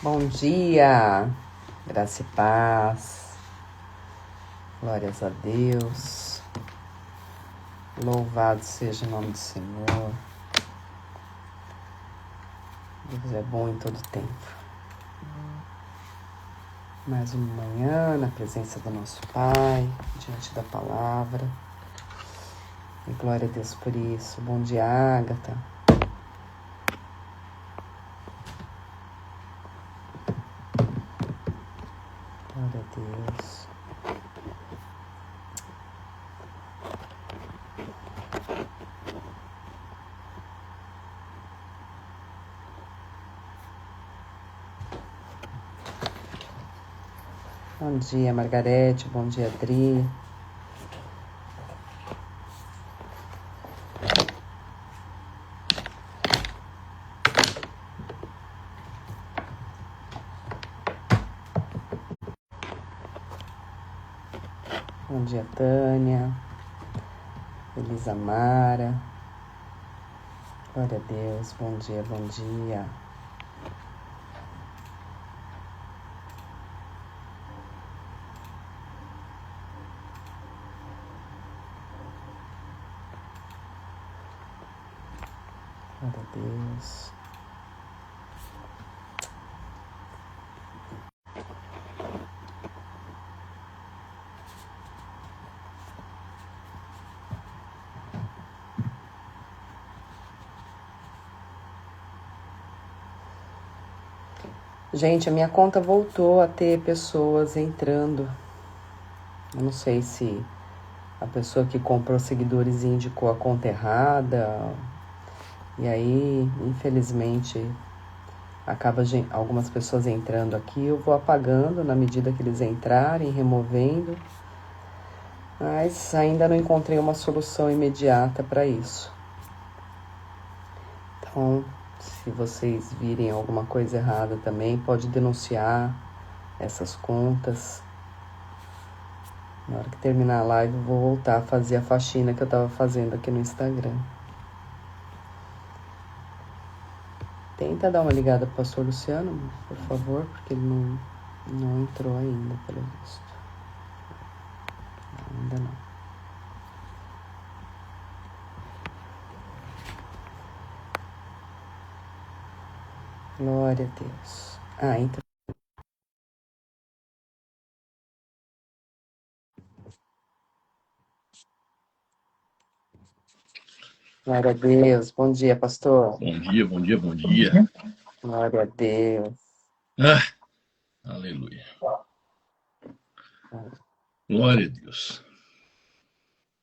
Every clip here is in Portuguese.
Bom dia, graça e paz, glórias a Deus, louvado seja o nome do Senhor. Deus é bom em todo tempo. Mais uma manhã na presença do nosso Pai, diante da palavra, e glória a Deus por isso. Bom dia, Ágata. Glória a Deus. Bom dia, Margarete. Bom dia, Adri. Bom dia, Tânia. Elisa Mara. Glória a Deus. Bom dia, bom dia. Glória a Deus. Gente, a minha conta voltou a ter pessoas entrando. Eu não sei se a pessoa que comprou seguidores indicou a conta errada. E aí, infelizmente, acaba algumas pessoas entrando aqui. Eu vou apagando na medida que eles entrarem, removendo. Mas ainda não encontrei uma solução imediata para isso. Então, se vocês virem alguma coisa errada também, pode denunciar essas contas. Na hora que terminar a live, eu vou voltar a fazer a faxina que eu estava fazendo aqui no Instagram. Tenta dar uma ligada pro pastor Luciano, por favor, porque ele não entrou ainda, pelo visto. Ainda não. Glória a Deus. Entrou. Glória a Deus. Bom dia, pastor. Bom dia, bom dia, bom dia. Glória a Deus. Aleluia. Glória a Deus.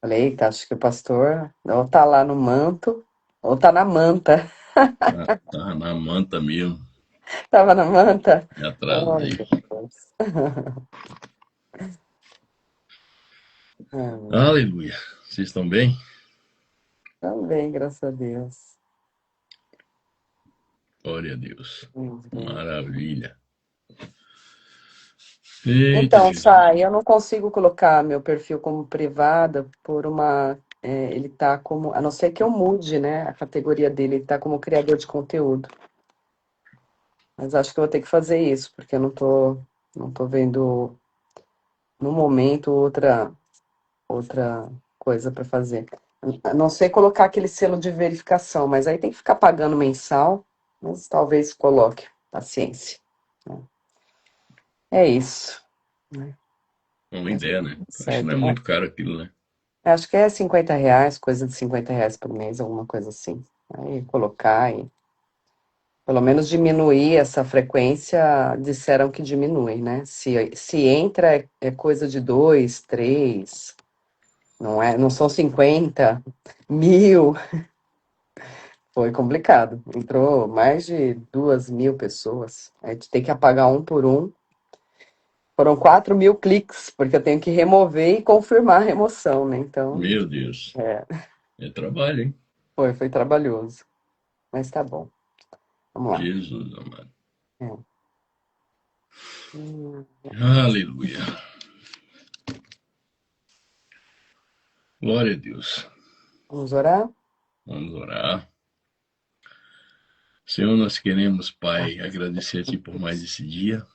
Falei, acho que o pastor ou tá lá no manto, ou tá na manta. Tá na manta mesmo. Tava na manta? Me Ai, atrasei. Deus. Aleluia. Vocês estão bem? Também, graças a Deus. Glória a Deus. Uhum. Maravilha. Eita, Então, Jesus. Chay, eu não consigo colocar meu perfil como privada por uma. Ele tá como. A não ser que eu mude, né? A categoria dele, ele tá como criador de conteúdo. Mas acho que eu vou ter que fazer isso, porque eu não tô vendo no momento outra coisa para fazer. A não ser colocar aquele selo de verificação, mas aí tem que ficar pagando mensal, mas talvez coloque. Paciência. É isso. Né? Uma Mas ideia, né? Acho que não certo. é muito caro aquilo, né? Acho que é R$ 50, coisa de R$ 50 por mês, alguma coisa assim. Aí colocar e pelo menos diminuir essa frequência, disseram que diminui, né? Se entra é coisa de 2, 3, não são 50, 1.000. Foi complicado. Entrou mais de 2.000 pessoas. A gente tem que apagar um por um. Foram 4.000 cliques, porque eu tenho que remover e confirmar a remoção, né? Então, Meu Deus. É trabalho, hein? foi trabalhoso. Mas tá bom. Vamos lá. Jesus amado. É. Hum, Aleluia. Glória a Deus. Vamos orar? Vamos orar. Senhor, nós queremos, Pai, agradecer a Ti por mais esse dia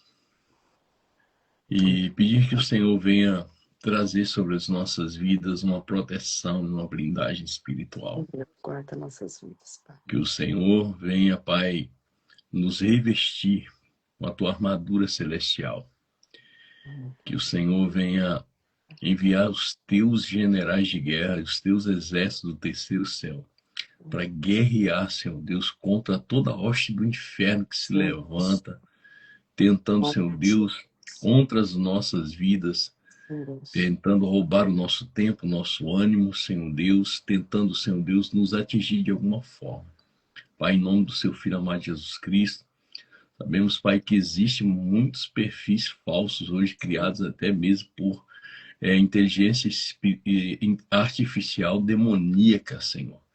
e pedir que o Senhor venha trazer sobre as nossas vidas uma proteção, uma blindagem espiritual. Guarda nossas vidas, Pai. Que o Senhor venha, Pai, nos revestir com a Tua armadura celestial. Que o Senhor venha enviar os Teus generais de guerra, os Teus exércitos do terceiro céu, para guerrear, Senhor Deus, contra toda a hoste do inferno que se levanta, tentando, Senhor Deus, contra as nossas vidas, tentando roubar o nosso tempo, o nosso ânimo, Senhor Deus, tentando, Senhor Deus, nos atingir de alguma forma. Pai, em nome do Seu Filho amado Jesus Cristo, sabemos, Pai, que existem muitos perfis falsos hoje, criados até mesmo por inteligência artificial demoníaca, Senhor.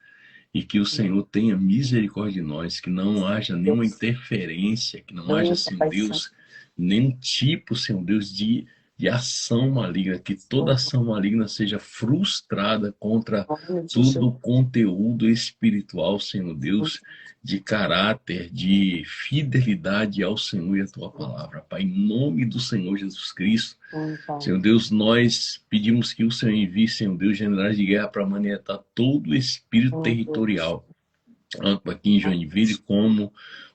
E que o Senhor tenha misericórdia de nós, que não haja nenhuma interferência, que não haja, Senhor Deus, nenhum tipo, Senhor Deus, de ação maligna, que toda ação maligna seja frustrada contra todo o conteúdo espiritual, Senhor Deus, de caráter, de fidelidade ao Senhor e à Tua palavra. Pai, em nome do Senhor Jesus Cristo, Senhor Deus, nós pedimos que o Senhor envie, Senhor Deus, generais de guerra para manietar todo o espírito territorial, tanto aqui em Joinville como,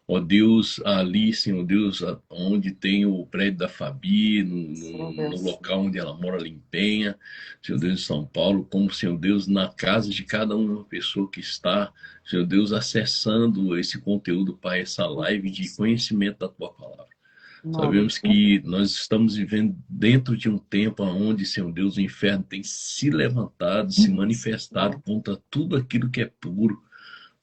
ó Deus, ali, Senhor Deus, onde tem o prédio da Fabi, no local onde ela mora ali em Penha, Senhor Deus, em São Paulo, como, Senhor Deus, na casa de cada uma pessoa que está, Senhor Deus, acessando esse conteúdo, Pai, essa live de conhecimento da Tua palavra. Sabemos que nós estamos vivendo dentro de um tempo onde, Senhor Deus, o inferno tem se levantado, se manifestado contra tudo aquilo que é puro,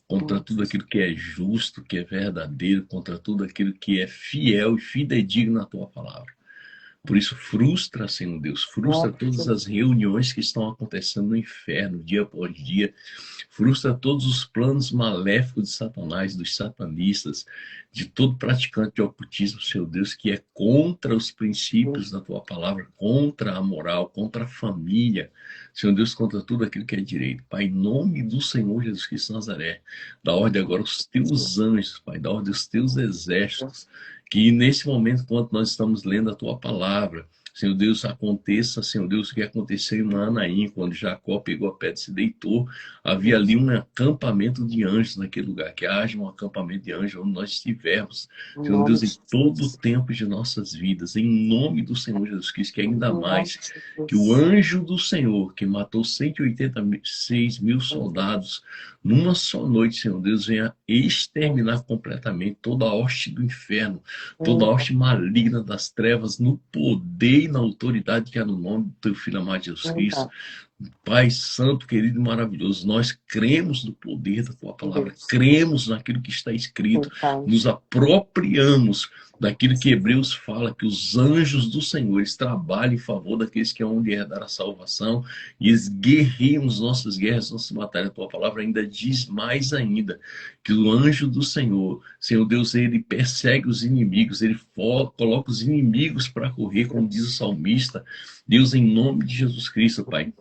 contra tudo aquilo que é justo, que é verdadeiro, contra tudo aquilo que é fiel e fidedigno à Tua palavra. Por isso, frustra, Senhor Deus, frustra todas as reuniões que estão acontecendo no inferno, dia após dia. Frustra todos os planos maléficos de Satanás, dos satanistas, de todo praticante de ocultismo, Senhor Deus, que é contra os princípios da Tua palavra, contra a moral, contra a família, Senhor Deus, contra tudo aquilo que é direito. Pai, em nome do Senhor Jesus Cristo de Nazaré, dá ordem agora aos Teus anjos, Pai, dá ordem aos Teus exércitos, que nesse momento, enquanto nós estamos lendo a Tua palavra, Senhor Deus, aconteça, Senhor Deus, o que aconteceu em Manaim, quando Jacó pegou a pedra e se deitou, havia ali um acampamento de anjos naquele lugar, que haja um acampamento de anjos onde nós estivermos, Senhor Deus, em todo o tempo de nossas vidas, em nome do Senhor Jesus Cristo, que ainda mais, que o anjo do Senhor, que matou 186 mil soldados, numa só noite, Senhor Deus, venha exterminar completamente toda a hoste do inferno, toda a hoste maligna das trevas, no poder e na autoridade que há no nome do Teu Filho amado Jesus Cristo. Pai santo, querido e maravilhoso, nós cremos no poder da Tua palavra, cremos naquilo que está escrito, nos apropriamos daquilo que Hebreus fala, que os anjos do Senhor, eles trabalham em favor daqueles que hão de herdar a salvação, e eles guerreiam as nossas guerras, nossas batalhas. A Tua palavra ainda diz mais ainda, que o anjo do Senhor, Senhor Deus, ele persegue os inimigos, ele coloca os inimigos para correr, como diz o salmista. Deus, em nome de Jesus Cristo, Pai,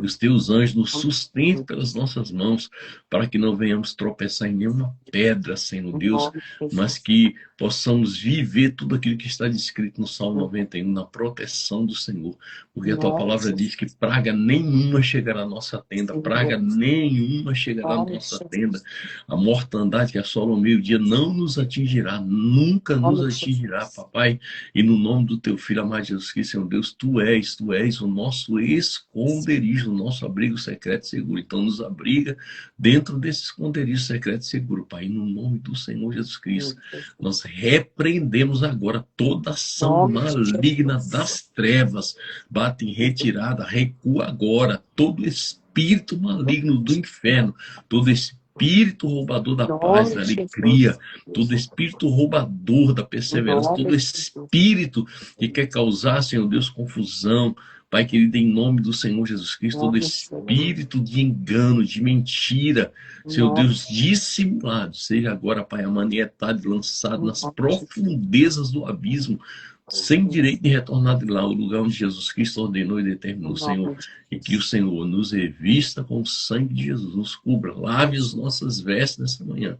os Teus anjos nos sustentem pelas nossas mãos, para que não venhamos tropeçar em nenhuma pedra, Senhor Deus, mas que possamos viver tudo aquilo que está descrito no Salmo 91, na proteção do Senhor, porque a Tua palavra diz que praga nenhuma chegará à nossa tenda, praga nenhuma chegará à nossa tenda, a mortandade que assola o meio-dia não nos atingirá, nunca nos atingirá, papai, e no nome do Teu Filho amado Jesus Cristo, Senhor Deus, Tu és o nosso esconderijo, o nosso abrigo secreto e seguro. Então nos abriga dentro desse esconderijo secreto e seguro, Pai, no nome do Senhor Jesus Cristo. Nós repreendemos agora toda ação maligna das trevas, bate em retirada, recua agora todo espírito maligno do inferno, todo espírito roubador da paz, da alegria, todo espírito roubador da perseverança, todo espírito que quer causar, Senhor Deus, confusão, Pai querido, em nome do Senhor Jesus Cristo, todo espírito de engano, de mentira, Senhor Deus, dissimulado, seja agora, Pai, amanietado, lançado nas profundezas do abismo, sem direito de retornar de lá, ao lugar onde Jesus Cristo ordenou e determinou, Senhor, e que o Senhor nos revista com o sangue de Jesus, nos cubra, lave as nossas vestes nessa manhã,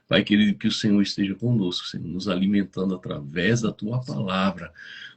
Pai querido, que o Senhor esteja conosco, Senhor, nos alimentando através da tua palavra,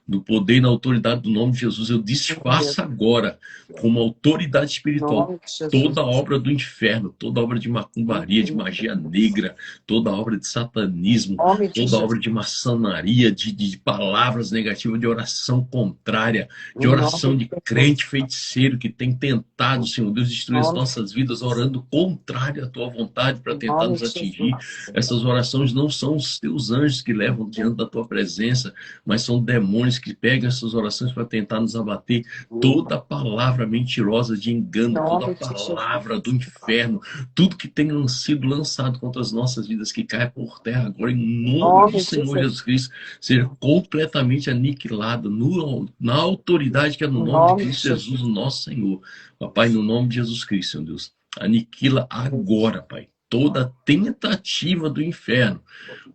do poder e na autoridade do nome de Jesus. Eu Meu Deus. desfaço agora, como autoridade Em espiritual, nome de Jesus. toda obra do inferno, toda obra de Em macumbaria, de nome de magia Jesus. negra, toda obra de satanismo, Em nome de toda obra de Jesus. maçonaria, de palavras negativas, de oração contrária, de Em nome oração de de Jesus. crente feiticeiro que tem tentado, Senhor Deus, Em destruir as nome nossas vidas, orando contrário à tua vontade para em tentar nome nos de atingir. Jesus. Essas orações não são os teus anjos que levam diante da tua presença, mas são demônios que pegam essas orações para tentar nos abater. Em Toda palavra mentirosa de engano, toda nome de palavra do Jesus. inferno, tudo que tenha sido lançado contra as nossas vidas, que caia por terra agora, em Em nome do nome de Senhor Jesus. Jesus Cristo, seja completamente aniquilada na autoridade que é no Em nome de nome de Cristo Jesus, Jesus. o nosso Senhor. Papai, no nome de Jesus Cristo, Senhor Deus, aniquila agora, Pai, toda tentativa do inferno,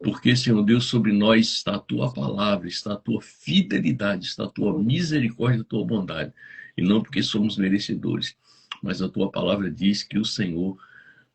porque, Senhor Deus, sobre nós está a tua palavra, está a tua fidelidade, está a tua misericórdia, a tua bondade, e não porque somos merecedores, mas a tua palavra diz que o Senhor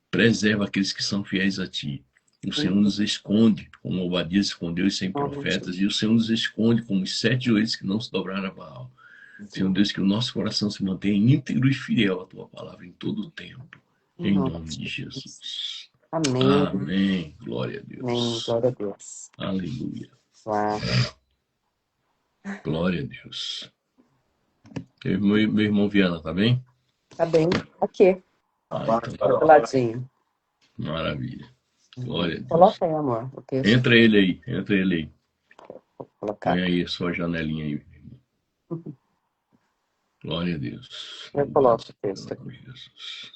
preserva aqueles que são fiéis a ti. O Em Senhor nos esconde, como Obadias escondeu os 100 nome de profetas, e o Senhor nos esconde como os 7 joelhos que não se dobraram a Baal. Senhor Jesus. Deus, que o nosso coração se mantenha íntegro e fiel à tua palavra em todo o tempo. Em Em nome nome de de Jesus. Jesus. Amém. Amém. Glória a Amém. Deus. Glória a Deus. Aleluia. Lá. Glória a Deus. Meu irmão Viana, tá bem? Tá bem. Aqui. Então Tá tá. do ladinho. Maravilha. Glória a Deus. Coloca aí, amor, o texto. Entra ele aí, entra ele aí. Vou colocar Põe aqui. aí a sua janelinha aí. Glória a Deus. Eu Louvado coloco o seja texto o aqui. nome de Jesus.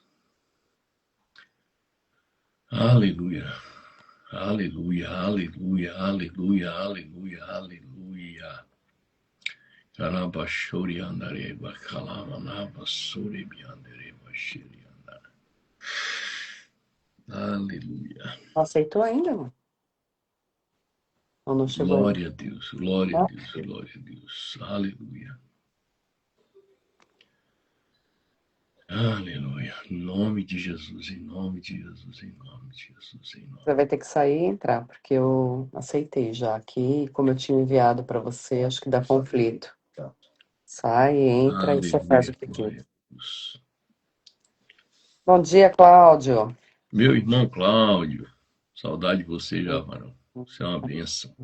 Aleluia. Aleluia, aleluia, aleluia, aleluia, aleluia. Carabashori andareba, calamanava, sorebiandereba, xeriandara. Aleluia. Não aceitou ainda, amor? Ou não chegou aí? Glória a Deus, glória a Não? Deus, glória a Deus. Aleluia. Aleluia. Em nome de Jesus, em nome de Jesus, em nome de Jesus, em nome. Você vai ter que sair e entrar, porque eu aceitei já aqui, como eu tinha enviado para você, acho que dá conflito. Sai, entra e você faz o Aleluia, pedido. glória a Deus. Bom dia, Cláudio. Meu irmão Cláudio, saudade de você já, varão. Você é uma bênção.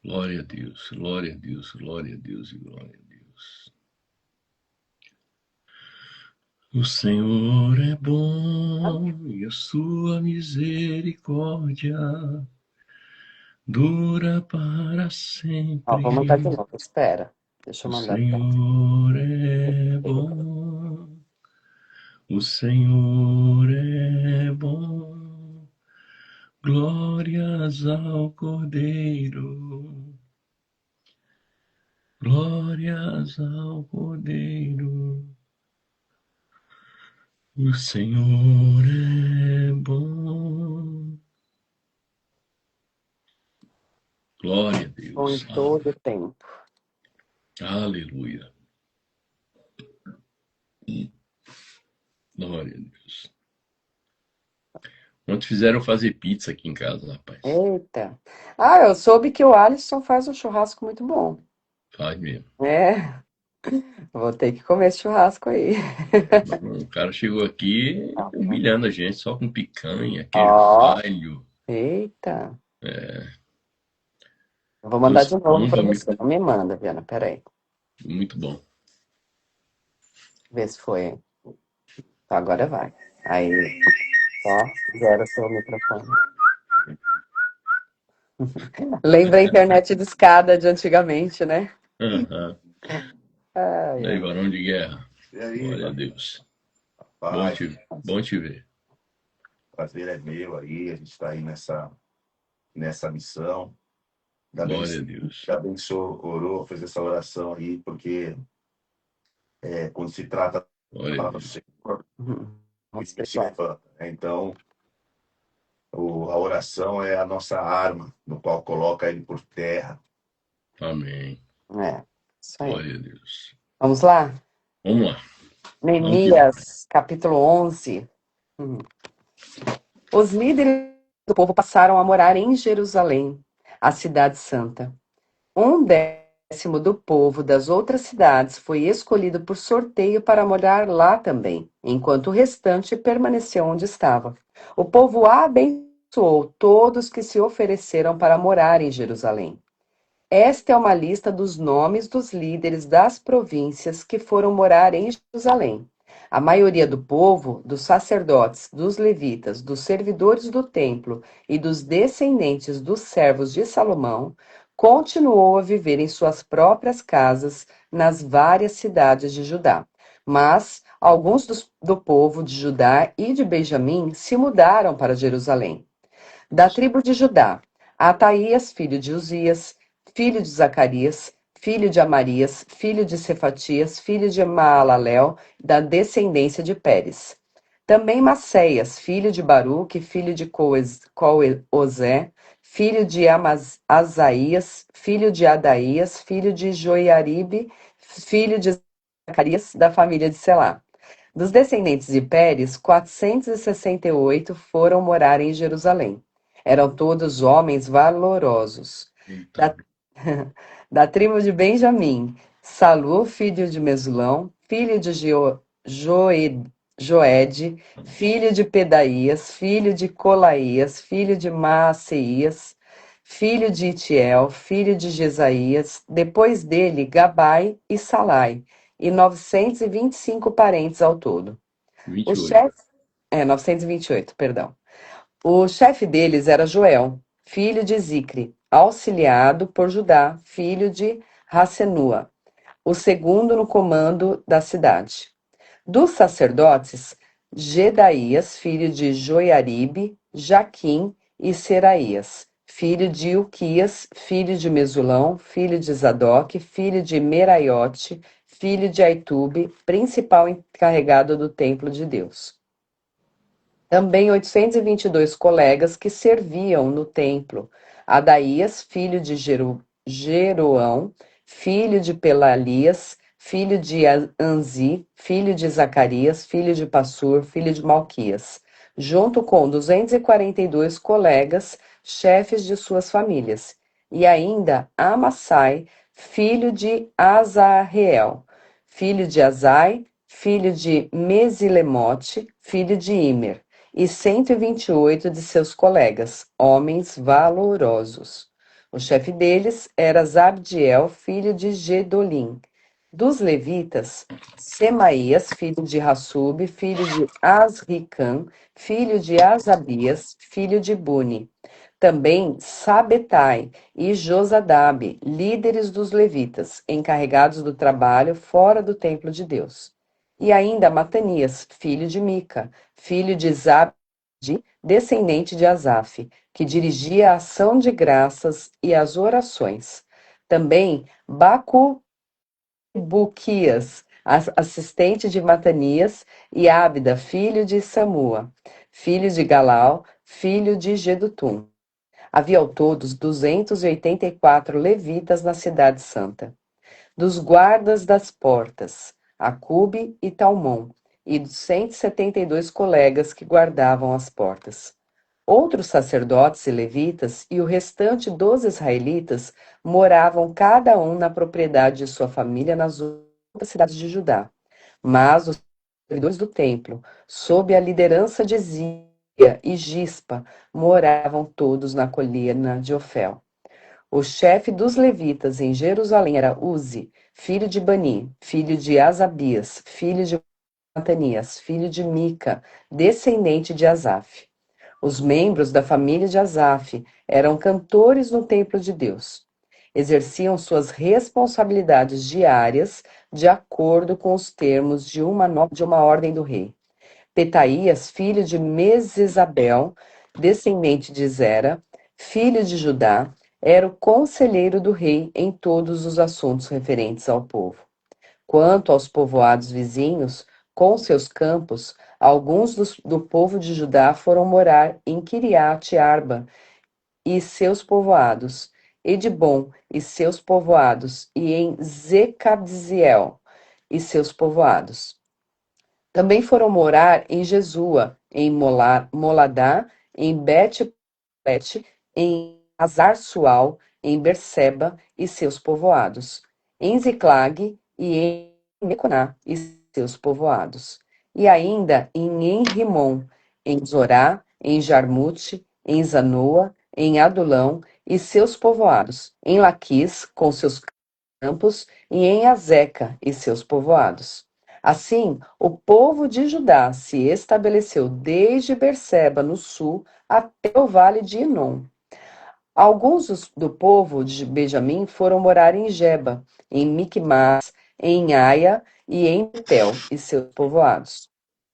Glória a Deus, glória a Deus, glória a Deus e glória a Deus. O Senhor é bom e a sua misericórdia dura para Ó, vou mandar de sempre. novo, espera. Deixa eu O mandar. Senhor é bom, o Senhor é bom. Glórias ao Cordeiro, glórias ao Cordeiro. O Senhor é bom. Glória a Bom em Deus. todo tempo. Aleluia. Glória a Deus. Ontem fizeram fazer pizza aqui em casa, rapaz. Eita. Ah, eu soube que o Alisson faz um churrasco muito bom. Faz mesmo. É, vou ter que comer esse churrasco aí. O cara chegou aqui humilhando a gente, só com picanha, queijo Ó, coalho, eita. Eu vou mandar duas de novo para pombas. você. Não me manda, Viana, peraí. Muito bom. Vê se foi. Tá, agora vai. Aí, ó, zero o seu microfone. Lembra a internet de escada de antigamente, né? Aham. Ai, E aí, ai. varão de guerra. E aí, Glória a Deus. rapaz, Bom te ver. prazer é meu aí, a gente está aí nessa missão. Ainda bem, Glória a Deus. ainda bem que o senhor orou, fez essa oração aí, porque quando se trata da Glória a palavra do Deus. Senhor, Vamos ele se explicar. levanta, né? Então, a oração é a nossa arma, no qual coloca ele por terra. Amém. É, isso aí. Glória a Deus. Vamos lá? Vamos lá. Vamos que vamos. Neemias, capítulo 11. Hum. Os líderes do povo passaram a morar em Jerusalém, a cidade santa. Um décimo do povo das outras cidades foi escolhido por sorteio para morar lá também, enquanto o restante permaneceu onde estava. O povo abençoou todos que se ofereceram para morar em Jerusalém. Esta é uma lista dos nomes dos líderes das províncias que foram morar em Jerusalém. A maioria do povo, dos sacerdotes, dos levitas, dos servidores do templo e dos descendentes dos servos de Salomão, continuou a viver em suas próprias casas nas várias cidades de Judá. Mas alguns do povo de Judá e de Benjamim se mudaram para Jerusalém. Da tribo de Judá, Ataías, filho de Uzias, filho de Zacarias, filho de Amarias, filho de Cefatias, filho de Maalalel, da descendência de Pérez. Também Maceias, filho de Baruque, filho de Coezé, filho de Asaías, filho de Adaías, filho de Joiaribe, filho de Zacarias, da família de Selá. Dos descendentes de Pérez, 468 foram morar em Jerusalém. Eram todos homens valorosos. Da, Então, da tribo de Benjamim, Salu, filho de Mesulão, filho de Joed, filho de Pedaías, filho de Colaías, filho de Maaceias, filho de Itiel, filho de Jesaías, depois dele Gabai e Salai, e 925 parentes ao todo. O 28. chefe, 928, perdão. O chefe deles era Joel, filho de Zicre, auxiliado por Judá, filho de Rassenua, o segundo no comando da cidade. Dos sacerdotes, Gedaías, filho de Joiaribe, Jaquim e Seraías, filho de Ilquias, filho de Mesulão, filho de Zadok, filho de Meraiote, filho de Aitube, principal encarregado do templo de Deus. Também 822 colegas que serviam no templo. Adaías, filho de Jeroão, filho de Pelalias, filho de Anzi, filho de Zacarias, filho de Passur, filho de Malquias, junto com 242 colegas, chefes de suas famílias. E ainda Amassai, filho de Azarreel, filho de Azai, filho de Mesilemote, filho de Imer, e 128 de seus colegas, homens valorosos. O chefe deles era Zabdiel, filho de Gedolim. Dos levitas, Semaías, filho de Hassub, filho de Asricam, filho de Asabias, filho de Buni. Também Sabetai e Josadab, líderes dos levitas, encarregados do trabalho fora do templo de Deus. E ainda Matanias, filho de Mica, filho de Zabdi, descendente de Asaf, que dirigia a ação de graças e as orações. Também Bacubuquias, assistente de Matanias, e Ábida, filho de Samua, filho de Galal, filho de Gedutum. Havia ao todo 284 levitas na cidade santa. Dos guardas das portas, Acube e Talmon, e dos 172 colegas que guardavam as portas. Outros sacerdotes e levitas e o restante dos israelitas moravam cada um na propriedade de sua família nas outras cidades de Judá. Mas os servidores do templo, sob a liderança de Zia e Gispa, moravam todos na colina de Ofel. O chefe dos levitas em Jerusalém era Uzi, filho de Bani, filho de Asabias, filho de Matanias, filho de Mica, descendente de Asaf. Os membros da família de Asaf eram cantores no templo de Deus. Exerciam suas responsabilidades diárias de acordo com os termos de uma ordem do rei. Petaías, filho de Mesesabel, descendente de Zera, filho de Judá, era o conselheiro do rei em todos os assuntos referentes ao povo. Quanto aos povoados vizinhos, com seus campos, alguns do povo de Judá foram morar em Kiriat Arba e seus povoados, Edbom e seus povoados, e em Zecabziel e seus povoados. Também foram morar em Jesua, em Moladá, em Bet-Pelet, em Hazar-Sual, em Berseba e seus povoados, em Ziclag e em Meconá e seus povoados, e ainda em Enrimon, em Zorá, em Jarmute, em Zanoa, em Adulão e seus povoados, em Laquis, com seus campos, e em Azeca e seus povoados. Assim, o povo de Judá se estabeleceu desde Berseba, no sul, até o vale de Inom. Alguns do povo de Benjamim foram morar em Geba, em Micmas, em Aia e em Betel e seus povoados.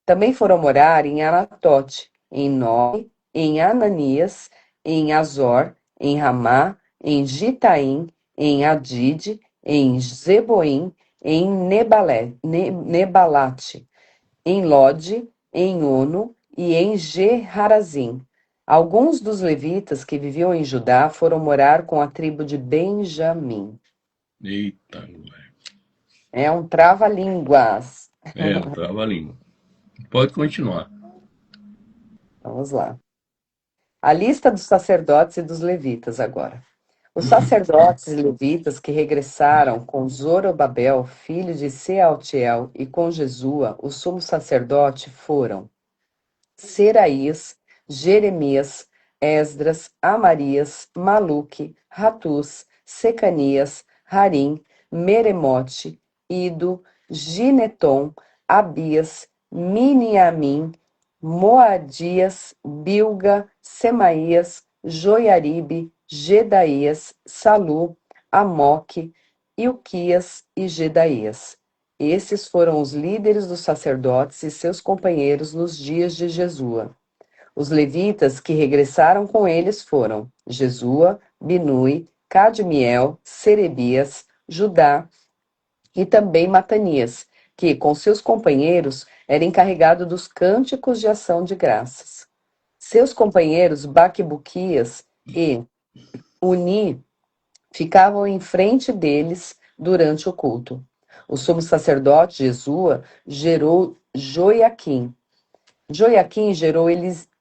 Também foram morar em Anatote, em Noe, em Ananias, em Azor, em Ramá, em Gitaim, em Adide, em Zeboim, em Nebalate, em Lode, em Ono e em Geharazim. Alguns dos levitas que viviam em Judá foram morar com a tribo de Benjamim. Eita, glória. É um trava-línguas. É, um trava-língua. Pode continuar. Vamos lá. A lista dos sacerdotes e dos levitas agora. Os sacerdotes e levitas que regressaram com Zorobabel, filho de Sealtiel, e com Jesua, o sumo sacerdote, foram Seraías, Jeremias, Esdras, Amarias, Maluque, Ratus, Secanias, Harim, Meremote, Ido, Gineton, Abias, Miniamim, Moadias, Bilga, Semaías, Joiaribe, Gedaías, Salu, Amoque, Ilquias e Gedaías. Esses foram os líderes dos sacerdotes e seus companheiros nos dias de Jesua. Os levitas que regressaram com eles foram Jesua, Binui, Cadmiel, Serebias, Judá e também Matanias, que, com seus companheiros, era encarregado dos cânticos de ação de graças. Seus companheiros Baquebuquias e Uni ficavam em frente deles durante o culto. O sumo sacerdote Jesua gerou Joiaquim. Joiaquim gerou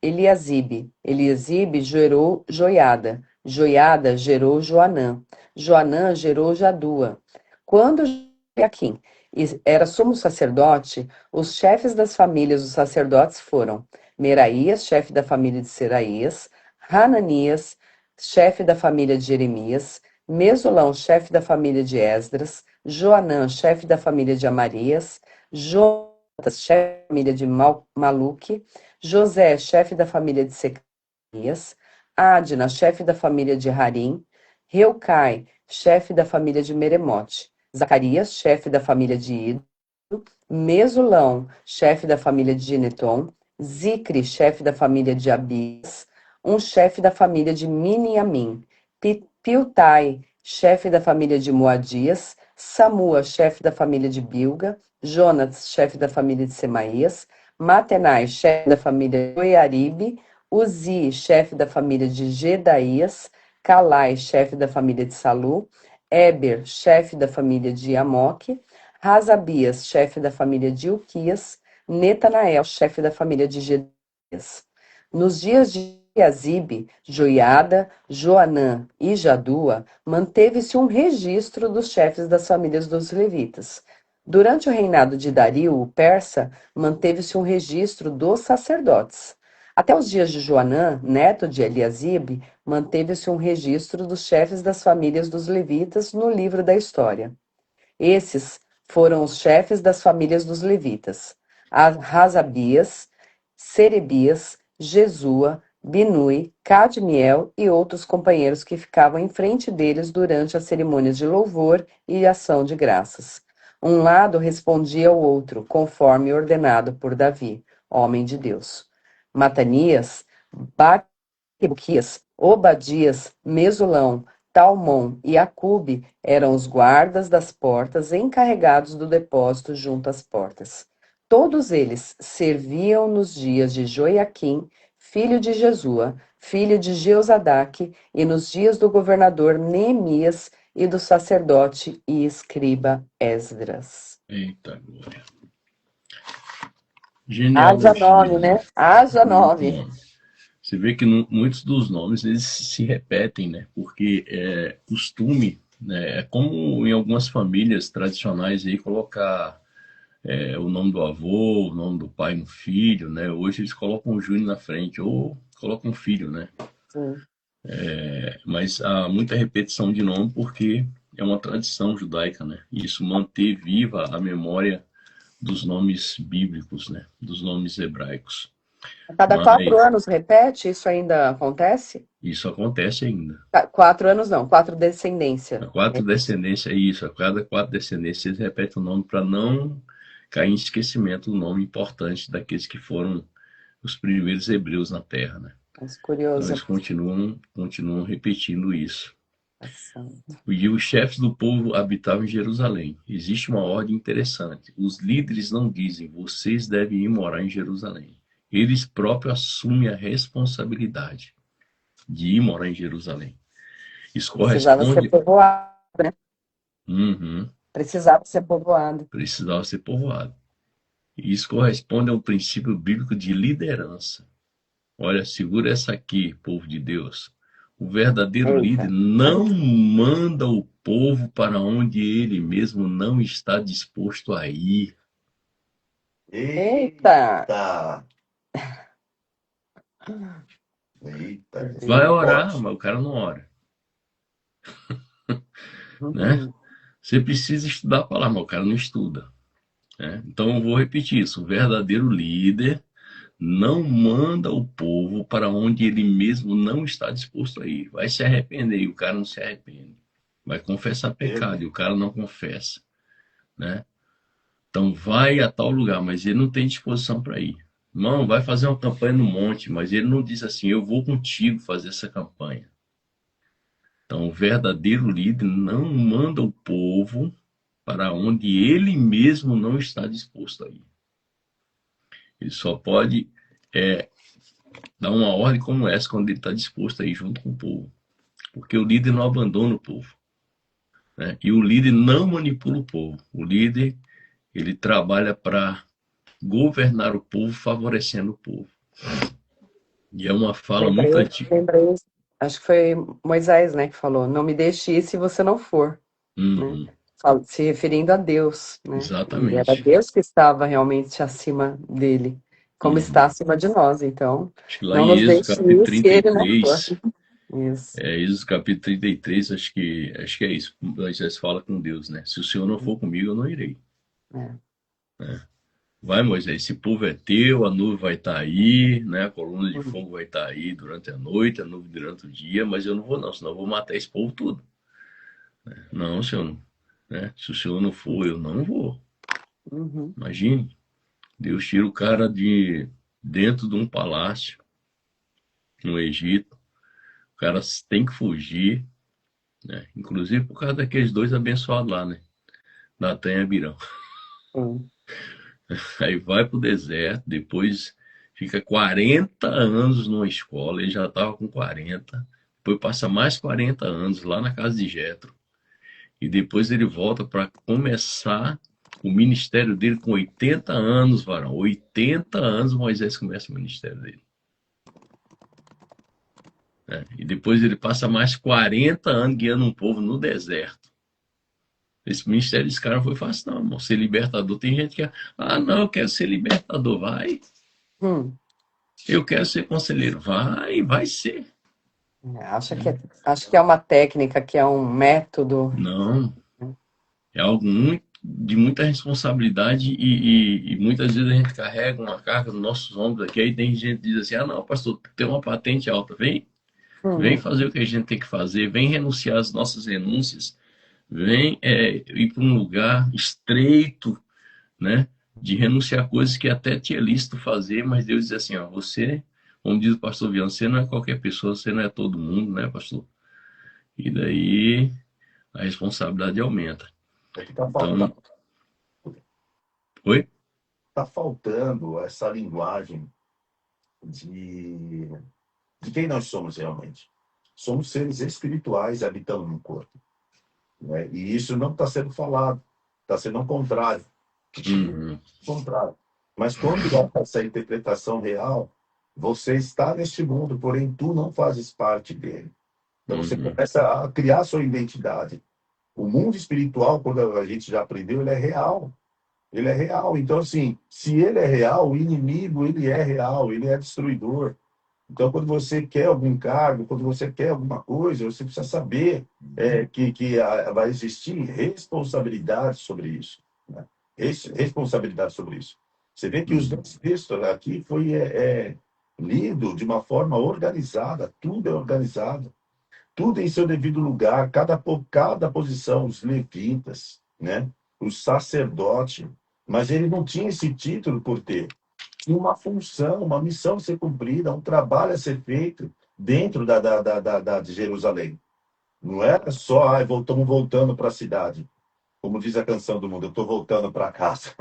Eliasibe. Eliasibe gerou Joiada. Joiada gerou Joanã. Joanã gerou Jadua. Quando Joiaquim era sumo sacerdote, os chefes das famílias dos sacerdotes foram Meraías, chefe da família de Seraías, Hananias, chefe da família de Jeremias, Mesulão, chefe da família de Esdras, Joanã, chefe da família de Amarias, chefe da família de Maluque, José, chefe da família de Secanias, Adna, chefe da família de Harim, Reucai, chefe da família de Meremote, Zacarias, chefe da família de Ido, Mesulão, chefe da família de Gineton, Zicre, chefe da família de Abias, um chefe da família de Miniamim, Piltai, chefe da família de Moadias, Samua, chefe da família de Bilga, Jonas, chefe da família de Semaías, Matenai, chefe da família de Oiaribe, Uzi, chefe da família de Gedaías, Calai, chefe da família de Salu, Eber, chefe da família de Amoque, Razabias, chefe da família de Ilquias, Netanael, chefe da família de Gedaias. Nos dias de Eliasibe, Joiada, Joanã e Jadua, manteve-se um registro dos chefes das famílias dos levitas. Durante o reinado de Dario, o persa, manteve-se um registro dos sacerdotes. Até os dias de Joanã, neto de Eliasibe, manteve-se um registro dos chefes das famílias dos levitas no livro da história. Esses foram os chefes das famílias dos levitas: Razabias, Serebias, Jesua, Binui, Cadmiel e outros companheiros que ficavam em frente deles durante as cerimônias de louvor e ação de graças. Um lado respondia ao outro, conforme ordenado por Davi, homem de Deus. Matanias, Baquebuquias, Obadias, Mesulão, Talmon e Acube eram os guardas das portas encarregados do depósito junto às portas. Todos eles serviam nos dias de Joiaquim, filho de Jesua, filho de Jeozadaque, e nos dias do governador Neemias e do sacerdote e escriba Esdras. Eita, glória. Haja nome, genealogias, né? né? Haja Muito nome. nome. Você vê que muitos dos nomes eles se repetem, né? Porque é costume, né? É como em algumas famílias tradicionais aí colocar o nome do avô, o nome do pai no filho, né? Hoje eles colocam o Júnior na frente ou colocam filho, né? Sim. Mas há muita repetição de nome porque é uma tradição judaica, né? E isso mantém viva a memória dos nomes bíblicos, né? Dos nomes hebraicos. A cada quatro Mas anos repete? Isso ainda acontece? isso acontece ainda. 4 anos não, quatro A descendência. É quatro isso. descendência é isso. A cada quatro descendências eles repetem o nome para não cair em esquecimento do nome importante daqueles que foram os primeiros hebreus na Terra, né? Mas Então curioso. eles continuam repetindo isso. Passando. E os chefes do povo habitavam em Jerusalém. Existe uma ordem interessante. Os líderes não dizem, vocês devem ir morar em Jerusalém. Eles próprios assumem a responsabilidade de ir morar em Jerusalém. Isso Precisava ser corresponde. povoado, né? Uhum, Precisava ser povoado. precisava ser povoado. E isso corresponde ao princípio bíblico de liderança. Olha, segura essa aqui, povo de Deus. O verdadeiro líder Eita. não manda o povo para onde ele mesmo não está disposto a ir. Eita. Eita! Eita, esse Vai aí é orar, forte. mas o cara não ora, né? Uhum. Você precisa estudar a palavra, mas o cara não estuda, né? Então eu vou repetir isso. O verdadeiro líder não manda o povo para onde ele mesmo não está disposto a ir. Vai se arrepender e o cara não se arrepende. Vai confessar pecado e o cara não confessa, né? Então vai a tal lugar, mas ele não tem disposição para ir. Não, vai fazer uma campanha no monte, mas ele não diz assim, eu vou contigo fazer essa campanha. Então o verdadeiro líder não manda o povo para onde ele mesmo não está disposto a ir. Ele só pode dar uma ordem como essa quando ele está disposto a ir junto com o povo. Porque o líder não abandona o povo, né? E o líder não manipula o povo. O líder, ele trabalha para governar o povo, favorecendo o povo. E é uma fala muito Lembrei, antiga. lembrei. Acho que foi Moisés, né, que falou: não me deixe ir se você não for, né? Uhum, Se referindo a Deus, né? E era exatamente. Deus que estava realmente acima dele, como está Uhum. acima de nós. Então, Acho que lá não em nos Êxodo deixe capítulo ir se ele não for. 33, Isso. Êxodo capítulo 33, acho que é isso. Moisés fala com Deus, né? Se o Senhor não for comigo, eu não irei. É. Vai, Moisés, esse povo é teu, a nuvem vai estar aí, né? A coluna de Uhum. fogo vai estar aí durante a noite, a nuvem durante o dia, mas eu não vou não, senão eu vou matar esse povo tudo. Não, senhor, não, né? Se o senhor não for, eu não vou. Uhum. Imagine, Deus tira o cara de dentro de um palácio no Egito, o cara tem que fugir, né? Inclusive por causa daqueles dois abençoados lá, né? Natan e Abirão. Sim. Aí vai pro deserto, depois fica 40 anos numa escola, ele já estava com 40, depois passa mais 40 anos lá na casa de Jetro, e depois ele volta para começar o ministério dele com 80 anos, varão. 80 anos Moisés começa o ministério dele, né? E depois ele passa mais 40 anos guiando um povo no deserto. Esse ministério desse cara não foi fácil, não, irmão. Ser libertador. Tem gente que não, eu quero ser libertador. Vai. Hum. Eu quero ser conselheiro. Vai ser. Acho que é uma técnica, que é um método. Não, é algo de muita responsabilidade e muitas vezes a gente carrega uma carga nos nossos ombros aqui. Aí tem gente que diz assim: não, pastor, tem uma patente alta. Vem Uhum. fazer o que a gente tem que fazer, vem renunciar às nossas renúncias, vem ir para um lugar estreito, né? De renunciar a coisas que até tinha lícito fazer, mas Deus diz assim: ó, você, como diz o pastor Viana, você não é qualquer pessoa, você não é todo mundo, né, pastor? E daí a responsabilidade aumenta. É que tá Então, faltando, oi? tá faltando essa linguagem de, de quem nós somos realmente. Somos seres espirituais habitando no corpo, né? E isso não está sendo falado, está sendo ao contrário. Uhum. O contrário. Mas quando há essa interpretação real, você está neste mundo, porém tu não fazes parte dele. Então você Uhum. começa a criar sua identidade. O mundo espiritual, quando a gente já aprendeu, ele é real. Ele é real. Então, assim, se ele é real, o inimigo, ele é real, ele é destruidor. Então, quando você quer algum cargo, quando você quer alguma coisa, você precisa saber que vai existir responsabilidade sobre isso. Né? Responsabilidade sobre isso. Você vê que os Uhum. dois textos aqui foi lido de uma forma organizada, tudo é organizado, tudo em seu devido lugar, cada posição, os levitas, né? O sacerdote, mas ele não tinha esse título por ter. Tinha uma função, uma missão a ser cumprida, um trabalho a ser feito dentro de Jerusalém. Não era só, estamos voltando para a cidade. Como diz a canção do mundo, eu estou voltando para casa.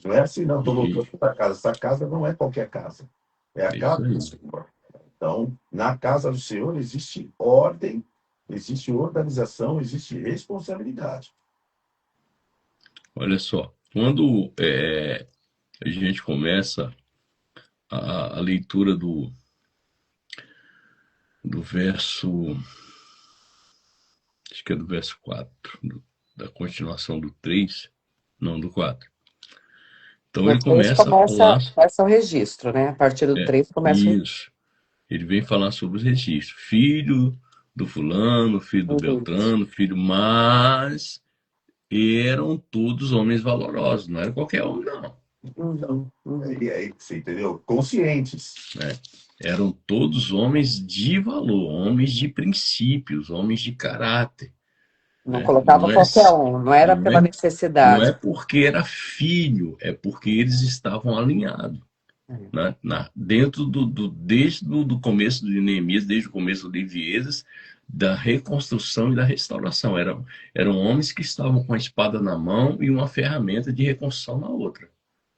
Não é assim, não, estou E voltando para casa. Essa casa não é qualquer casa. É a é isso casa do aí. Senhor. Então, na casa do Senhor existe ordem, existe organização, existe responsabilidade. Olha só, quando a gente começa a leitura do verso, acho que é do verso 4 da continuação do 3, não, do 4. Então No ele 3 começa a falar, começa o registro, né? A partir do é, 3 começa o isso, ele vem falar sobre os registros. Filho do fulano, filho do registro. Beltrano, filho, mas eram todos homens valorosos, não era qualquer homem, não. Então, Uhum, uhum. e aí, você entendeu? Conscientes. Né? Eram todos homens de valor, homens de princípios, homens de caráter. Não Né? colocava qualquer um, não era Não pela é, não é necessidade. porque era filho, é porque eles estavam alinhados. Né? Dentro desde do começo de Neemias, desde o começo de Viesas, da reconstrução e da restauração. Eram homens que estavam com a espada na mão e uma ferramenta de reconstrução na outra.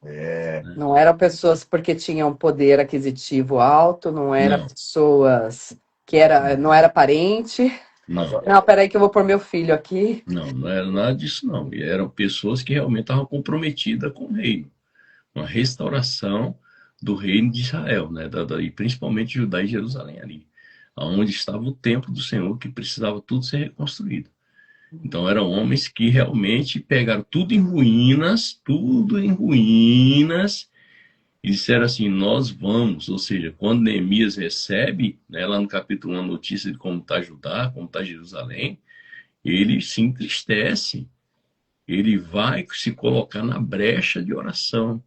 É, Né? Não eram pessoas porque tinham poder aquisitivo alto, não eram Não, pessoas que não era parente. mas não, Não, peraí que eu vou pôr meu filho aqui. não era nada disso, não. E eram pessoas que realmente estavam comprometidas com o reino, uma restauração do reino de Israel, né? E principalmente Judá e Jerusalém ali, onde estava o templo do Senhor, que precisava tudo ser reconstruído. Então eram homens que realmente pegaram tudo em ruínas, e disseram assim: nós vamos. Ou seja, quando Neemias recebe, né, lá no capítulo 1, a notícia de como está Judá, como está Jerusalém, ele se entristece, ele vai se colocar na brecha de oração,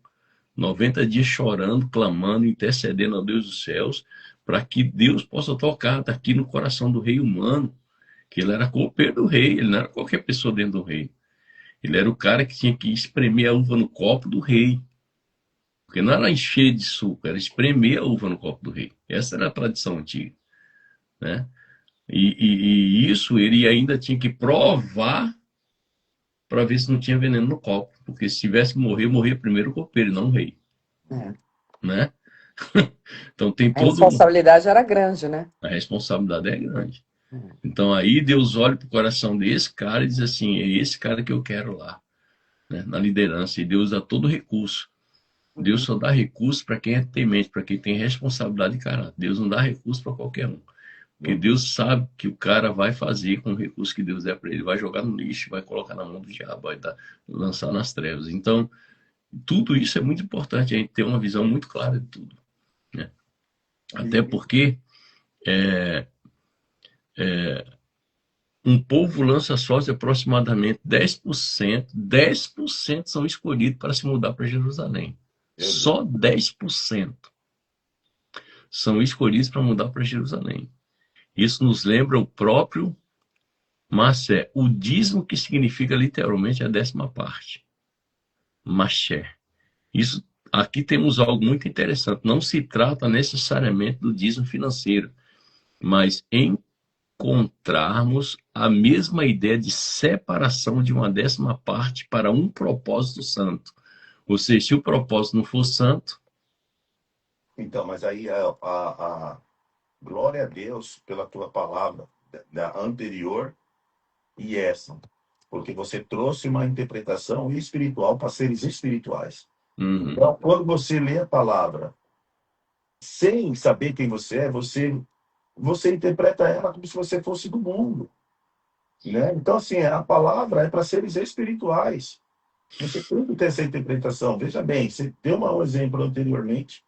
90 dias chorando, clamando, intercedendo ao Deus dos céus, para que Deus possa tocar daqui no coração do rei humano, que ele era copeiro do rei, ele não era qualquer pessoa dentro do rei. Ele era o cara que tinha que espremer a uva no copo do rei. Porque não era encher de suco, era espremer a uva no copo do rei. Essa era a tradição antiga. Né? E isso ele ainda tinha que provar para ver se não tinha veneno no copo. Porque se tivesse que morrer, morria primeiro o copeiro, não o rei. É. Né? Então tem A todo. responsabilidade era grande, né? A responsabilidade é grande. É. Então aí Deus olha para o coração desse cara e diz assim: é esse cara que eu quero lá, né? Na liderança. E Deus dá todo recurso. Deus Uhum. só dá recurso para quem é temente, para quem tem responsabilidade de caráter. Deus não dá recurso para qualquer um. Porque Deus sabe que o cara vai fazer com o recurso que Deus der para ele, vai jogar no lixo, vai colocar na mão do diabo, lançar nas trevas. Então, tudo isso é muito importante, a gente ter uma visão muito clara de tudo. Né? Até e, porque um povo lança só de aproximadamente 10%, 10% são escolhidos para se mudar para Jerusalém. meu Deus, Só 10% são escolhidos para mudar para Jerusalém. Isso nos lembra o próprio Massé, o dízimo que significa literalmente a 10ª parte. Maché. Isso aqui temos algo muito interessante. Não se trata necessariamente do dízimo financeiro, mas encontrarmos a mesma ideia de separação de uma 10ª parte para um propósito santo. Ou seja, se o propósito não for santo, então, mas aí a glória a Deus pela tua palavra da anterior e essa, porque você trouxe uma interpretação espiritual para seres espirituais. Uhum. Então, quando você lê a palavra sem saber quem você é, você interpreta ela como se você fosse do mundo, né? Então, assim, a palavra é para seres espirituais. Você tem que ter essa interpretação. Veja bem, você deu um exemplo anteriormente,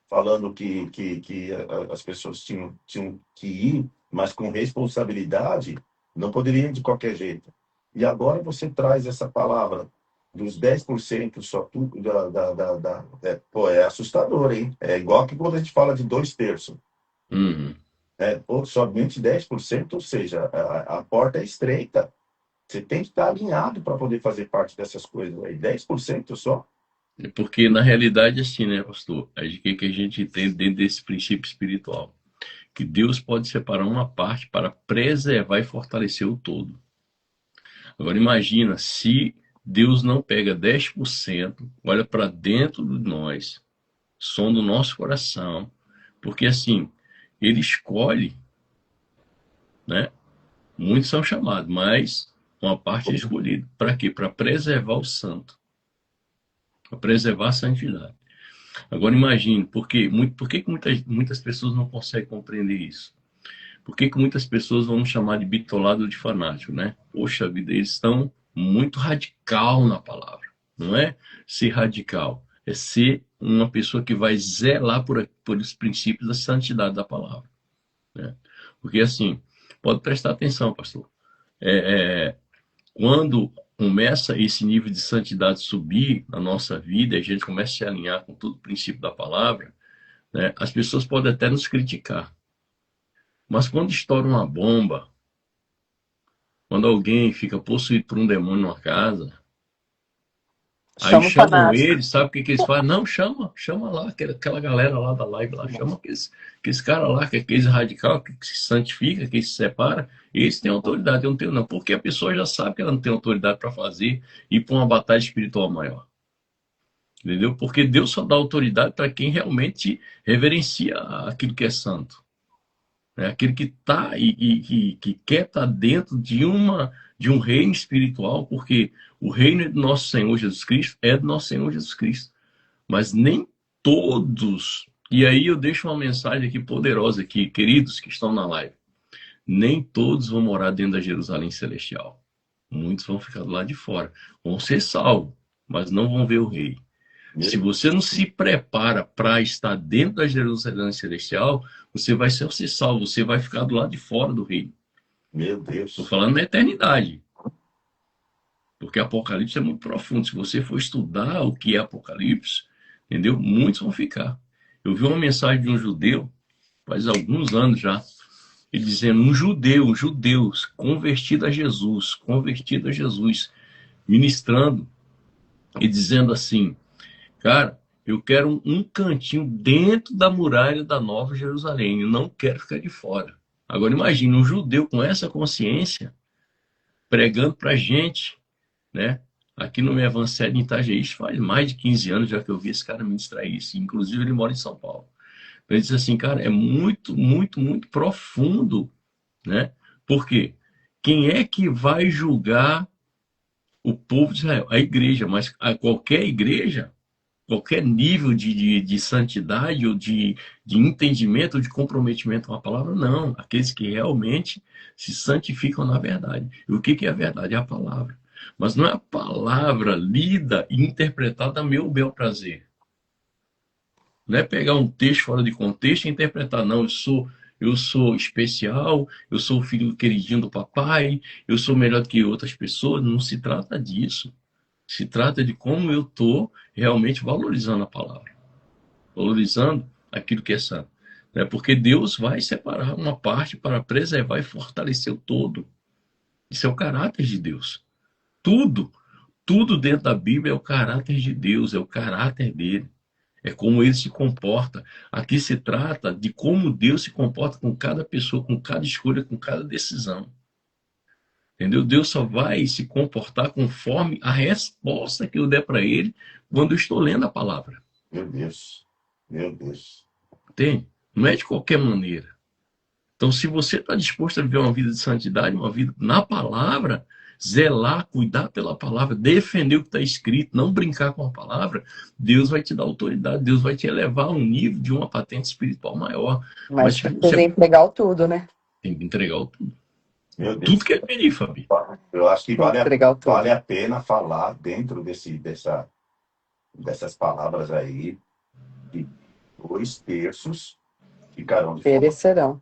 falando que as pessoas tinham que ir, mas com responsabilidade, não poderiam ir de qualquer jeito. E agora você traz essa palavra dos 10% só tudo pô, é assustador, hein? É igual que quando a gente fala de 2/3. Uhum. Ou somente 10%, ou seja, a porta é estreita. Você tem que estar alinhado para poder fazer parte dessas coisas aí. 10% só. Porque, na realidade, assim, né, pastor? O que a gente tem dentro desse princípio espiritual? Que Deus pode separar uma parte para preservar e fortalecer o todo. Agora, imagina se Deus não pega 10%, olha para dentro de nós, som do nosso coração, porque, assim, Ele escolhe, né? Muitos são chamados, mas uma parte é escolhida. Para quê? Para preservar o santo, para preservar a santidade. Agora imagine, por que muitas pessoas não conseguem compreender isso? Por que muitas pessoas vão chamar de bitolado de fanático, né? Poxa vida, eles estão muito radical na palavra. Não é ser radical, é ser uma pessoa que vai zelar por os princípios da santidade da palavra, né? Porque assim, pode prestar atenção, pastor. Quando começa esse nível de santidade subir na nossa vida, a gente começa a se alinhar com todo o princípio da palavra, né? As pessoas podem até nos criticar, mas quando estoura uma bomba, quando alguém fica possuído por um demônio numa casa, aí Chama o chamam fanático. eles, sabe o que eles fazem? Não, chama lá, aquela galera lá da live lá, chama aqueles caras lá, que é aqueles radical, que se santifica, que se separa, eles têm autoridade, eu não tenho não, porque a pessoa já sabe que ela não tem autoridade para fazer e para uma batalha espiritual maior. Entendeu? Porque Deus só dá autoridade para quem realmente reverencia aquilo que é santo. Né? Aquele que está que quer estar dentro de um reino espiritual, porque o reino do nosso Senhor Jesus Cristo é do nosso Senhor Jesus Cristo. Mas nem todos, e aí eu deixo uma mensagem aqui poderosa aqui, queridos que estão na live, nem todos vão morar dentro da Jerusalém Celestial. Muitos vão ficar do lado de fora. Vão ser salvos, mas não vão ver o rei. Se você não se prepara para estar dentro da Jerusalém Celestial, você vai ser salvo, você vai ficar do lado de fora do reino. Meu Estou Deus. falando na eternidade, porque Apocalipse é muito profundo. Se você for estudar o que é Apocalipse, entendeu? Muitos vão ficar. Eu vi uma mensagem de um judeu, faz alguns anos já, ele dizendo, um judeu convertido a Jesus, ministrando e dizendo assim, cara, eu quero um cantinho dentro da muralha da Nova Jerusalém. Eu não quero ficar de fora. Agora imagine um judeu com essa consciência pregando para gente, né? Aqui no meu Evangelho em Itajaí, faz mais de 15 anos já que eu vi esse cara ministrar isso. Inclusive ele mora em São Paulo. Então, ele diz assim, cara, é muito, muito, muito profundo, né? Por quê? Quem é que vai julgar o povo de Israel? A igreja, mas a qualquer igreja, qualquer nível de santidade ou de entendimento ou de comprometimento com a palavra, não. Aqueles que realmente se santificam na verdade. E o que é a verdade? É a palavra. Mas não é a palavra lida e interpretada a meu bel prazer. Não é pegar um texto fora de contexto e interpretar, não, eu sou especial, eu sou o filho queridinho do papai, eu sou melhor do que outras pessoas. Não se trata disso. Se trata de como eu estou realmente valorizando a palavra, valorizando aquilo que é santo. Né? Porque Deus vai separar uma parte para preservar e fortalecer o todo. Isso é o caráter de Deus. Tudo, tudo dentro da Bíblia é o caráter de Deus, é o caráter dele. É como ele se comporta. Aqui se trata de como Deus se comporta com cada pessoa, com cada escolha, com cada decisão. Entendeu? Deus só vai se comportar conforme a resposta que eu der para ele quando eu estou lendo a palavra. Meu Deus. Meu Deus. Entende? Não é de qualquer maneira. Então, se você está disposto a viver uma vida de santidade, uma vida na palavra, zelar, cuidar pela palavra, defender o que está escrito, não brincar com a palavra, Deus vai te dar autoridade, Deus vai te elevar a um nível de uma patente espiritual maior. Mas Mas se precisa você entregar o tudo, né? tem que entregar o tudo. Meu Deus. Tudo que ele pedir, Fabi. Eu acho que Tem que entregar o tudo. vale a pena falar dentro dessas palavras aí, que 2/3 ficarão de fora. Perecerão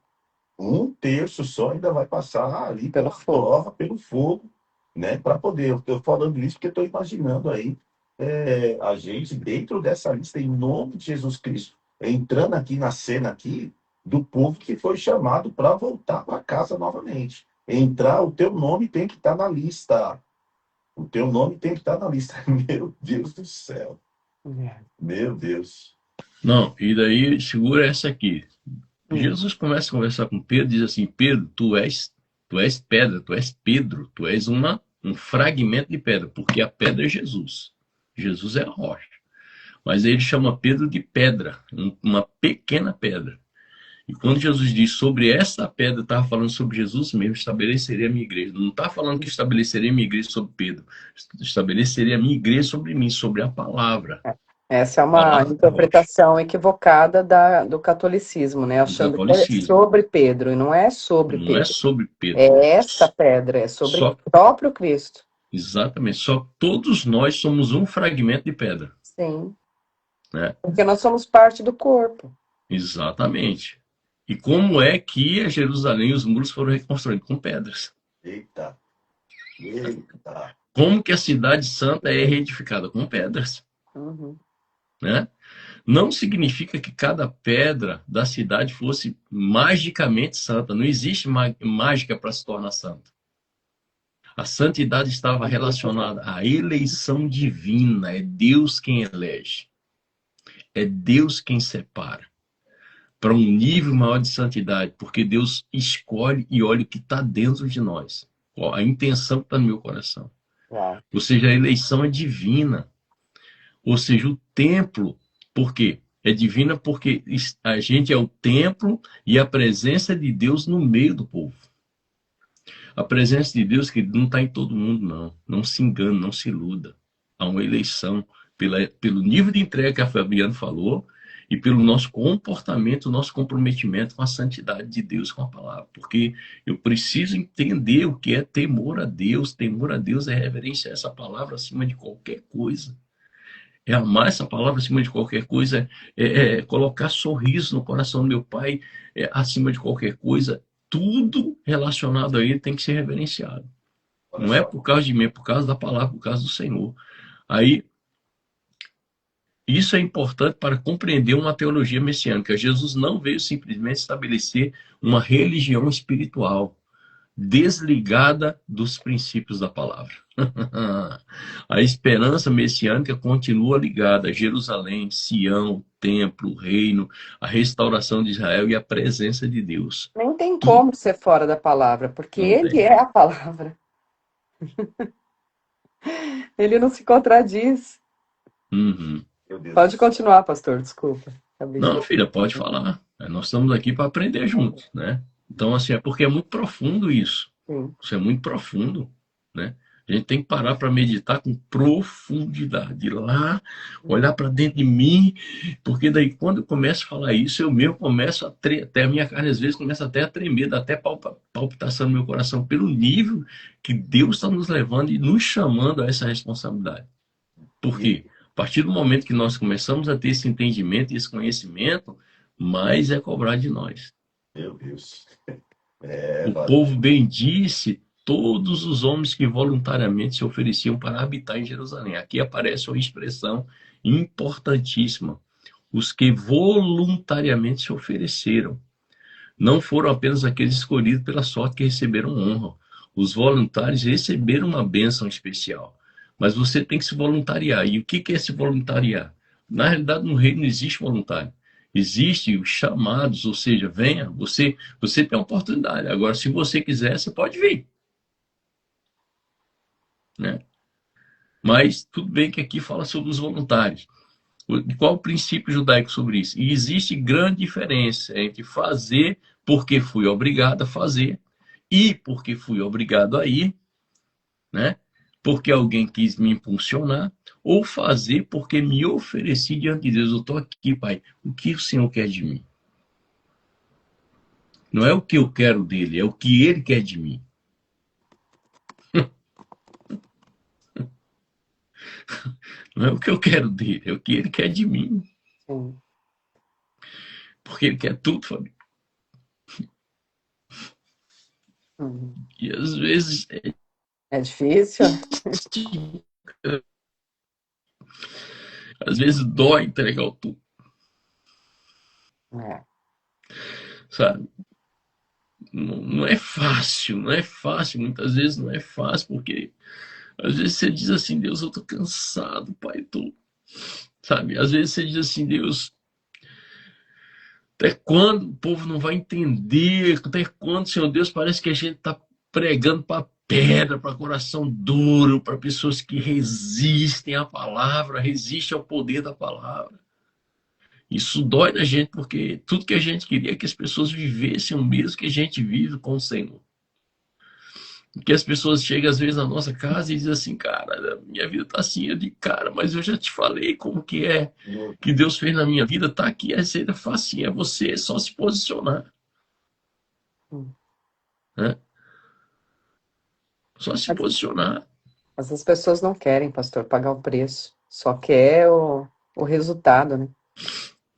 1/3 só ainda vai passar ali pelo pela fogo. prova, pelo fogo, né? Para poder. Eu estou falando isso porque estou imaginando aí a gente dentro dessa lista, em nome de Jesus Cristo, entrando aqui na cena aqui do povo que foi chamado para voltar para casa novamente. Entrar, o teu nome tem que estar na lista. O teu nome tem que estar na lista. Meu Deus do céu. Meu Deus. Não, e daí segura essa aqui. Hum. Jesus começa a conversar com Pedro e diz assim: Pedro, tu és pedra, tu és Pedro, tu és um fragmento de pedra, porque a pedra é Jesus. Jesus é a rocha. Mas ele chama Pedro de pedra, uma pequena pedra. E quando Jesus diz sobre essa pedra, estava falando sobre Jesus mesmo, estabeleceria a minha igreja. Não está falando que estabeleceria a minha igreja sobre Pedro. Estabeleceria a minha igreja sobre mim, sobre a palavra. Essa é A uma palavra interpretação equivocada do catolicismo, né? Achando que é sobre Pedro, e não é sobre não Pedro. é sobre Pedro. É essa pedra, é sobre o próprio Cristo. Exatamente. Só todos nós somos um fragmento de pedra. Sim. Né? Porque nós somos parte do corpo. Exatamente. E como é que a Jerusalém e os muros foram reconstruídos? Com pedras. Eita. Como que a cidade santa é reedificada? Com pedras. Uhum. Né? Não significa que cada pedra da cidade fosse magicamente santa. Não existe mágica para se tornar santa. A santidade estava relacionada à eleição divina. É Deus quem elege. É Deus quem separa para um nível maior de santidade, porque Deus escolhe e olha o que está dentro de nós. A intenção que está no meu coração. Uau. Ou seja, a eleição é divina. Ou seja, o templo, por quê? É divina porque a gente é o templo e a presença de Deus no meio do povo. A presença de Deus que não está em todo mundo, não. Não se engane, não se iluda. Há uma eleição pelo nível de entrega que a Fabiana falou e pelo nosso comportamento, nosso comprometimento com a santidade de Deus, com a palavra. Porque eu preciso entender o que é temor a Deus. Temor a Deus é reverenciar essa palavra acima de qualquer coisa. É amar essa palavra acima de qualquer coisa, é colocar sorriso no coração do meu Pai acima de qualquer coisa. Tudo relacionado a Ele tem que ser reverenciado. Não é por causa de mim, é por causa da palavra, por causa do Senhor. Aí, isso é importante para compreender uma teologia messiânica. Jesus não veio simplesmente estabelecer uma religião espiritual desligada dos princípios da palavra. A esperança messiânica continua ligada a Jerusalém, Sião, templo, reino, a restauração de Israel e a presença de Deus. Nem tem como ser fora da palavra, porque ele é a palavra. Ele não se contradiz. Uhum. Pode continuar, pastor, desculpa. Não, filha, pode falar. Nós estamos aqui para aprender juntos, né? Então, assim, é porque é muito profundo isso. Sim. Isso é muito profundo, né? A gente tem que parar para meditar com profundidade. Ir lá, olhar para dentro de mim, porque daí quando eu começo a falar isso, eu mesmo começo até a minha carne às vezes começa até a tremer, dá até palpitação no meu coração, pelo nível que Deus está nos levando e nos chamando a essa responsabilidade. Por quê? A partir do momento que nós começamos a ter esse entendimento e esse conhecimento, mais é cobrar de nós. Meu Deus. O povo bendisse todos os homens que voluntariamente se ofereciam para habitar em Jerusalém. Aqui aparece uma expressão importantíssima. Os que voluntariamente se ofereceram. Não foram apenas aqueles escolhidos pela sorte que receberam honra. Os voluntários receberam uma bênção especial. Mas você tem que se voluntariar. E o que é se voluntariar? Na realidade, no reino não existe voluntário. Existem os chamados, ou seja, venha, você tem a oportunidade. Agora, se você quiser, você pode vir. Né? Mas tudo bem que aqui fala sobre os voluntários. Qual o princípio judaico sobre isso? E existe grande diferença entre fazer porque fui obrigado a fazer e porque fui obrigado a ir, né? Porque alguém quis me impulsionar, ou fazer porque me ofereci diante de Deus. Eu estou aqui, Pai. O que o Senhor quer de mim? Não é o que eu quero dele, é o que ele quer de mim. Não é o que eu quero dele, é o que ele quer de mim. Sim. Porque ele quer tudo, família. Uhum. E às vezes É difícil? às vezes dói entregar o tudo, É. sabe? Não é fácil, não é fácil. Muitas vezes não é fácil, porque às vezes você diz assim, Deus, eu tô cansado, Pai, tô, sabe? Às vezes você diz assim, Deus, até quando o povo não vai entender? Até quando, Senhor Deus, parece que a gente está pregando para pedra, para coração duro, para pessoas que resistem à palavra, resistem ao poder da palavra. Isso dói na gente, porque tudo que a gente queria é que as pessoas vivessem o mesmo que a gente vive com o Senhor. Que as pessoas chegam às vezes na nossa casa e dizem assim, cara, minha vida tá assim. Eu digo, cara, mas eu já te falei como que é, que Deus fez na minha vida, tá aqui, a receita facinha, é você só se posicionar, Hum. né? Só se Mas, posicionar. mas as pessoas não querem, pastor, pagar o preço. Só quer o resultado, né?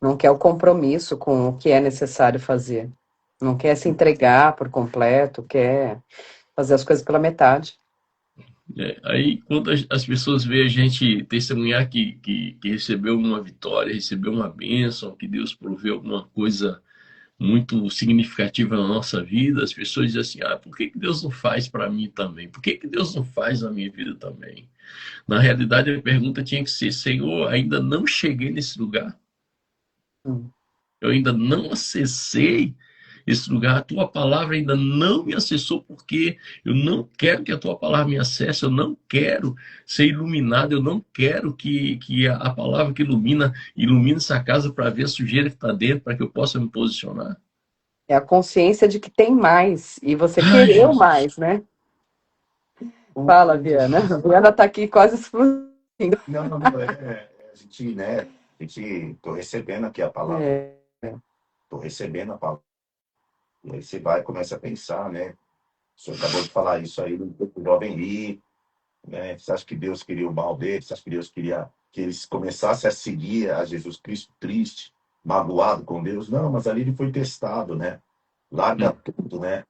Não quer o compromisso com o que é necessário fazer. Não quer se entregar por completo, quer fazer as coisas pela metade. Aí, quando as pessoas veem a gente testemunhar que recebeu uma vitória, recebeu uma bênção, que Deus proveu alguma coisa muito significativa na nossa vida, as pessoas dizem assim, ah, por que Deus não faz para mim também? Por que Deus não faz na minha vida também? Na realidade, a pergunta tinha que ser, Senhor, ainda não cheguei nesse lugar? Hum. Eu ainda não acessei esse lugar. A tua palavra ainda não me acessou, porque eu não quero que a tua palavra me acesse, eu não quero ser iluminado, eu não quero que a palavra que ilumine essa casa para ver a sujeira que está dentro, para que eu possa me posicionar. É a consciência de que tem mais e você Ai, querer o Jesus. mais, né? Fala, Viana. A Viana tá aqui quase explodindo. Não, não, não, a gente, né, tô recebendo aqui a palavra, É, tô recebendo a palavra. E aí você vai e começa a pensar, né? O senhor acabou de falar isso aí do jovem rico, né? Você acha que Deus queria o mal dele? Você acha que Deus queria que eles começassem a seguir a Jesus Cristo triste, magoado com Deus? Não, mas ali ele foi testado, né? Larga tudo, né?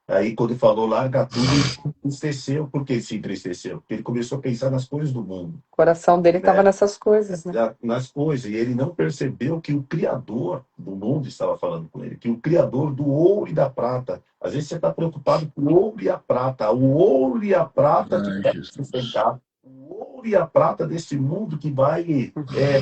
Aí, quando ele falou larga tudo, ele se entristeceu. Por que ele se entristeceu? Porque ele começou a pensar nas coisas do mundo, o coração dele estava né? nessas coisas, né? Nas coisas. E ele não percebeu que o Criador do mundo estava falando com ele, que o Criador do ouro e da prata. Às vezes você está preocupado com o ouro e a prata. O ouro e a prata que Ai, vai te Jesus. sustentar. O ouro e a prata desse mundo que vai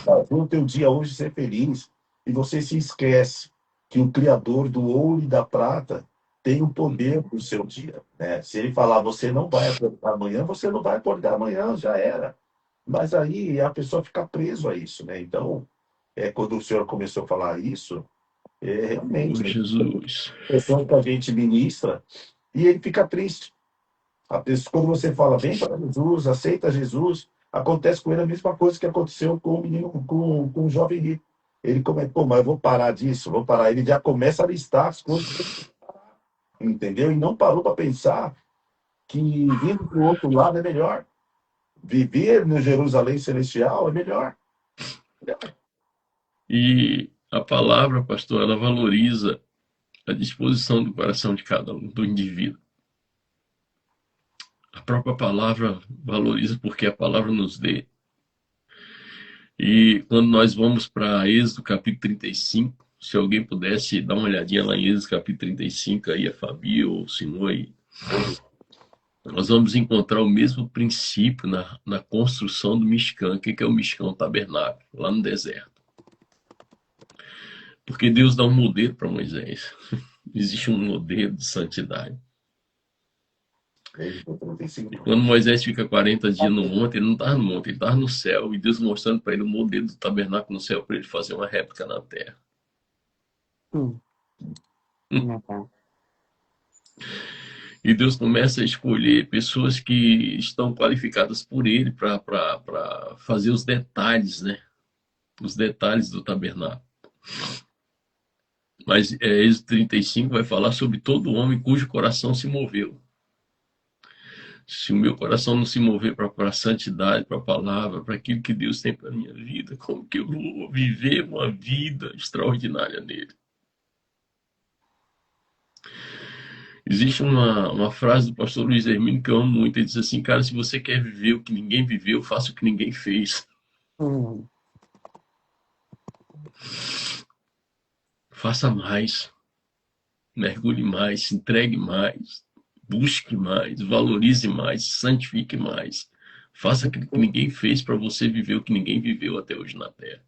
fazer o teu dia hoje ser feliz. E você se esquece que o Criador do ouro e da prata tem o poder do seu dia, né? Se ele falar, você não vai acordar amanhã, você não vai acordar amanhã, já era. Mas aí a pessoa fica preso a isso, né? Então, quando o senhor começou a falar isso, Oh, realmente, né? Jesus. Pessoas que a gente ministra e ele fica triste. A pessoa, quando você fala, vem para Jesus, aceita Jesus, acontece com ele a mesma coisa que aconteceu com o menino, com o jovem rico. Ele começa, pô, mas eu vou parar disso, vou parar. Ele já começa a listar as coisas, entendeu? E não parou para pensar que vindo para o outro lado é melhor. Viver no Jerusalém Celestial é melhor. E a palavra, pastor, ela valoriza a disposição do coração de cada um, do indivíduo. A própria palavra valoriza porque a palavra nos dê. E quando nós vamos para Êxodo capítulo 35, se alguém pudesse dar uma olhadinha lá em Êxodo capítulo 35, aí a Fabi ou o Simão aí, nós vamos encontrar o mesmo princípio na construção do Mishkan. O que é o Mishkan? O tabernáculo, lá no deserto. Porque Deus dá um modelo para Moisés. Existe um modelo de santidade. E quando Moisés fica 40 dias no monte, ele não estava no monte, ele estava no céu. E Deus mostrando para ele o modelo do tabernáculo no céu, para ele fazer uma réplica na terra. Hum. E Deus começa a escolher pessoas que estão qualificadas por Ele para fazer os detalhes, né? Os detalhes do tabernáculo. Mas Êxodo 35 vai falar sobre todo homem cujo coração se moveu. Se o meu coração não se mover para a santidade, para a palavra, para aquilo que Deus tem para a minha vida, como que eu vou viver uma vida extraordinária nele? Existe uma frase do pastor Luiz Hermínio que eu amo muito. Ele diz assim, cara, se você quer viver o que ninguém viveu, faça o que ninguém fez. Hum, Faça mais, mergulhe mais, se entregue mais, busque mais, valorize mais, santifique mais. Faça aquilo que ninguém fez para você viver o que ninguém viveu até hoje na Terra.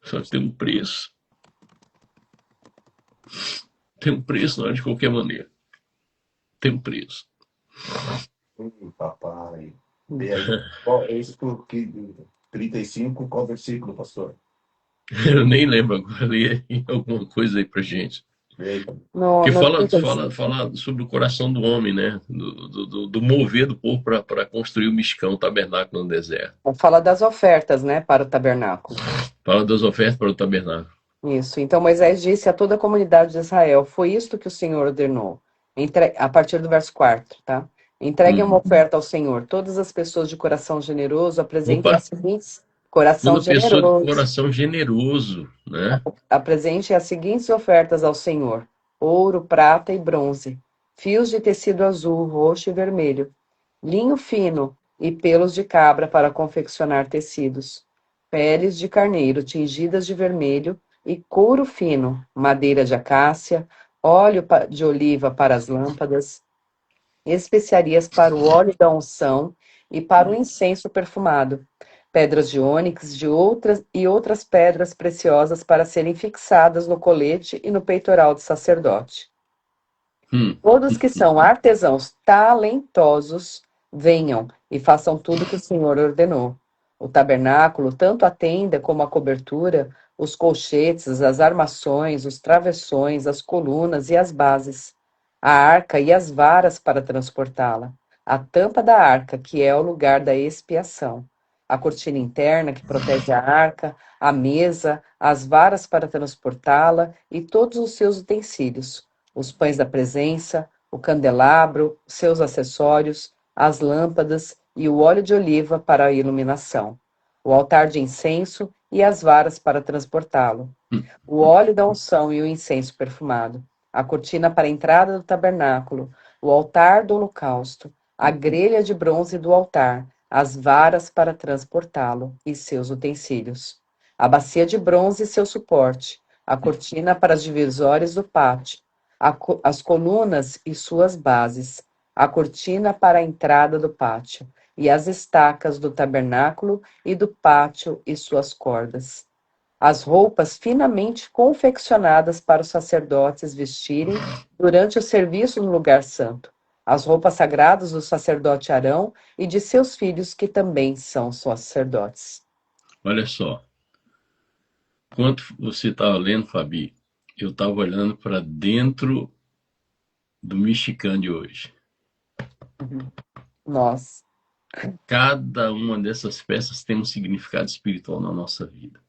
Só que tem um preço. Tem um preço, não é de qualquer maneira. Tem um preço. Papai. E aí, qual é isso que 35, qual versículo, pastor? Eu nem lembro agora, lê alguma coisa aí pra gente. Eita. Porque no fala sobre o coração do homem, né? Do mover do povo para construir o Mishkan, o tabernáculo no deserto. fala das ofertas, né, para o tabernáculo. Fala das ofertas para o tabernáculo. Isso. Então Moisés disse a toda a comunidade de Israel: foi isto que o Senhor ordenou. A partir do verso 4, tá? Entreguem uma oferta ao Senhor. Todas as pessoas de coração generoso apresentem Opa, as seguintes. Coração toda pessoa de generoso. coração generoso, né? Apresente as seguintes ofertas ao Senhor: ouro, prata e bronze, fios de tecido azul, roxo e vermelho, linho fino e pelos de cabra para confeccionar tecidos, peles de carneiro tingidas de vermelho e couro fino, madeira de acácia, óleo de oliva para as lâmpadas, especiarias para o óleo da unção e para o incenso perfumado, pedras de ônix e outras pedras preciosas para serem fixadas no colete e no peitoral do sacerdote. Todos que são artesãos talentosos, venham e façam tudo que o Senhor ordenou. O tabernáculo, tanto a tenda como a cobertura, os colchetes, as armações, os travessões, as colunas e as bases, a arca e as varas para transportá-la, a tampa da arca, que é o lugar da expiação, a cortina interna que protege a arca, a mesa, as varas para transportá-la e todos os seus utensílios, os pães da presença, o candelabro, seus acessórios, as lâmpadas e o óleo de oliva para a iluminação, o altar de incenso e as varas para transportá-lo, o óleo da unção e o incenso perfumado, a cortina para a entrada do tabernáculo, o altar do holocausto, a grelha de bronze do altar, as varas para transportá-lo e seus utensílios, a bacia de bronze e seu suporte, a cortina para as divisórias do pátio, as colunas e suas bases, a cortina para a entrada do pátio, e as estacas do tabernáculo e do pátio e suas cordas. As roupas finamente confeccionadas para os sacerdotes vestirem durante o serviço no lugar santo. As roupas sagradas do sacerdote Arão e de seus filhos, que também são sacerdotes. Olha só. Enquanto você estava lendo, Fabi, eu estava olhando para dentro do Mexicano de hoje. Nós. Cada uma dessas peças tem um significado espiritual na nossa vida.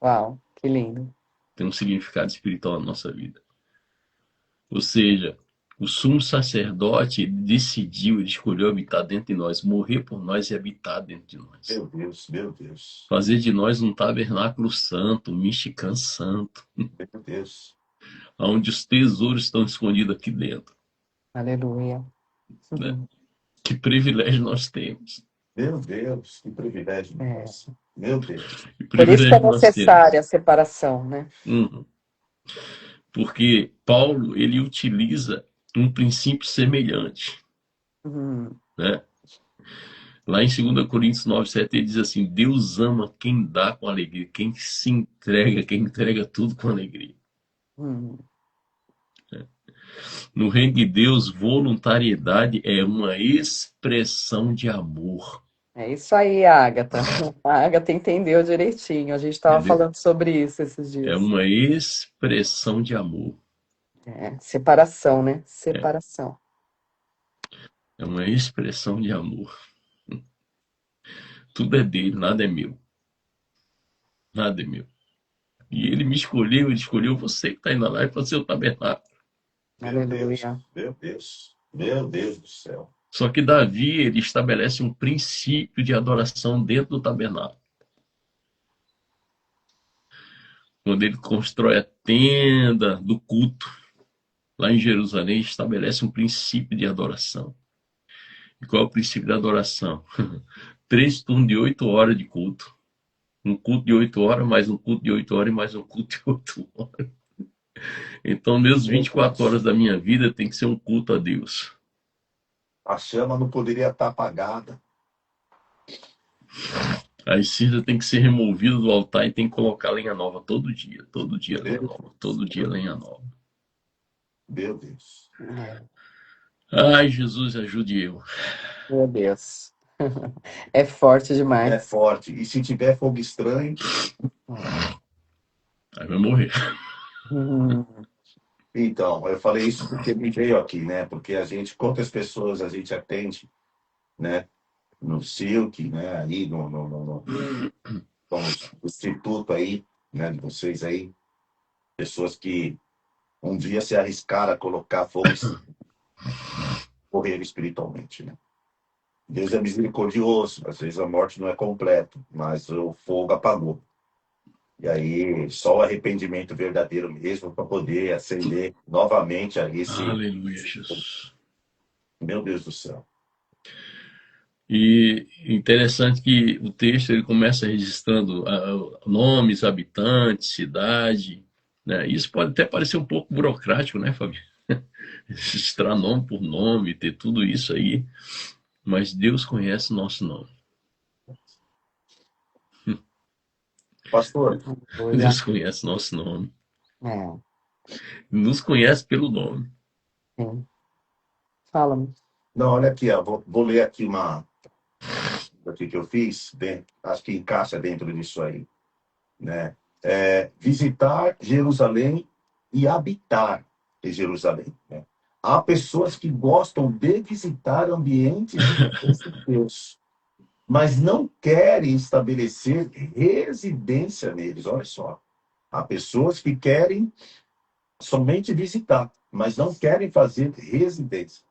Uau, que lindo. Tem um significado espiritual na nossa vida. Ou seja, o sumo sacerdote ele decidiu, ele escolheu habitar dentro de nós, morrer por nós e habitar dentro de nós. Meu Deus, meu Deus. Fazer de nós um tabernáculo santo, um mexicano santo, Meu Deus. onde os tesouros estão escondidos aqui dentro. Aleluia. Né? Que privilégio nós temos. Meu Deus, que privilégio nosso. Meu Deus. Por isso que é necessária a separação, né? Porque Paulo, ele utiliza um princípio semelhante. Né? Lá em 2 Coríntios 9:7, ele diz assim, Deus ama quem dá com alegria, quem se entrega, quem entrega tudo com alegria. No reino de Deus, voluntariedade é uma expressão de amor. É isso aí, Agatha. A Agatha entendeu direitinho. A gente estava falando sobre isso esses dias. É uma expressão de amor. É, separação, né? É, Separação. é uma expressão de amor. Tudo é dele, nada é meu. Nada é meu. E ele me escolheu, ele escolheu você que está indo lá e fazer o tabernáculo. Meu Deus, Aleluia. meu Deus, meu Deus do céu. Só que Davi, ele estabelece um princípio de adoração dentro do tabernáculo. Quando ele constrói a tenda do culto, lá em Jerusalém, estabelece um princípio de adoração. E qual é o princípio da adoração? 3 turnos de 8 horas de culto. Um culto de 8 horas, mais um culto de 8 horas e mais um culto de 8 horas. Então, meus Meu 24 Deus. horas da minha vida tem que ser um culto a Deus. A chama não poderia estar apagada. A cinza tem que ser removida do altar e tem que colocar lenha nova todo dia lenha Meu nova, Deus, todo dia lenha nova. meu Deus. É, Ai, Jesus, ajude eu. meu Deus. É forte É demais. forte. E se tiver fogo estranho, Aí vai morrer. Hum, então, eu falei isso porque me veio aqui, né? Porque a gente, quantas pessoas a gente atende, né? No Silk, né? Aí no instituto aí, né? De vocês aí, pessoas que um dia se arriscaram a colocar fogo e morreram espiritualmente, né? Deus é misericordioso, às vezes a morte não é completa, mas o fogo apagou. E aí, só o arrependimento verdadeiro mesmo para poder acender novamente a esse. Aleluia, Jesus. Meu Deus do céu. E interessante que o texto ele começa registrando nomes, habitantes, cidade, né? Isso pode até parecer um pouco burocrático, né, Fabio? Registrar nome por nome, ter tudo isso aí, mas Deus conhece o nosso nome. Pastor, aleluia. Deus conhece o nosso nome. É, Nos conhece pelo nome. sim. Fala-me. não, olha aqui, ó, vou ler aqui uma aqui que eu fiz, bem, acho que encaixa dentro disso aí, né? Visitar Jerusalém e habitar em Jerusalém, né? Há pessoas que gostam de visitar ambientes de presença de Deus, mas não querem estabelecer residência neles. Olha só. Há pessoas que querem somente visitar, mas não querem fazer residência.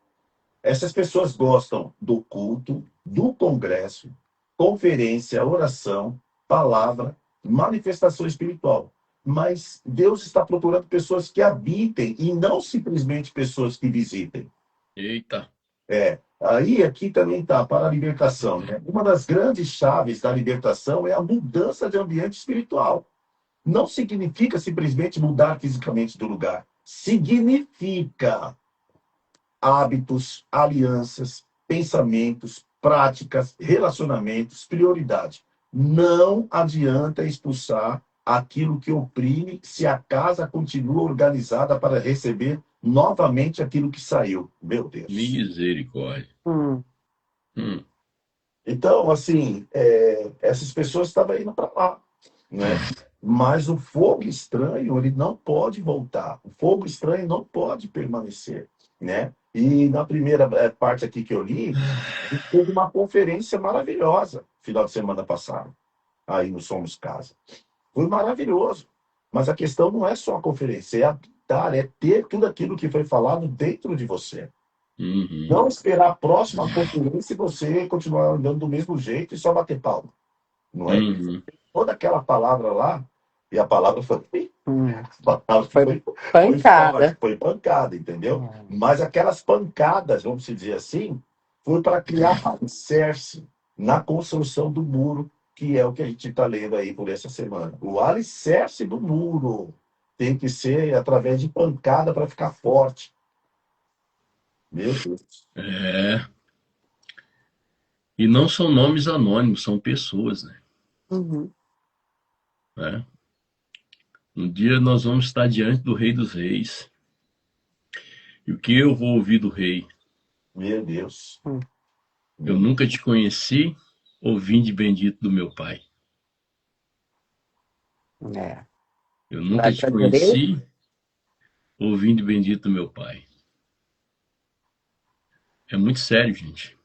Essas pessoas gostam do culto, do congresso, conferência, oração, palavra, manifestação espiritual. Mas Deus está procurando pessoas que habitem e não simplesmente pessoas que visitem. Eita. Aí aqui também está para a libertação, né? Uma das grandes chaves da libertação é a mudança de ambiente espiritual. Não significa simplesmente mudar fisicamente do lugar. Significa hábitos, alianças, pensamentos, práticas, relacionamentos, prioridade. Não adianta expulsar aquilo que oprime se a casa continua organizada para receber novamente aquilo que saiu. Meu Deus. Misericórdia. Hum, Hum. Então, assim, essas pessoas estavam indo para lá, né? Mas o fogo estranho, ele não pode voltar. O fogo estranho não pode permanecer, né? E na primeira parte aqui que eu li, teve uma conferência maravilhosa, final de semana passado, aí no Somos Casa. Foi maravilhoso. Mas a questão não é só a conferência, é habitar, é ter tudo aquilo que foi falado dentro de você. Uhum. Não esperar a próxima conferência e você continuar andando do mesmo jeito e só bater palma. Não é isso. Uhum. Toda aquela palavra lá, e a palavra foi, hum. a palavra Foi foi forte, pancada. foi pancada, entendeu? É, Mas aquelas pancadas, vamos dizer assim, foi para criar alicerce na construção do muro, que é o que a gente está lendo aí por essa semana. O alicerce do muro tem que ser através de pancada para ficar forte. Meu Deus. É. E não são nomes anônimos, são pessoas, né? uhum. Né? Um dia nós vamos estar diante do Rei dos Reis. E o que eu vou ouvir do Rei? Meu Deus. Hum. Eu Meu Deus. nunca te conheci, ou vinde bendito do meu Pai. É. Eu nunca Vai te para direita? conheci, ouvindo e bendito meu Pai. É muito sério, gente.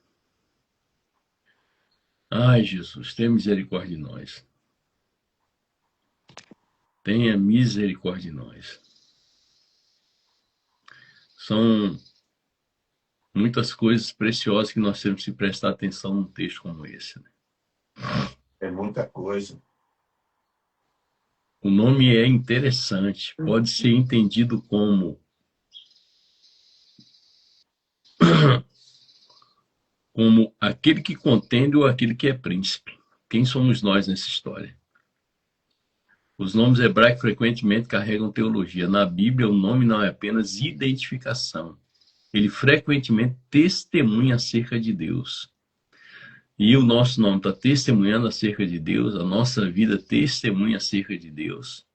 Ai, Jesus, tenha misericórdia de nós. Tenha misericórdia de nós. São muitas coisas preciosas que nós temos que prestar atenção num texto como esse, né? É muita coisa. O nome é interessante, pode ser entendido como aquele que contende ou aquele que é príncipe. Quem somos nós nessa história? Os nomes hebraicos frequentemente carregam teologia. Na Bíblia, o nome não é apenas identificação. Ele frequentemente testemunha acerca de Deus. E o nosso nome está testemunhando acerca de Deus, a nossa vida testemunha acerca de Deus.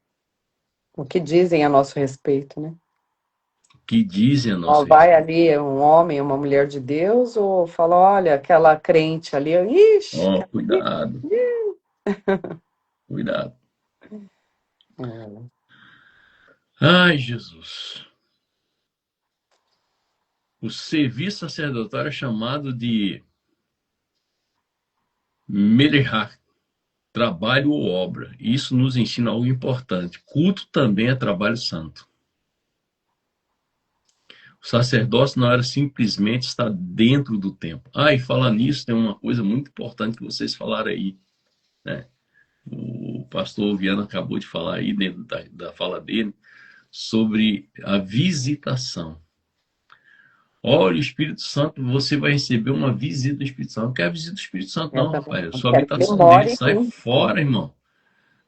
O que dizem a nosso respeito, né? O que dizem a Ó, nosso vai respeito. ali um homem, uma mulher de Deus, ou fala, olha, aquela crente ali, ixi, Ó, cuidado, cuidado. é, Ai, Jesus. O serviço sacerdotal é chamado de Melechá, trabalho ou obra. Isso nos ensina algo importante. Culto também é trabalho santo. O sacerdócio não era simplesmente estar dentro do templo. E falar nisso, tem uma coisa muito importante que vocês falaram aí, né? O pastor Viana acabou de falar aí, dentro da fala dele, sobre a visitação. Olha, o Espírito Santo, você vai receber uma visita do Espírito Santo. Não quer visita do Espírito Santo, eu não, também rapaz. É não sua quero que ele habitação dele. more Sai em mim. fora, irmão.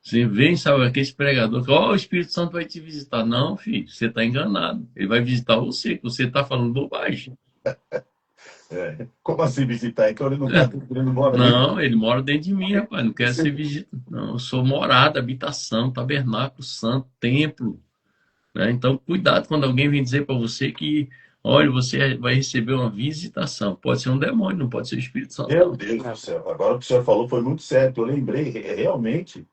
Você vem, sabe, aquele pregador que, o Espírito Santo vai te visitar. Não, filho, você está enganado. Ele vai visitar você, que você está falando bobagem. É. Como assim visitar? Então ele não está querendo morar dentro. Não, ele mora dentro de mim, rapaz. Não quer ser visita. Não, eu sou morada, habitação, tabernáculo, santo, templo. Né? Então, cuidado quando alguém vem dizer para você que, olha, você vai receber uma visitação. Pode ser um demônio, não pode ser o Espírito Santo, Meu não. Deus do céu. Agora o que o senhor falou foi muito certo. Eu lembrei, realmente,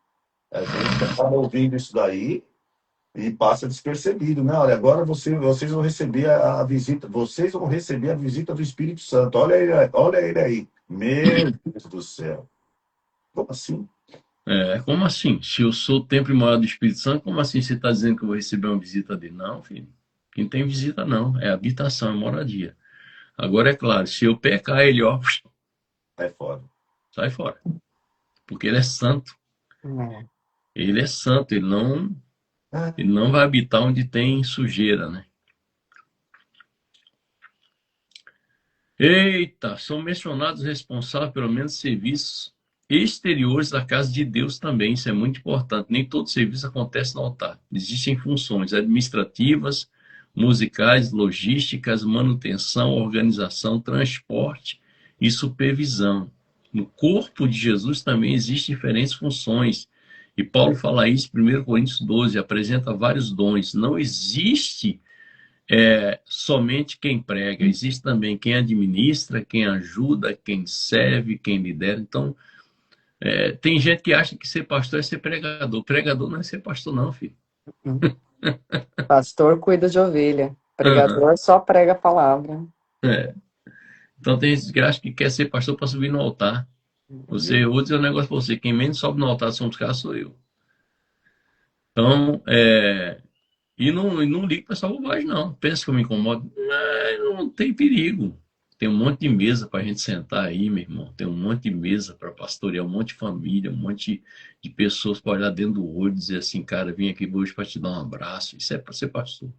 a gente acaba ouvindo isso daí e passa despercebido, né? Olha, agora vocês vão receber a visita, vocês vão receber a visita do Espírito Santo. Olha ele aí. Meu Deus do céu. Como assim? Como assim? Se eu sou o templo e morada do Espírito Santo, como assim você está dizendo que eu vou receber uma visita dele? Não, filho. Quem tem visita, não. É habitação, é moradia. Agora, é claro, se eu pecar, ele, ó, É foda. sai fora. Porque ele é santo. É. Ele é santo, Ah, ele não vai habitar onde tem sujeira, né? Eita, são mencionados responsáveis pelo menos serviços exteriores da casa de Deus também. Isso é muito importante. Nem todo serviço acontece no altar. Existem funções administrativas, musicais, logísticas, manutenção, organização, transporte e supervisão. No corpo de Jesus também existem diferentes funções. E Paulo fala isso em 1 Coríntios 12, apresenta vários dons. Não existe somente quem prega, existe também quem administra, quem ajuda, quem serve, quem lidera. Então, tem gente que acha que ser pastor é ser pregador. Pregador não é ser pastor, não, filho. Pastor cuida de ovelha, Uhum. pregador só prega a palavra. É. Então, tem gente que acha que quer ser pastor para subir no altar. Eu vou dizer um negócio para você: quem menos sobe no altar somos caras sou eu. Então, e não ligo para essa bobagem, não. Pensa que eu me incomodo? Não tem perigo. Tem um monte de mesa para a gente sentar aí, meu irmão. Tem um monte de mesa para pastorear, um monte de família, um monte de pessoas para olhar dentro do olho e dizer assim, cara, vim aqui hoje para te dar um abraço. Isso é para ser pastor.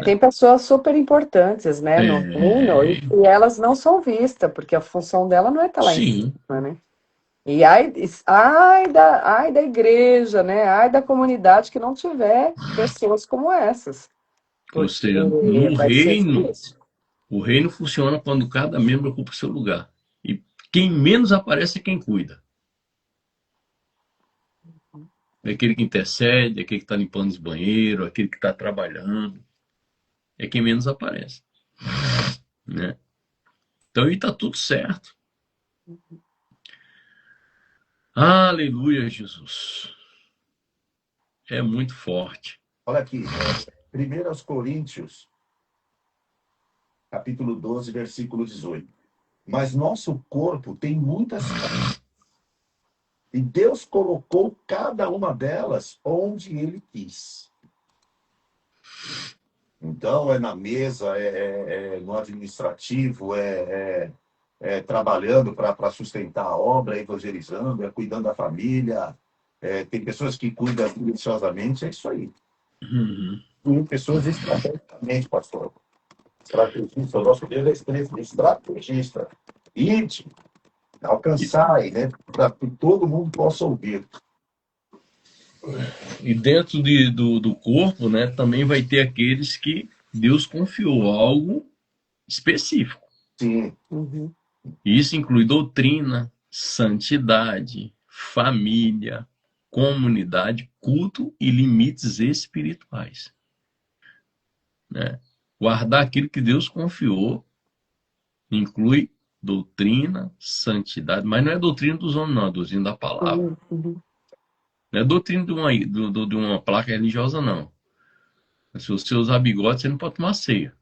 Tem pessoas super importantes, né, no reino, É, e elas não são vistas, porque a função dela não é estar lá em sim. cima, né? E ai da igreja, né? Ai da comunidade que não tiver pessoas como essas, Ou porque seja, no vai ser reino, difícil. o reino funciona quando cada membro ocupa o seu lugar. E quem menos aparece é quem cuida. É aquele que intercede, é aquele que está limpando os banheiros, é aquele que está trabalhando. É quem menos aparece, né? Então, aí está tudo certo. Aleluia, Jesus. É muito forte. olha aqui. 1 Coríntios, capítulo 12, versículo 18. Mas nosso corpo tem muitas partes, e Deus colocou cada uma delas onde Ele quis. Então, é na mesa, no administrativo, trabalhando para sustentar a obra, evangelizando, cuidando da família. Tem pessoas que cuidam minuciosamente, é isso aí. Uhum. Tem pessoas estrategicamente, pastor. Estrategista, o nosso Deus é estrategista. Ide, alcançai, né? Para que todo mundo possa ouvir. E dentro do corpo, né, também vai ter aqueles que Deus confiou algo específico. Sim. Uhum. Isso inclui doutrina, santidade, família, comunidade, culto e limites espirituais. Né? Guardar aquilo que Deus confiou inclui doutrina, santidade, mas não é doutrina dos homens, não, é doutrina da palavra. Uhum. Não é doutrina de uma placa religiosa, não. Se você usar bigode, você não pode tomar ceia.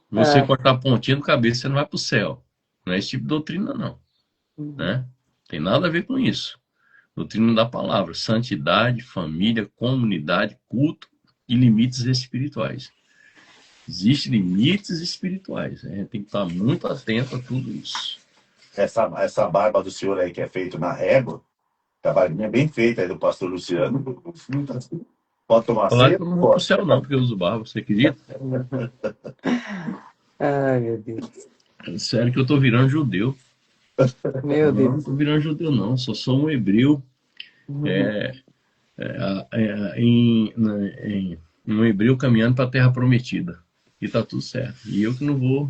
Você cortar a pontinha do cabelo, você não vai para o céu. Não é esse tipo de doutrina, não. Né? Tem nada a ver com isso. Doutrina da palavra, santidade, família, comunidade, culto e limites espirituais. Existem limites espirituais. Né? Tem que estar muito atento a tudo isso. Essa barba do senhor aí que é feito na régua, a barbinha bem feita aí do pastor Luciano. Pode tomar Falar ceia? que eu não vou pro Pode. céu, não, porque eu uso barba, você acredita? Ai, meu Deus. Sério que eu tô virando judeu. Meu Não, não Deus. tô virando judeu, não. Só sou um hebreu. Um hebreu caminhando para a terra prometida. E tá tudo certo. E eu que não vou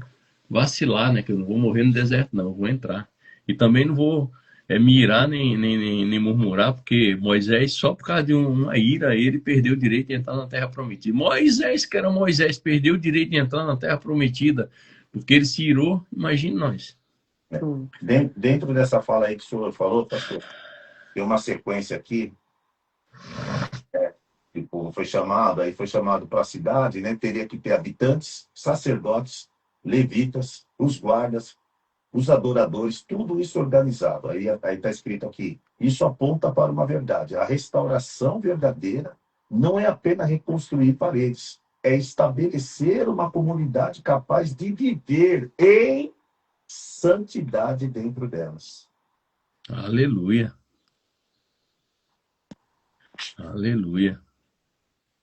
vacilar, né? Que eu não vou morrer no deserto, não. Eu vou entrar. E também não vou me irar nem murmurar, porque Moisés, só por causa de uma ira, ele perdeu o direito de entrar na terra prometida. Moisés, que era Moisés, perdeu o direito de entrar na terra prometida, porque ele se irou. Imagine nós. Dentro dessa fala aí que o senhor falou, pastor, tem uma sequência aqui. Tipo, foi chamado para a cidade, né? Teria que ter habitantes, sacerdotes, levitas, os guardas, os adoradores, tudo isso organizado. Aí está escrito aqui. Isso aponta para uma verdade. A restauração verdadeira não é apenas reconstruir paredes, é estabelecer uma comunidade capaz de viver em santidade dentro delas. Aleluia. Aleluia.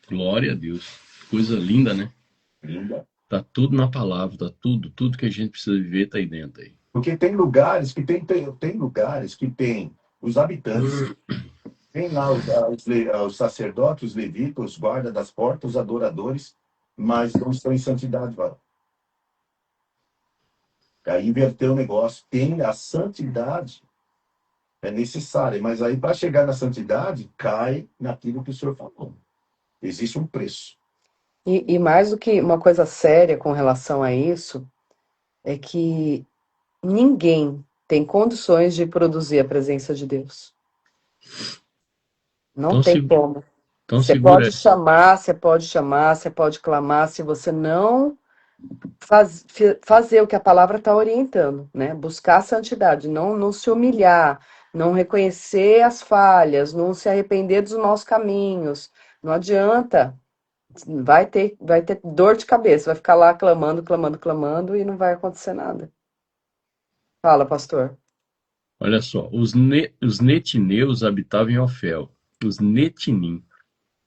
Glória a Deus. Coisa linda, né? Linda. Tá tudo na palavra, tá tudo que a gente precisa viver tá aí dentro aí. Porque tem lugares que tem lugares que tem os habitantes, tem lá os sacerdotes, os levitas, os guardas das portas, os adoradores, mas não estão em santidade, varão. Aí inverteu o negócio. Tem a santidade, é necessária, mas aí para chegar na santidade, cai naquilo que o senhor falou. Existe um preço. E mais do que uma coisa séria com relação a isso, é que ninguém tem condições de produzir a presença de Deus. Não Então, tem como. Então Você segura pode essa. chamar, você pode chamar, você pode clamar, se você não fazer o que a palavra está orientando, né? Buscar a santidade, não se humilhar, não reconhecer as falhas, não se arrepender dos maus caminhos. Não adianta. Vai ter dor de cabeça, vai ficar lá clamando, clamando, clamando e não vai acontecer nada. Fala, pastor. Olha só, os netineus habitavam em Ofel. Os netinim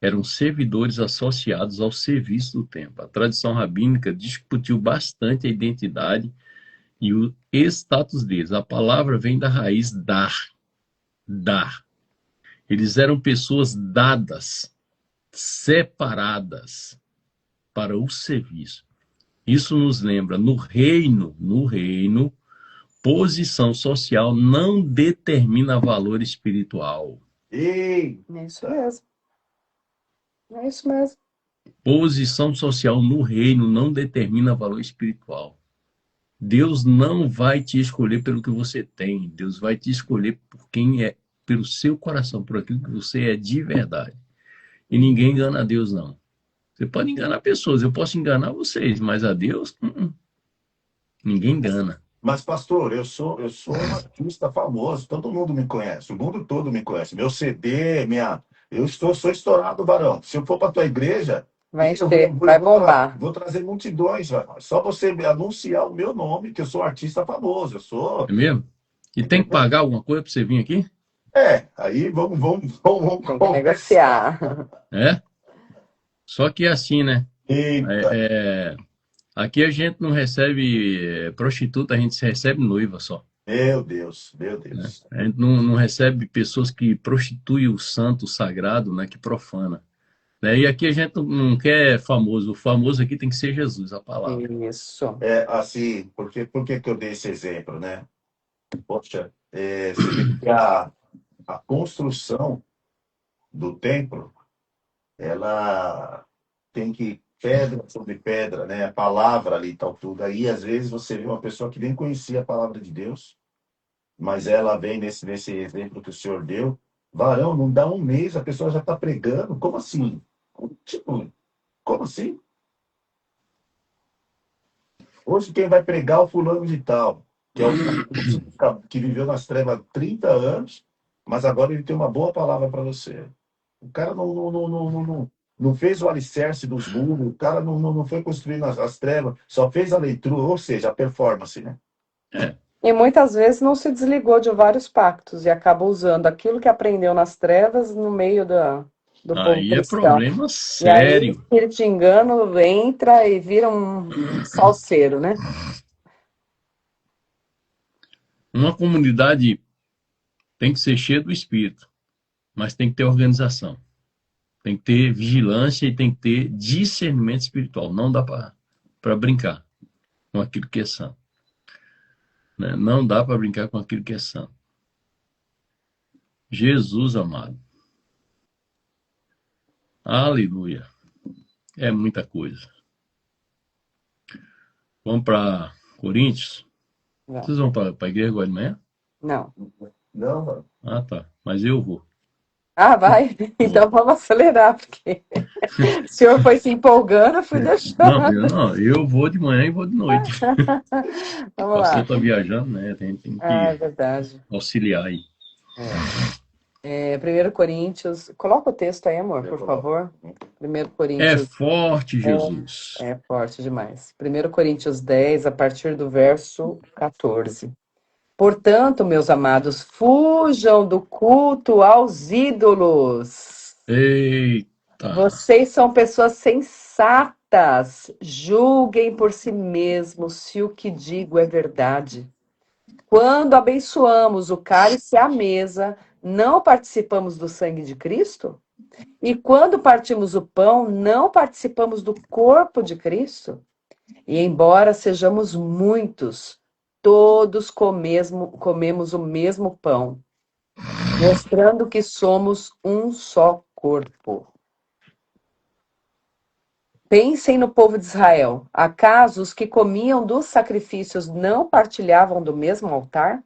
eram servidores associados ao serviço do templo. A tradição rabínica discutiu bastante a identidade e o status deles. A palavra vem da raiz dar. Eles eram pessoas dadas, separadas para o serviço. Isso nos lembra, no reino, posição social não determina valor espiritual. Ei! É isso mesmo. É isso mesmo. Posição social no reino não determina valor espiritual. Deus não vai te escolher pelo que você tem. Deus vai te escolher por quem é, pelo seu coração, por aquilo que você é de verdade. E ninguém engana a Deus, não. Você pode enganar pessoas, eu posso enganar vocês, mas a Deus, ninguém engana. Mas, pastor, eu sou um artista famoso, todo mundo me conhece, o mundo todo me conhece. Meu CD, sou estourado, varão. Se eu for para tua igreja, Vai eu encher, vai bombar. vou trazer multidões, varão. Só você anunciar o meu nome, que eu sou um artista famoso, eu sou, É mesmo? E tem que entendeu? pagar alguma coisa para você vir aqui? Aí vamos Tem que conversar. negociar. É? Só que é assim, né? Eita, Aqui a gente não recebe prostituta, a gente recebe noiva só. meu Deus, meu Né? Deus. A gente não recebe pessoas que prostituem o santo, o sagrado, né? Que profana. Né? E aqui a gente não quer famoso. O famoso aqui tem que ser Jesus, a palavra. Isso. É assim, por que que eu dei esse exemplo, né? Poxa, você vê que a construção do templo, ela tem que pedra sobre pedra, né? A palavra ali, tal, tudo. Aí, às vezes, você vê uma pessoa que nem conhecia a palavra de Deus, mas ela vem nesse exemplo que o senhor deu. Varão, não dá um mês, a pessoa já está pregando. Como assim? Tipo, como assim? Hoje quem vai pregar é o fulano de tal, que é o que viveu nas trevas há 30 anos, mas agora ele tem uma boa palavra para você. O cara não fez o alicerce dos muros, o cara não foi construindo as trevas, só fez a leitura, ou seja, a performance, né? É. E muitas vezes não se desligou de vários pactos e acaba usando aquilo que aprendeu nas trevas no meio do povo Aí é cristão. problema E aí, o sério. espírito de engano entra e vira um salseiro, né? Uma comunidade tem que ser cheia do Espírito, mas tem que ter organização. Tem que ter vigilância e tem que ter discernimento espiritual. Não dá para brincar com aquilo que é santo. Né? Não dá para brincar com aquilo que é santo. Jesus amado. Aleluia. É muita coisa. Vamos para Coríntios? Não, Vocês vão para a igreja agora de manhã? não. Não, mano. Ah, tá. Mas eu vou. Ah, vai? Então vamos acelerar, porque o senhor foi se empolgando, eu fui Não, deixando. eu vou de manhã e vou de noite. O Vamos pastor lá. está viajando, né? Tem Ah, que é verdade. auxiliar aí. É, 1 Coríntios, coloca o texto aí, amor, por favor. 1 É Coríntios forte, Jesus. é forte demais. 1 Coríntios 10, a partir do verso 14. Portanto, meus amados, fujam do culto aos ídolos. Eita. Vocês são pessoas sensatas. Julguem por si mesmos se o que digo é verdade. Quando abençoamos o cálice à mesa, não participamos do sangue de Cristo? E quando partimos o pão, não participamos do corpo de Cristo? E embora sejamos muitos, todos comemos o mesmo pão, mostrando que somos um só corpo. Pensem no povo de Israel. Acaso os que comiam dos sacrifícios não partilhavam do mesmo altar?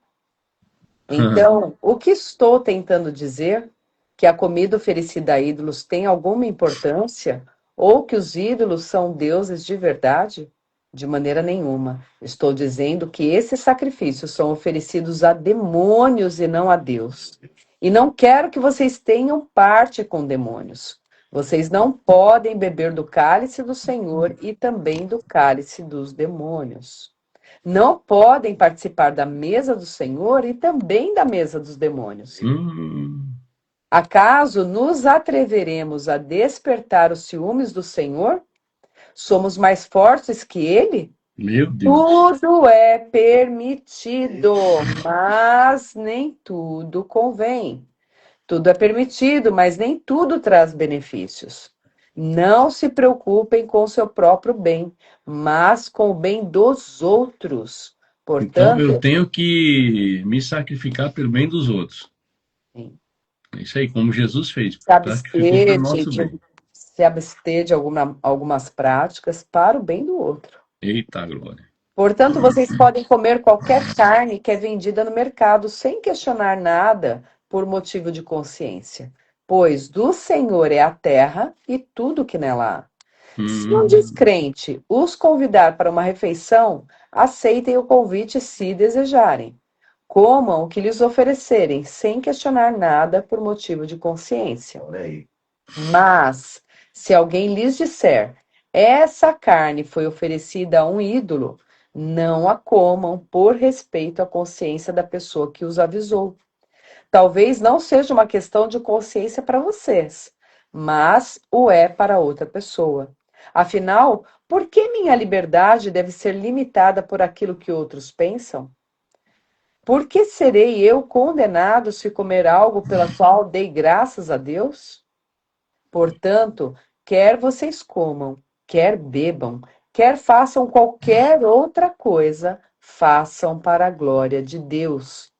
Então, o que estou tentando dizer? Que a comida oferecida a ídolos tem alguma importância? Ou que os ídolos são deuses de verdade? De maneira nenhuma. Estou dizendo que esses sacrifícios são oferecidos a demônios e não a Deus. E não quero que vocês tenham parte com demônios. Vocês não podem beber do cálice do Senhor e também do cálice dos demônios. Não podem participar da mesa do Senhor e também da mesa dos demônios. Acaso nos atreveremos a despertar os ciúmes do Senhor? Somos mais fortes que ele? Meu Deus. Tudo é permitido, mas nem tudo convém. Tudo é permitido, mas nem tudo traz benefícios. Não se preocupem com o seu próprio bem, mas com o bem dos outros. Então eu Portanto, tenho que me sacrificar pelo bem dos outros. sim, É isso aí, como Jesus fez. se Sacrificou pelo abster nosso bem. se abster de algumas práticas para o bem do outro. Eita glória. Portanto, vocês podem comer qualquer carne que é vendida no mercado sem questionar nada por motivo de consciência. pois do Senhor é a terra e tudo que nela há. Se um Hum, descrente os convidar para uma refeição, aceitem o convite se desejarem. Comam o que lhes oferecerem, sem questionar nada por motivo de consciência. Olha aí. Mas, se alguém lhes disser, essa carne foi oferecida a um ídolo, não a comam por respeito à consciência da pessoa que os avisou. Talvez não seja uma questão de consciência para vocês, mas o é para outra pessoa. Afinal, por que minha liberdade deve ser limitada por aquilo que outros pensam? Por que serei eu condenado se comer algo pela qual dei graças a Deus? Portanto, quer vocês comam, quer bebam, quer façam qualquer outra coisa, façam para a glória de Deus.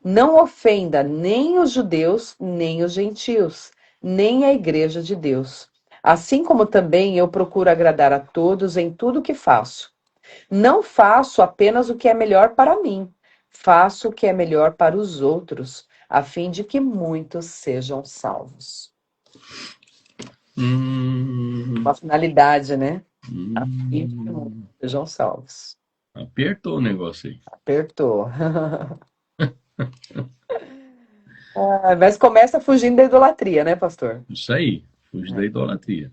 Não ofenda nem os judeus, nem os gentios, nem a igreja de Deus. Assim como também eu procuro agradar a todos em tudo que faço. Não faço apenas o que é melhor para mim, faço o que é melhor para os outros, a fim de que muitos sejam salvos. hum, Uma finalidade, né? A fim de que muitos hum. sejam salvos. Apertou o negócio aí. Apertou. Mas começa fugindo da idolatria, né, pastor? Isso aí, fuge da idolatria.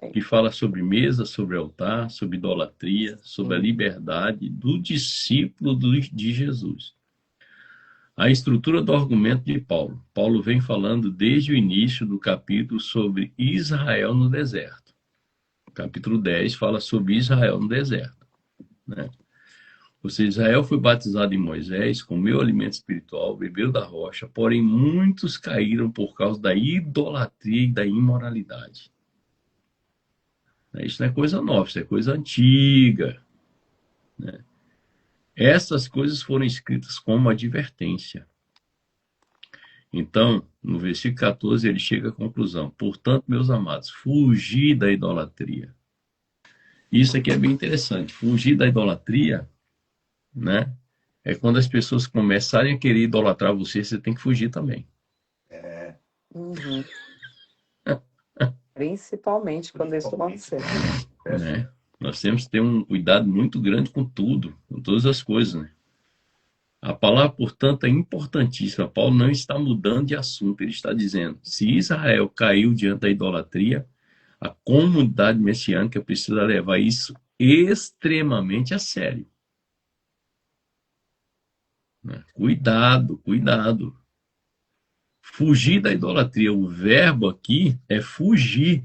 É. Que fala sobre mesa, sobre altar, sobre idolatria, sobre a Sim. liberdade do discípulo de Jesus. A estrutura do argumento de Paulo. Paulo vem falando desde o início do capítulo sobre Israel no deserto. O capítulo 10 fala sobre Israel no deserto, né? Ou seja, Israel foi batizado em Moisés, comeu alimento espiritual, bebeu da rocha, porém muitos caíram por causa da idolatria e da imoralidade. Isso não é coisa nova, isso é coisa antiga. Essas coisas foram escritas como advertência. Então, no versículo 14, ele chega à conclusão: portanto, meus amados, fugir da idolatria. Isso aqui é bem interessante. Fugir da idolatria, né? É quando as pessoas começarem a querer idolatrar você, você tem que fugir também. Uhum. Principalmente quando isso acontecer. Né? Nós temos que ter um cuidado muito grande com tudo, com todas as coisas, né? A palavra, portanto, é importantíssima. Paulo não está mudando de assunto. Ele está dizendo: se Israel caiu diante da idolatria, a comunidade messiânica precisa levar isso extremamente a sério. Né? Cuidado, cuidado. Fugir da idolatria. O verbo aqui é fugir.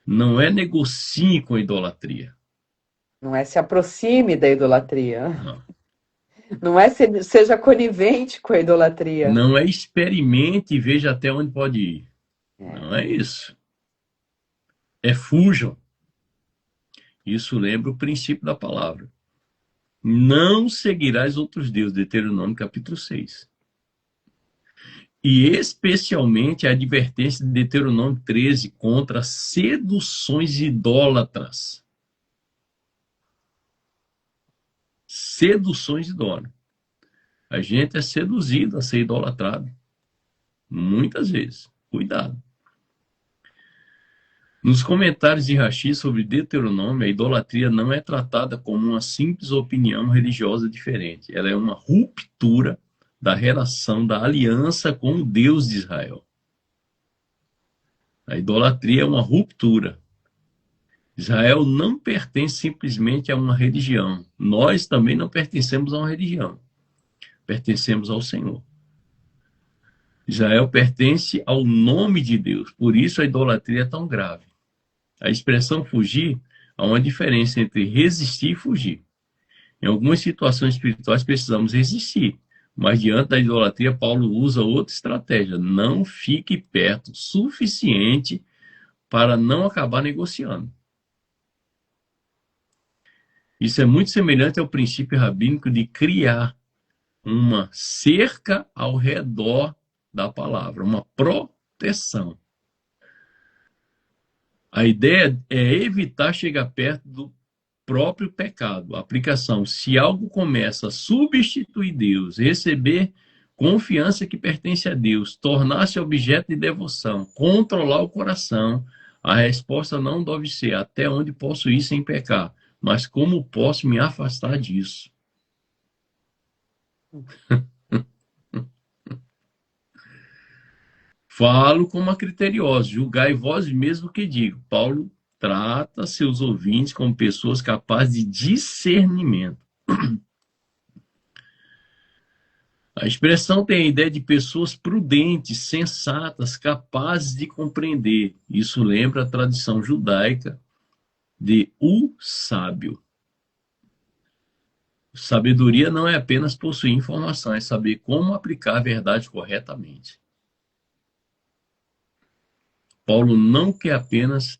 Não é negocie com a idolatria. Não é se aproxime da idolatria. Não. Não é seja conivente com a idolatria. Não é experimente e veja até onde pode ir. É. Não é isso. É fujam. Isso lembra o princípio da palavra. Não seguirás outros deuses, Deuteronômio capítulo 6. E especialmente a advertência de Deuteronômio 13 contra seduções idólatras. Seduções idólatras. A gente é seduzido a ser idolatrado. Muitas vezes. Cuidado. Nos comentários de Rashi sobre Deuteronômio, a idolatria não é tratada como uma simples opinião religiosa diferente. Ela é uma ruptura da relação da aliança com o Deus de Israel. A idolatria é uma ruptura. Israel não pertence simplesmente a uma religião. Nós também não pertencemos a uma religião. Pertencemos ao Senhor. Israel pertence ao nome de Deus. Por isso a idolatria é tão grave. A expressão fugir, há uma diferença entre resistir e fugir. Em algumas situações espirituais precisamos resistir, mas diante da idolatria, Paulo usa outra estratégia. Não fique perto o suficiente para não acabar negociando. Isso é muito semelhante ao princípio rabínico de criar uma cerca ao redor da palavra, uma proteção. A ideia é evitar chegar perto do próprio pecado. A aplicação: se algo começa a substituir Deus, receber Confiança que pertence a Deus, tornar-se objeto de devoção, controlar o coração. A resposta não deve ser até onde posso ir sem pecar, mas como posso me afastar disso. Falo como a criteriosos, julgai vós mesmo o que digo. Paulo trata seus ouvintes como pessoas capazes de discernimento. A expressão tem a ideia de pessoas prudentes, sensatas, capazes de compreender. Isso lembra a tradição judaica de o sábio. Sabedoria não é apenas possuir informação, é saber como aplicar a verdade corretamente. Paulo não quer apenas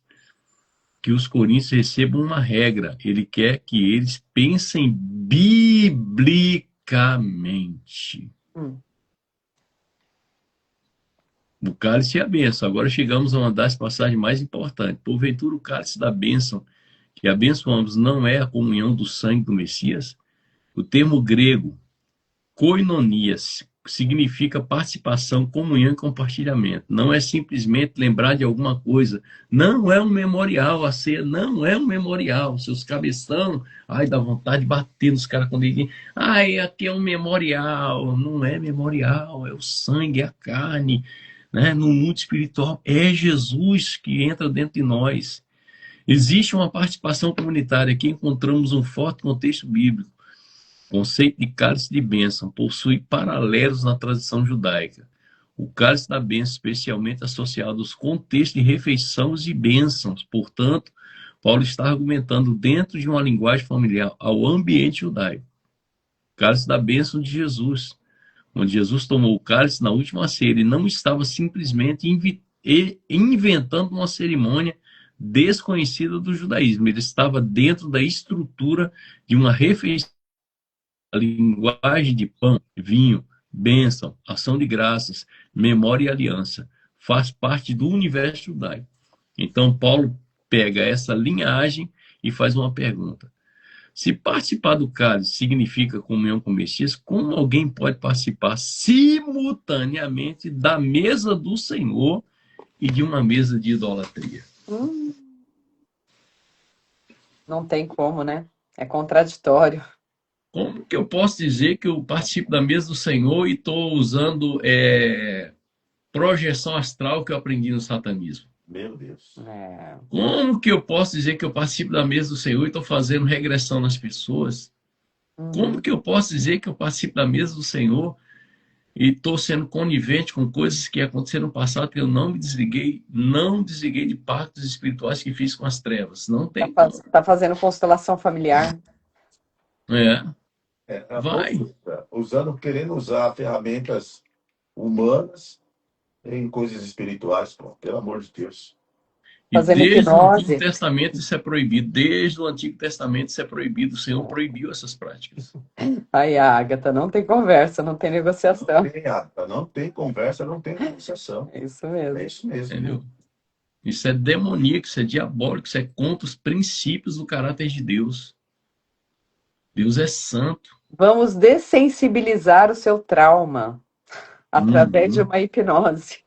que os coríntios recebam uma regra, ele quer que eles pensem biblicamente. O cálice e a bênção. Agora chegamos a uma das passagens mais importantes. Porventura, o cálice da bênção, que abençoamos, não é a comunhão do sangue do Messias? O termo grego, koinonias, significa participação, comunhão e compartilhamento. Não é simplesmente lembrar de alguma coisa. Não é um memorial, a ceia não é um memorial. Seus cabeção, ai, dá vontade de bater nos caras quando ele... Ai, aqui é um memorial. Não é memorial, é o sangue, é a carne. Né? No mundo espiritual, é Jesus que entra dentro de nós. Existe uma participação comunitária. Aqui encontramos um forte contexto bíblico. O conceito de cálice de bênção possui paralelos na tradição judaica. O cálice da bênção, especialmente associado aos contextos de refeições e bênçãos. Portanto, Paulo está argumentando dentro de uma linguagem familiar ao ambiente judaico. O cálice da bênção de Jesus, onde Jesus tomou o cálice na última ceia. Ele não estava simplesmente inventando uma cerimônia desconhecida do judaísmo. Ele estava dentro da estrutura de uma refeição. A linguagem de pão, vinho, bênção, ação de graças, memória e aliança faz parte do universo judaico. Então, Paulo pega essa linhagem e faz uma pergunta. Se participar do cálice significa comunhão com o Messias, como alguém pode participar simultaneamente da mesa do Senhor e de uma mesa de idolatria? Não tem como, né? É contraditório. Como que eu posso dizer que eu participo da mesa do Senhor e estou usando projeção astral que eu aprendi no satanismo? Meu Deus. Como que eu posso dizer que eu participo da mesa do Senhor e estou fazendo regressão nas pessoas? Como que eu posso dizer que eu participo da mesa do Senhor e estou sendo conivente com coisas que aconteceram no passado que eu não me desliguei, não desliguei de pactos espirituais que fiz com as trevas? Não tem como. Tá fazendo constelação familiar. Vai. Querendo usar ferramentas humanas em coisas espirituais, pô, pelo amor de Deus. E desde o Antigo Testamento isso é proibido. Desde o Antigo Testamento isso é proibido. O Senhor proibiu essas práticas. Aí, Agatha, não tem conversa, não tem negociação. Não tem conversa, não tem negociação. É isso mesmo. É isso mesmo. Entendeu? Isso é demoníaco, isso é diabólico, isso é contra os princípios do caráter de Deus. Deus é santo. Vamos dessensibilizar o seu trauma através de uma hipnose.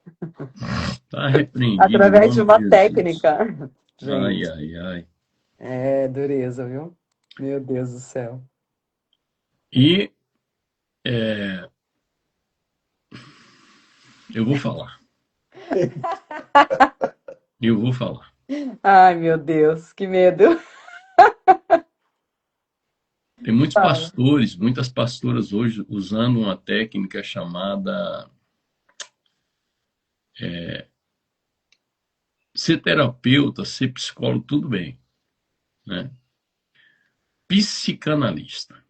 Tá repreendido. Através de uma técnica. Ai, ai, ai. É dureza, viu? Meu Deus do céu. E eu vou falar. Eu vou falar. Ai, meu Deus, que medo. Tem muitos pastores, muitas pastoras hoje usando uma técnica chamada ser terapeuta, ser psicólogo, tudo bem, né? Psicanalista.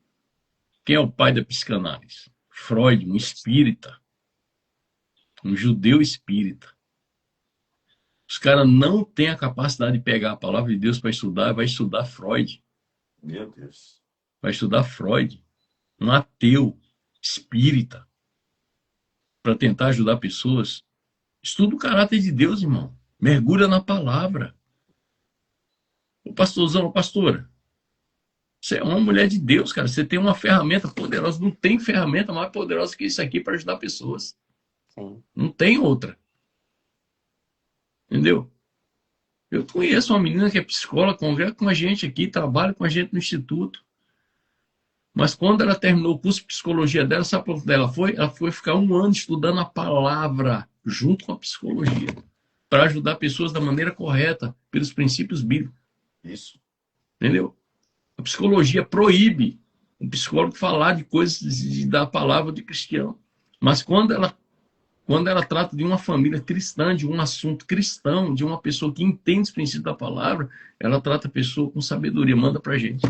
Quem é o pai da psicanálise? Freud, um espírita, um judeu espírita. Os caras não têm a capacidade de pegar a palavra de Deus para estudar, vai estudar Freud. Meu Deus. Vai estudar Freud, um ateu espírita, para tentar ajudar pessoas. Estuda o caráter de Deus, irmão. Mergulha na palavra. O pastorzão, pastora, Você é uma mulher de Deus, cara. Você tem uma ferramenta poderosa. Não tem ferramenta mais poderosa que isso aqui para ajudar pessoas. Sim. Não tem outra. Entendeu? Eu conheço uma menina que é psicóloga, conversa com a gente aqui, trabalha com a gente no instituto. Mas quando ela terminou o curso de psicologia dela, sabe para onde ela foi? Ela foi ficar 1 ano estudando a palavra junto com a psicologia, para ajudar pessoas da maneira correta, pelos princípios bíblicos. Isso. Entendeu? A psicologia proíbe o psicólogo falar de coisas da palavra de cristiano. Mas quando ela trata de uma família cristã, de um assunto cristão, de uma pessoa que entende os princípios da palavra, ela trata a pessoa com sabedoria, manda pra gente.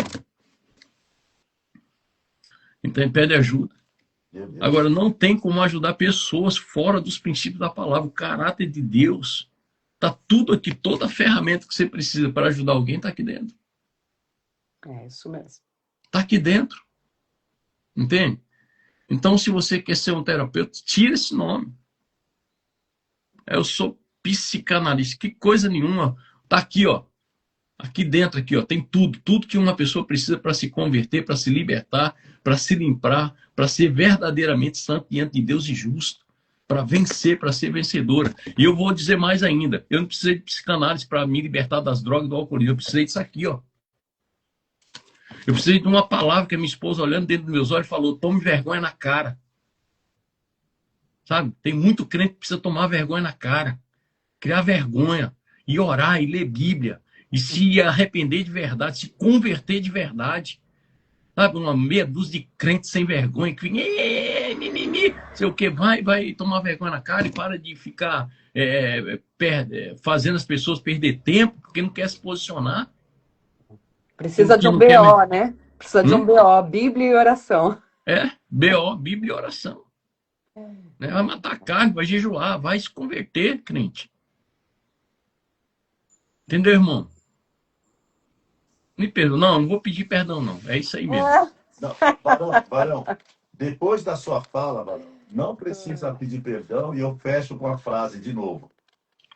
Então, pede ajuda. Agora, não tem como ajudar pessoas fora dos princípios da palavra. O caráter de Deus está tudo aqui. Toda a ferramenta que você precisa para ajudar alguém está aqui dentro. É isso mesmo. Está aqui dentro. Entende? Então, se você quer ser um terapeuta, tira esse nome. Eu sou psicanalista. Que coisa nenhuma. Está aqui, ó. Aqui dentro, aqui, ó, tem tudo. Tudo que uma pessoa precisa para se converter, para se libertar, para se limpar, para ser verdadeiramente santo diante de Deus e justo, para vencer, para ser vencedora. E eu vou dizer mais ainda. Eu não precisei de psicanálise para me libertar das drogas e do alcoolismo. Eu precisei disso aqui, ó. Eu precisei de uma palavra que a minha esposa, olhando dentro dos meus olhos, falou: tome vergonha na cara. Sabe? Tem muito crente que precisa tomar vergonha na cara. Criar vergonha. E orar, e ler Bíblia. E se arrepender de verdade, se converter de verdade. Sabe, uma meia dúzia de crentes sem vergonha, que sei o que, vai tomar vergonha na cara e para de ficar fazendo as pessoas perder tempo, porque não quer se posicionar. Precisa de um BO, né? Precisa de um BO, Bíblia e oração. BO, Bíblia e oração. Vai matar a carne, vai jejuar, vai se converter, crente. Entendeu, irmão? Me perdoa. Não vou pedir perdão, não. É isso aí mesmo. Não, Barão, depois da sua fala, Barão, não precisa pedir perdão e eu fecho com a frase de novo.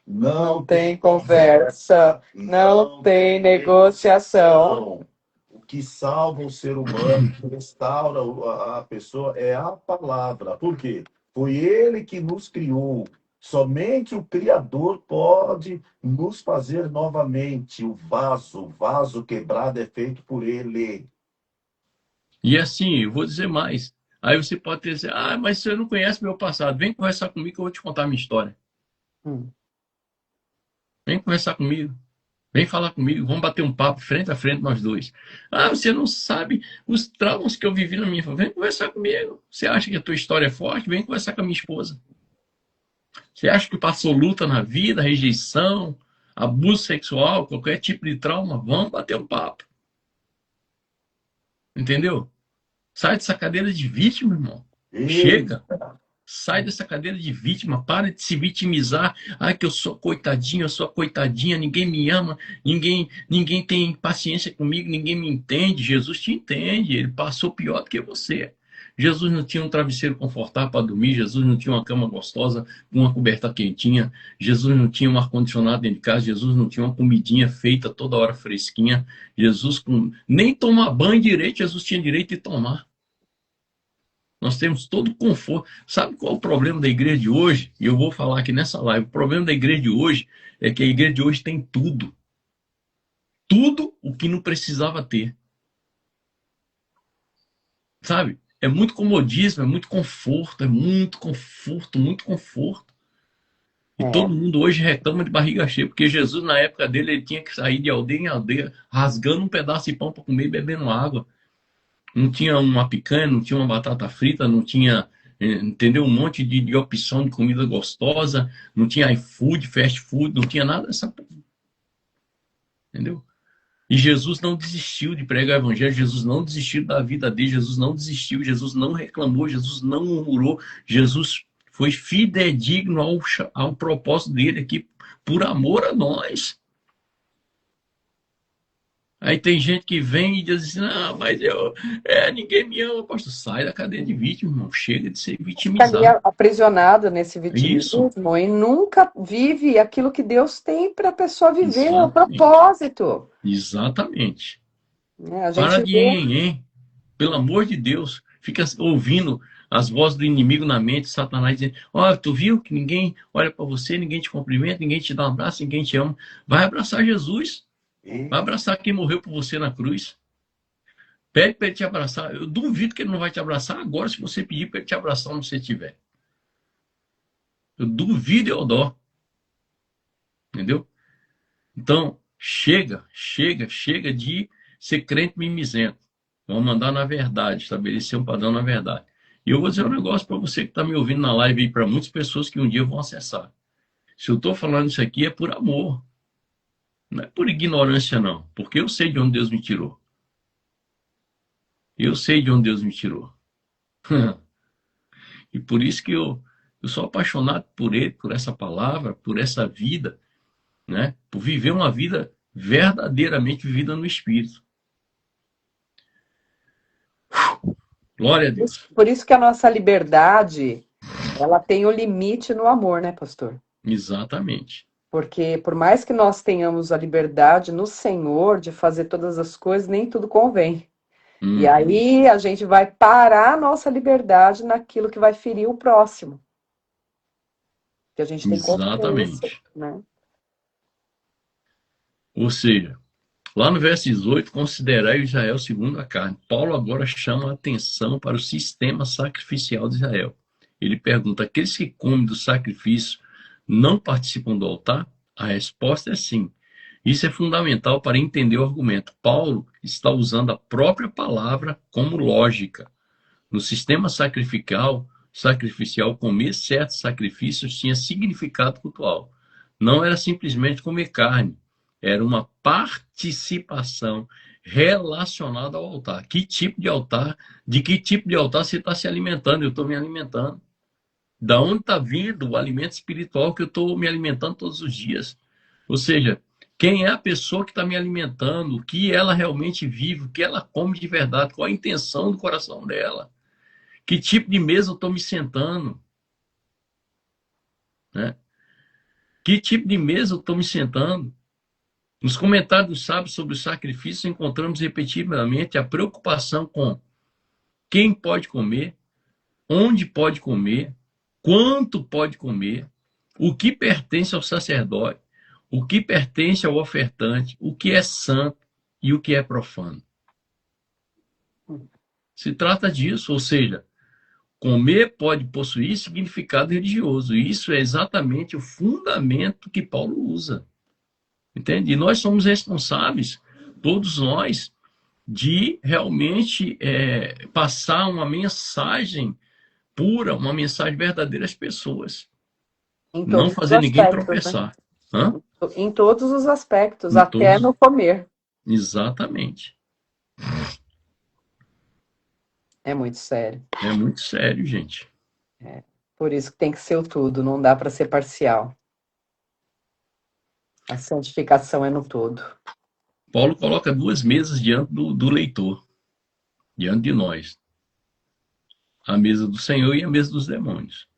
Não tem conversa, não tem negociação. O que salva o ser humano, que restaura a pessoa é a palavra. Por quê? Foi ele que nos criou. Somente o Criador pode nos fazer novamente. O vaso quebrado é feito por ele. E assim, eu vou dizer mais. Aí você pode dizer: mas você não conhece meu passado. Vem conversar comigo que eu vou te contar a minha história. Vem conversar comigo. Vem falar comigo. Vamos bater um papo frente a frente nós dois. Você não sabe os traumas que eu vivi na minha família. Vem conversar comigo. Você acha que a tua história é forte? Vem conversar com a minha esposa. Você acha que passou luta na vida, rejeição, abuso sexual, qualquer tipo de trauma? Vamos bater um papo. Entendeu? Sai dessa cadeira de vítima, irmão. Chega. Sai dessa cadeira de vítima. Para de se vitimizar. Que eu sou coitadinho, eu sou coitadinha. Ninguém me ama. Ninguém tem paciência comigo. Ninguém me entende. Jesus te entende. Ele passou pior do que você. Jesus não tinha um travesseiro confortável para dormir. Jesus não tinha uma cama gostosa, uma coberta quentinha. Jesus não tinha um ar-condicionado dentro de casa. Jesus não tinha uma comidinha feita toda hora fresquinha. Jesus nem tomar banho direito, Jesus tinha direito de tomar. Nós temos todo o conforto. Sabe qual é o problema da igreja de hoje? E eu vou falar aqui nessa live. O problema da igreja de hoje é que a igreja de hoje tem tudo. Tudo o que não precisava ter. Sabe? É muito comodismo, é muito conforto, muito conforto. E todo mundo hoje reclama de barriga cheia, porque Jesus, na época dele, ele tinha que sair de aldeia em aldeia, rasgando um pedaço de pão para comer e bebendo água. Não tinha uma picanha, não tinha uma batata frita, não tinha, entendeu? Um monte de opção de comida gostosa, não tinha iFood, fast food, não tinha nada dessa porra. Entendeu? E Jesus não desistiu de pregar o evangelho, Jesus não desistiu da vida dele, Jesus não desistiu, Jesus não reclamou, Jesus não murmurou, Jesus foi fidedigno ao propósito dele aqui, por amor a nós. Aí tem gente que vem e diz assim: não, mas ninguém me ama, pastor. Sai da cadeia de vítima, irmão. Chega de ser vitimizado. Fica ali aprisionado nesse vitimismo e nunca vive aquilo que Deus tem para a pessoa viver, o propósito. Exatamente. A Para gente de vê. hein? Pelo amor de Deus. Fica ouvindo as vozes do inimigo na mente, Satanás dizendo: Ó, tu viu que ninguém olha para você, ninguém te cumprimenta, ninguém te dá um abraço, ninguém te ama. Vai abraçar Jesus. Vai E abraçar quem morreu por você na cruz. Pede para ele te abraçar. Eu duvido que ele não vai te abraçar agora se você pedir para ele te abraçar onde você estiver. Eu duvido e eu dó. Entendeu? Então, chega de ser crente mimizento. Vamos andar na verdade, estabelecer um padrão na verdade. E eu vou dizer um negócio para você que está me ouvindo na live e para muitas pessoas que um dia vão acessar. Se eu estou falando isso aqui é por amor, não é por ignorância, não. Porque eu sei de onde Deus me tirou. Eu sei de onde Deus me tirou. E por isso que eu sou apaixonado por ele, por essa palavra, por essa vida, né? Por viver uma vida verdadeiramente vivida no Espírito. Glória a Deus. Por isso que a nossa liberdade, ela tem o limite no amor, né, pastor? Exatamente. Porque por mais que nós tenhamos a liberdade no Senhor de fazer todas as coisas, nem tudo convém. E Uhum. aí a gente vai parar a nossa liberdade naquilo que vai ferir o próximo. Que a gente tem consciência, Exatamente. né? Ou seja, lá no verso 18, considerai Israel segundo a carne. Paulo agora chama a atenção para o sistema sacrificial de Israel. Ele pergunta: aqueles que comem do sacrifício não participam do altar? A resposta é sim. Isso é fundamental para entender o argumento. Paulo está usando a própria palavra como lógica. No sistema sacrificial, comer certos sacrifícios tinha significado cultural. Não era simplesmente comer carne, era uma participação relacionada ao altar. Que tipo de altar? De que tipo de altar você está se alimentando? Eu estou me alimentando. Da onde está vindo o alimento espiritual que eu estou me alimentando todos os dias? Ou seja, quem é a pessoa que está me alimentando? O que ela realmente vive? O que ela come de verdade? Qual a intenção do coração dela? Que tipo de mesa eu estou me sentando? Né? Que tipo de mesa eu estou me sentando? Nos comentários dos sábios sobre o sacrifício, encontramos repetidamente a preocupação com quem pode comer, onde pode comer, quanto pode comer, o que pertence ao sacerdote, o que pertence ao ofertante, o que é santo e o que é profano. Se trata disso, ou seja, comer pode possuir significado religioso. E isso é exatamente o fundamento que Paulo usa. Entende? E nós somos responsáveis, todos nós, de realmente passar uma mensagem pura, uma mensagem verdadeira às pessoas. Em Não todos os fazer ninguém aspectos, né? tropeçar. Hã? Em todos os aspectos, Em até todos. no comer. Exatamente. É muito sério. É muito sério, gente. Por isso que tem que ser o tudo, não dá para ser parcial. A santificação é no todo. Paulo coloca duas mesas diante do leitor, diante de nós. A mesa do Senhor e a mesa dos demônios.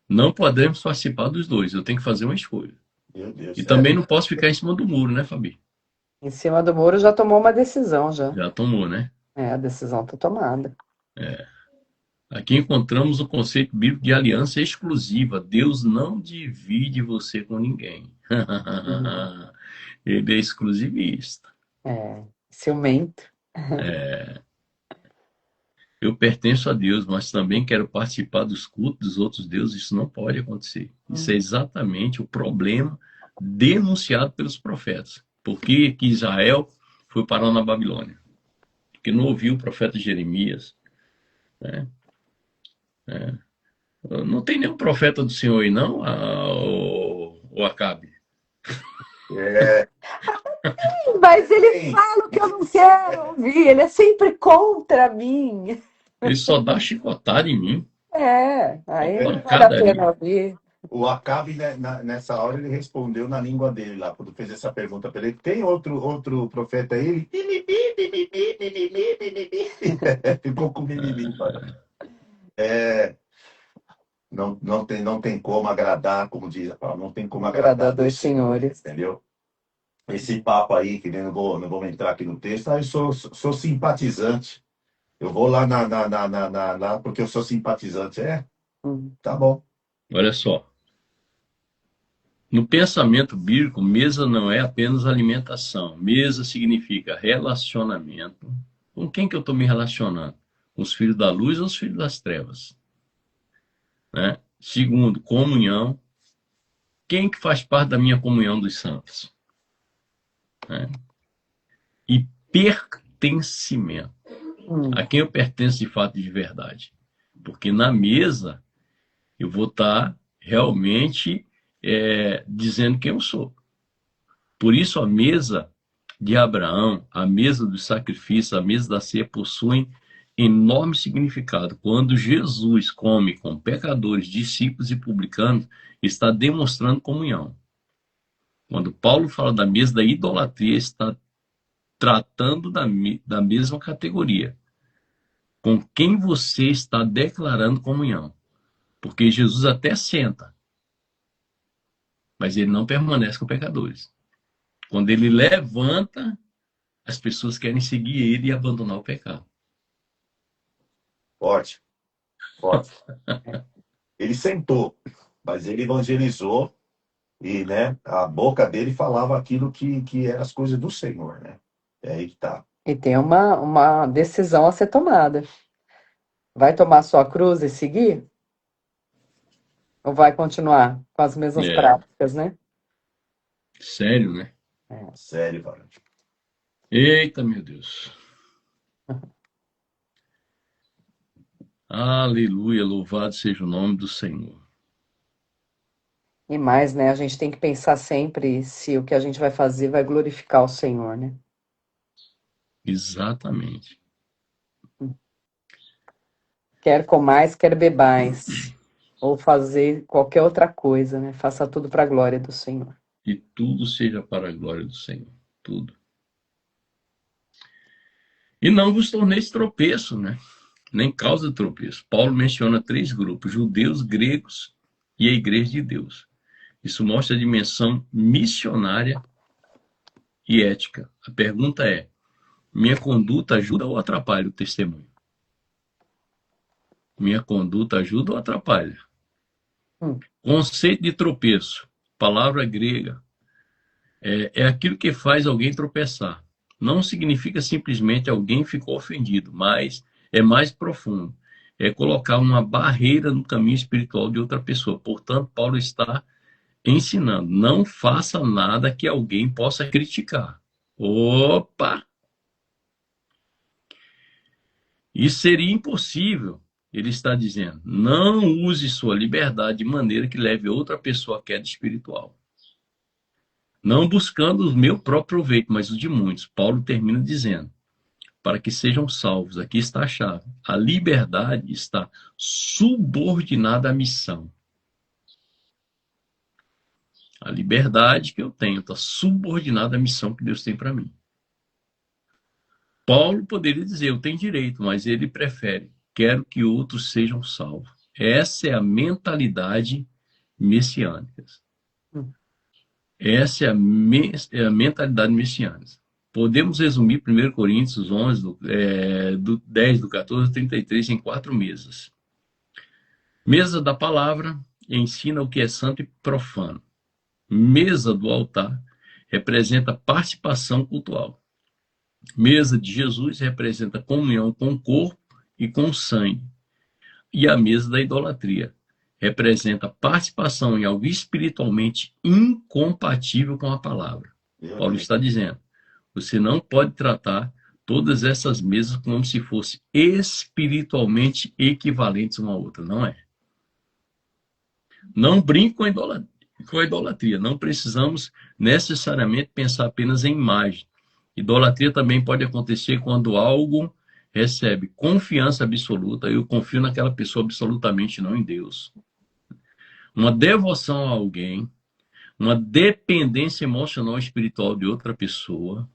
Não podemos participar dos dois. Eu tenho que fazer uma escolha. meu Deus, E também não posso ficar em cima do muro, né, Fabi? Em cima do muro já tomou uma decisão, já. Já tomou, né? É, a decisão está tomada. Aqui encontramos o conceito bíblico de aliança exclusiva. Deus não divide você com ninguém. Hum. Ele é exclusivista. É, ciumento. Eu pertenço a Deus, mas também quero participar dos cultos dos outros deuses. Isso não pode acontecer. Isso é exatamente o problema denunciado pelos profetas. Por que que Israel foi parar na Babilônia? Porque não ouviu o profeta Jeremias, né? Não tem nenhum profeta do Senhor aí, não, o Acabe. é, Mas ele sim, fala o que eu não quero ouvir, ele é sempre contra mim. Ele só dá chicotada em mim, É, uma aí não vale a pena pancadaria. ouvir. o Acabe, né, nessa hora, ele respondeu na língua dele lá, quando fez essa pergunta para ele. Tem outro profeta aí? Ele ficou com mimimi. É, não tem como agradar, como diz a palavra, não tem como agradar Agradar dois dois senhores, senhores. entendeu? esse papo aí, que nem não vou entrar aqui no texto, eu sou simpatizante. Eu vou lá porque eu sou simpatizante. Hum, Tá bom. Olha só. No pensamento bíblico, mesa não é apenas alimentação. Mesa significa relacionamento. Com quem que eu estou me relacionando? Com os filhos da luz ou os filhos das trevas? Né? Segundo, comunhão. Quem que faz parte da minha comunhão dos santos? Né? E pertencimento. A hum, quem eu pertenço de fato e de verdade? Porque na mesa eu vou estar realmente dizendo quem eu sou. Por isso a mesa de Abraão, a mesa do sacrifício, a mesa da ceia possuem enorme significado. Quando Jesus come com pecadores, discípulos e publicanos, está demonstrando comunhão. Quando Paulo fala da mesa da idolatria, está tratando da mesma categoria. Com quem você está declarando comunhão? Porque Jesus até senta, mas ele não permanece com pecadores. Quando ele levanta, as pessoas querem seguir ele e abandonar o pecado. Forte, forte. Ele sentou, mas ele evangelizou e, né, a boca dele falava aquilo que eram as coisas do Senhor, né? É aí que tá. E tem uma decisão a ser tomada. Vai tomar sua cruz e seguir? Ou vai continuar com as mesmas É, práticas, né? sério, né? É. Sério, cara. Eita, meu Deus. Aleluia, louvado seja o nome do Senhor. E mais, né? A gente tem que pensar sempre se o que a gente vai fazer vai glorificar o Senhor, né? Exatamente. Quer comais, quer bebais, ou fazer qualquer outra coisa, né? Faça tudo para a glória do Senhor. E tudo seja para a glória do Senhor. Tudo. E não vos torneis tropeço, né? Nem causa de tropeço. Paulo menciona 3 grupos: judeus, gregos e a igreja de Deus. Isso mostra a dimensão missionária e ética. A pergunta é: minha conduta ajuda ou atrapalha o testemunho? Minha conduta ajuda ou atrapalha? Hum, Conceito de tropeço, palavra grega, é aquilo que faz alguém tropeçar. Não significa simplesmente alguém ficou ofendido, mas é mais profundo. É colocar uma barreira no caminho espiritual de outra pessoa. Portanto, Paulo está ensinando: não faça nada que alguém possa criticar. Opa! Isso seria impossível. Ele está dizendo: não use sua liberdade de maneira que leve outra pessoa à queda espiritual. Não buscando o meu próprio proveito, mas o de muitos. Paulo termina dizendo: para que sejam salvos. Aqui está a chave. A liberdade está subordinada à missão. A liberdade que eu tenho está subordinada à missão que Deus tem para mim. Paulo poderia dizer: eu tenho direito, mas ele prefere: quero que outros sejam salvos. Essa é a mentalidade messiânica. hum. Essa é a mentalidade messiânica. Podemos resumir 1 Coríntios 11, do 10, do 14 ao 33, em 4 mesas. Mesa da palavra ensina o que é santo e profano. Mesa do altar representa participação cultual. Mesa de Jesus representa comunhão com o corpo e com o sangue. E a mesa da idolatria representa participação em algo espiritualmente incompatível com a palavra. Meu Paulo Deus. está dizendo: você não pode tratar todas essas mesas como se fossem espiritualmente equivalentes uma à outra. Não é. Não brinque com a idolatria. Não precisamos necessariamente pensar apenas em imagem. Idolatria também pode acontecer quando algo recebe confiança absoluta. Eu confio naquela pessoa absolutamente, não em Deus. Uma devoção a alguém, uma dependência emocional e espiritual de outra pessoa.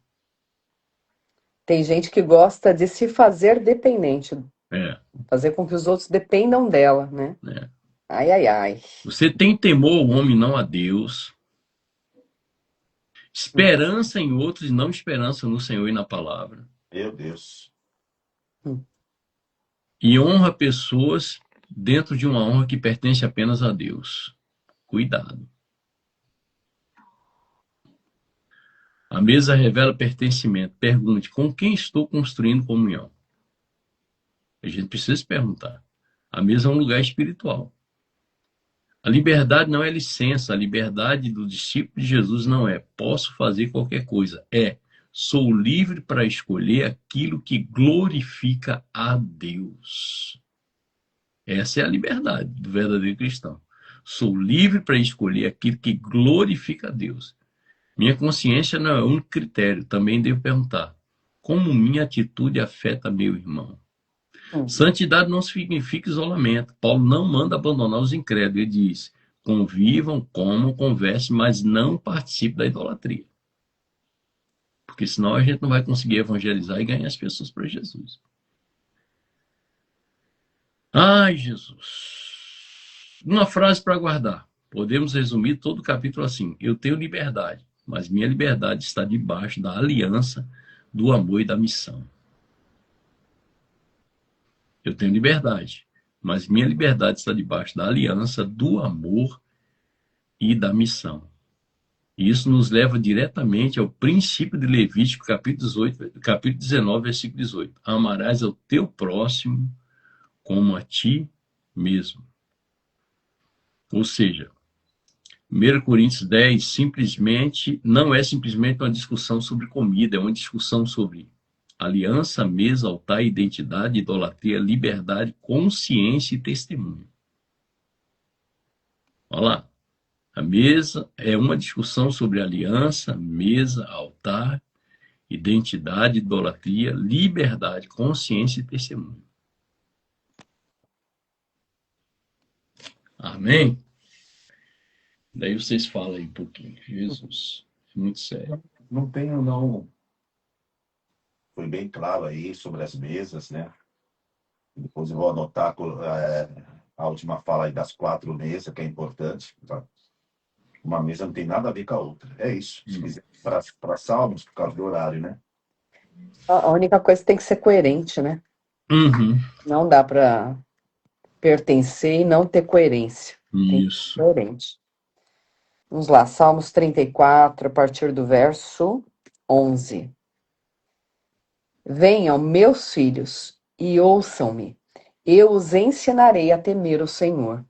Tem gente que gosta de se fazer dependente, É, fazer com que os outros dependam dela, né? né? Ai, ai, ai. Você tem temor ao homem, não a Deus. Esperança em outros e não esperança no Senhor e na palavra. Meu Deus. E honra pessoas dentro de uma honra que pertence apenas a Deus. Cuidado. A mesa revela pertencimento. Pergunte, com quem estou construindo comunhão? A gente precisa se perguntar. A mesa é um lugar espiritual. A liberdade não é licença. A liberdade do discípulo de Jesus não é posso fazer qualquer coisa. É sou livre para escolher aquilo que glorifica a Deus. Essa é a liberdade do verdadeiro cristão. Sou livre para escolher aquilo que glorifica a Deus. Minha consciência não é o único critério. Também devo perguntar, como minha atitude afeta meu irmão? Santidade não significa isolamento. Paulo não manda abandonar os incrédulos. Ele diz, convivam, comam, conversem, mas não participem da idolatria. Porque senão a gente não vai conseguir evangelizar e ganhar as pessoas para Jesus. Ai, Jesus. Uma frase para guardar. Podemos resumir todo o capítulo assim. Eu tenho liberdade, mas minha liberdade está debaixo da aliança, do amor e da missão. Eu tenho liberdade, mas minha liberdade está debaixo da aliança, do amor e da missão. E isso nos leva diretamente ao princípio de Levítico, capítulo 19, versículo 18. Amarás ao teu próximo como a ti mesmo. Ou seja, 1 Coríntios 10 não é simplesmente uma discussão sobre comida, é uma discussão sobre aliança, mesa, altar, identidade, idolatria, liberdade, consciência e testemunho. Olha lá. A mesa é uma discussão sobre aliança, mesa, altar, identidade, idolatria, liberdade, consciência e testemunho. Amém? Daí vocês falam aí um pouquinho. Jesus, é muito sério. Não tenho, não. Foi bem claro aí sobre as mesas, né? Depois eu vou anotar a última fala aí das 4 mesas, que é importante. Tá? Uma mesa não tem nada a ver com a outra. É isso. Se quiser para Salmos, por causa do horário, né? A única coisa que tem que ser coerente, né? Uhum. Não dá para pertencer e não ter coerência. Tem que ser Isso. coerente. Vamos lá, Salmos 34, a partir do verso 11. Venham, meus filhos, e ouçam-me. Eu os ensinarei a temer o Senhor.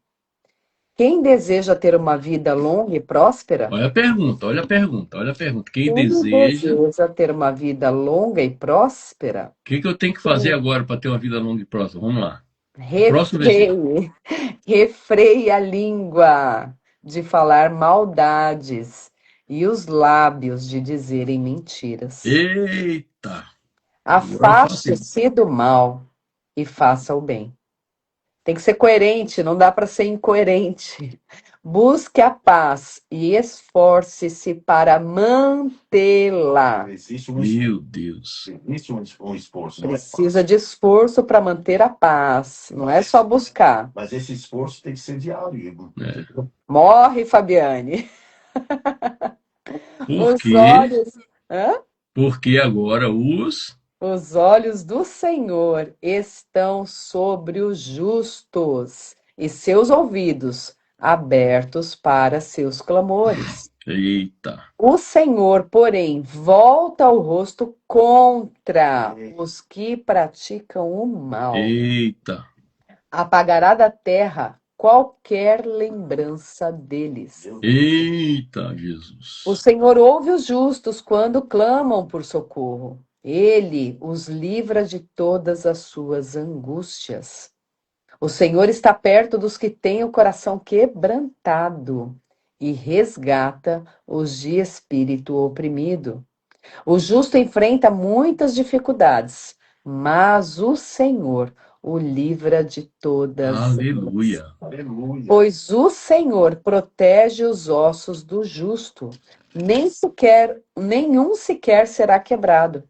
Quem deseja ter uma vida longa e próspera? Olha a pergunta, olha a pergunta, olha a pergunta. Quem Quem deseja, deseja ter uma vida longa e próspera? o que eu tenho que fazer agora para ter uma vida longa e próxima? Vamos lá. Próximo versículo. Refreie a língua de falar maldades e os lábios de dizerem mentiras. Eita! Afaste-se do mal e faça o bem. Tem que ser coerente, não dá para ser incoerente. Busque a paz e esforce-se para mantê-la. Existe um Meu esforço. Deus. Existe um esforço. Não é Precisa fácil. de esforço para manter a paz. Não é só buscar. Mas esse esforço tem que ser diário, Igor. Morre, Fabiane. Por Os quê? olhos. Hã? Porque agora Os olhos do Senhor estão sobre os justos e seus ouvidos abertos para seus clamores. Eita. O Senhor, porém, volta o rosto contra os que praticam o mal. Eita. Apagará da terra qualquer lembrança deles. Eita, Jesus. O Senhor ouve os justos quando clamam por socorro. Ele os livra de todas as suas angústias. O Senhor está perto dos que têm o coração quebrantado e resgata os de espírito oprimido. O justo enfrenta muitas dificuldades, mas o Senhor o livra de todas Aleluia. Aleluia. Pois o Senhor protege os ossos do justo, nenhum sequer será quebrado.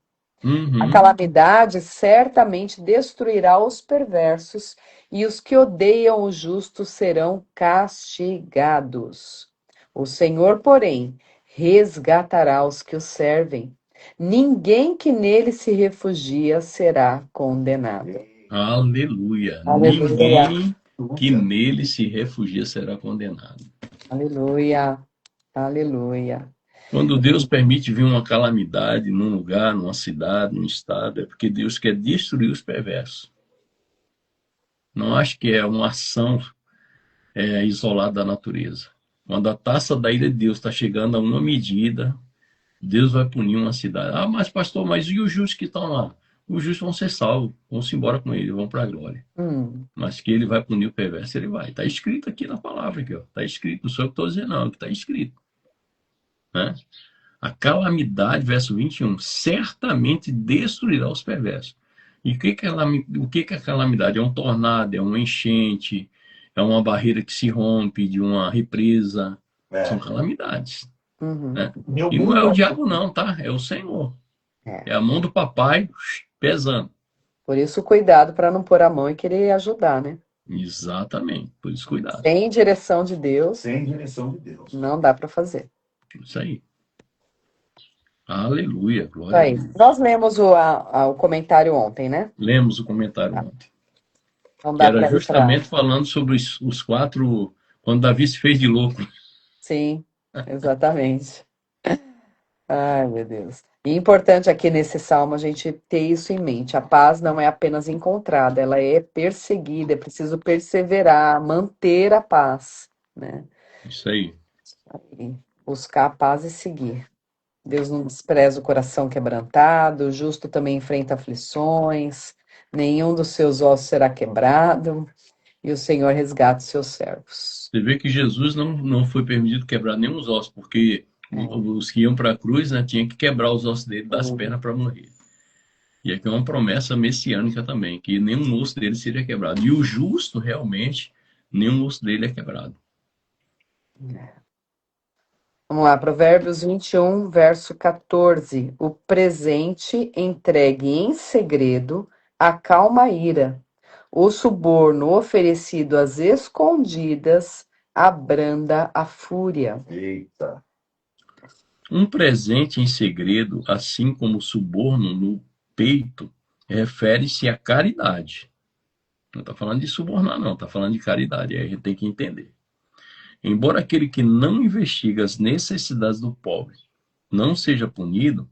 A calamidade certamente destruirá os perversos, e os que odeiam o justo serão castigados. O Senhor, porém, resgatará os que o servem. Ninguém que nele se refugia será condenado. Aleluia. Aleluia. Ninguém que nele se refugia será condenado. Aleluia. Aleluia. Quando Deus permite vir uma calamidade num lugar, numa cidade, num estado, é porque Deus quer destruir os perversos. Não acho que é uma ação isolada da natureza. Quando a taça da ira de Deus está chegando a uma medida, Deus vai punir uma cidade. Ah, mas pastor, mas e os justos que estão lá? Os justos vão ser salvos, vão-se embora com ele, vão para a glória. Mas que ele vai punir o perverso, ele vai. Está escrito aqui na palavra, aqui, ó. Está escrito, não sou eu que estou dizendo, não, que está escrito. Né? A calamidade, verso 21, certamente destruirá os perversos. E o que é a calamidade? É um tornado, é uma enchente, é uma barreira que se rompe de uma represa. São calamidades. Né? E não é o diabo não, tá? É o Senhor. É a mão do papai pesando. Por isso, cuidado para não pôr a mão e querer ajudar, né? Exatamente. Por isso, cuidado. Sem direção de Deus. Sem direção de Deus. Não dá para fazer. Isso aí. Aleluia, glória a Deus. Nós lemos o comentário ontem, né? Lemos o comentário ontem. Não Que dá era justamente falando sobre os 4, quando Davi se fez de louco. Sim, exatamente. Ai, meu Deus. E é importante aqui nesse salmo a gente ter isso em mente. A paz não é apenas encontrada, ela é perseguida, é preciso perseverar, manter a paz, né? Isso aí. E buscar a paz e seguir. Deus não despreza o coração quebrantado, o justo também enfrenta aflições, nenhum dos seus ossos será quebrado, e o Senhor resgata os seus servos. Você vê que Jesus não foi permitido quebrar nenhum os ossos, porque os que iam para a cruz, né, tinham que quebrar os ossos dele das pernas para morrer. E aqui é uma promessa messiânica também, que nenhum osso dele seria quebrado. E o justo, realmente, nenhum osso dele é quebrado. Vamos lá, Provérbios 21, verso 14. O presente entregue em segredo acalma a ira. O suborno oferecido às escondidas abranda a fúria. Eita. Um presente em segredo, assim como o suborno no peito, refere-se à caridade. Não está falando de subornar, não. Está falando de caridade. Aí a gente tem que entender. Embora aquele que não investiga as necessidades do pobre não seja punido,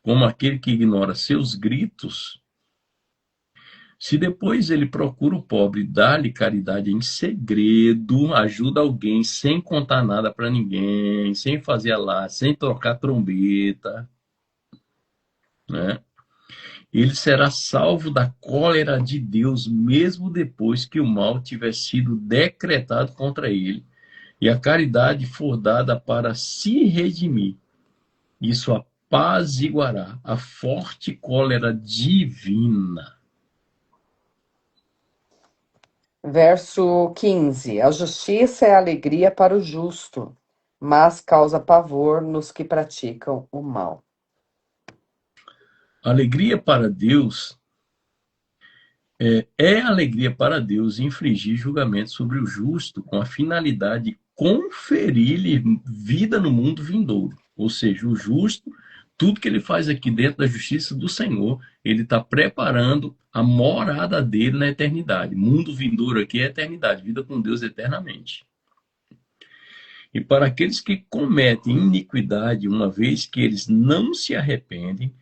como aquele que ignora seus gritos, se depois ele procura o pobre, dá-lhe caridade em segredo, ajuda alguém sem contar nada para ninguém, sem fazer alarde, sem tocar trombeta, né? Ele será salvo da cólera de Deus, mesmo depois que o mal tiver sido decretado contra ele e a caridade for dada para se redimir. Isso apaziguará a forte cólera divina. Verso 15. A justiça é alegria para o justo, mas causa pavor nos que praticam o mal. Alegria para Deus é alegria para Deus infligir julgamento sobre o justo com a finalidade de conferir-lhe vida no mundo vindouro. Ou seja, o justo, tudo que ele faz aqui dentro da justiça do Senhor, ele está preparando a morada dele na eternidade. Mundo vindouro aqui é eternidade, vida com Deus eternamente. E para aqueles que cometem iniquidade, uma vez que eles não se arrependem,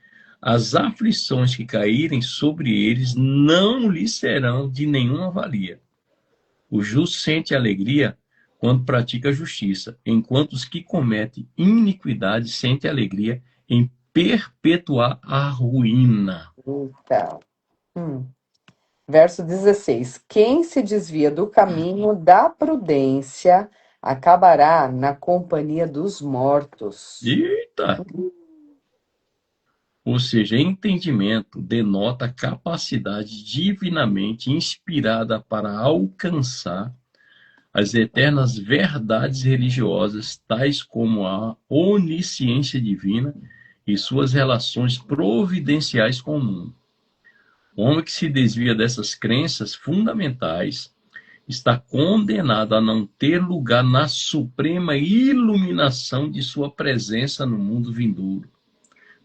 as aflições que caírem sobre eles não lhes serão de nenhuma valia. O justo sente alegria quando pratica a justiça, enquanto os que cometem iniquidade sentem alegria em perpetuar a ruína. Então, verso 16. Quem se desvia do caminho da prudência acabará na companhia dos mortos. Eita! Ou seja, entendimento denota capacidade divinamente inspirada para alcançar as eternas verdades religiosas, tais como a onisciência divina e suas relações providenciais com o mundo. O homem que se desvia dessas crenças fundamentais está condenado a não ter lugar na suprema iluminação de sua presença no mundo vindouro.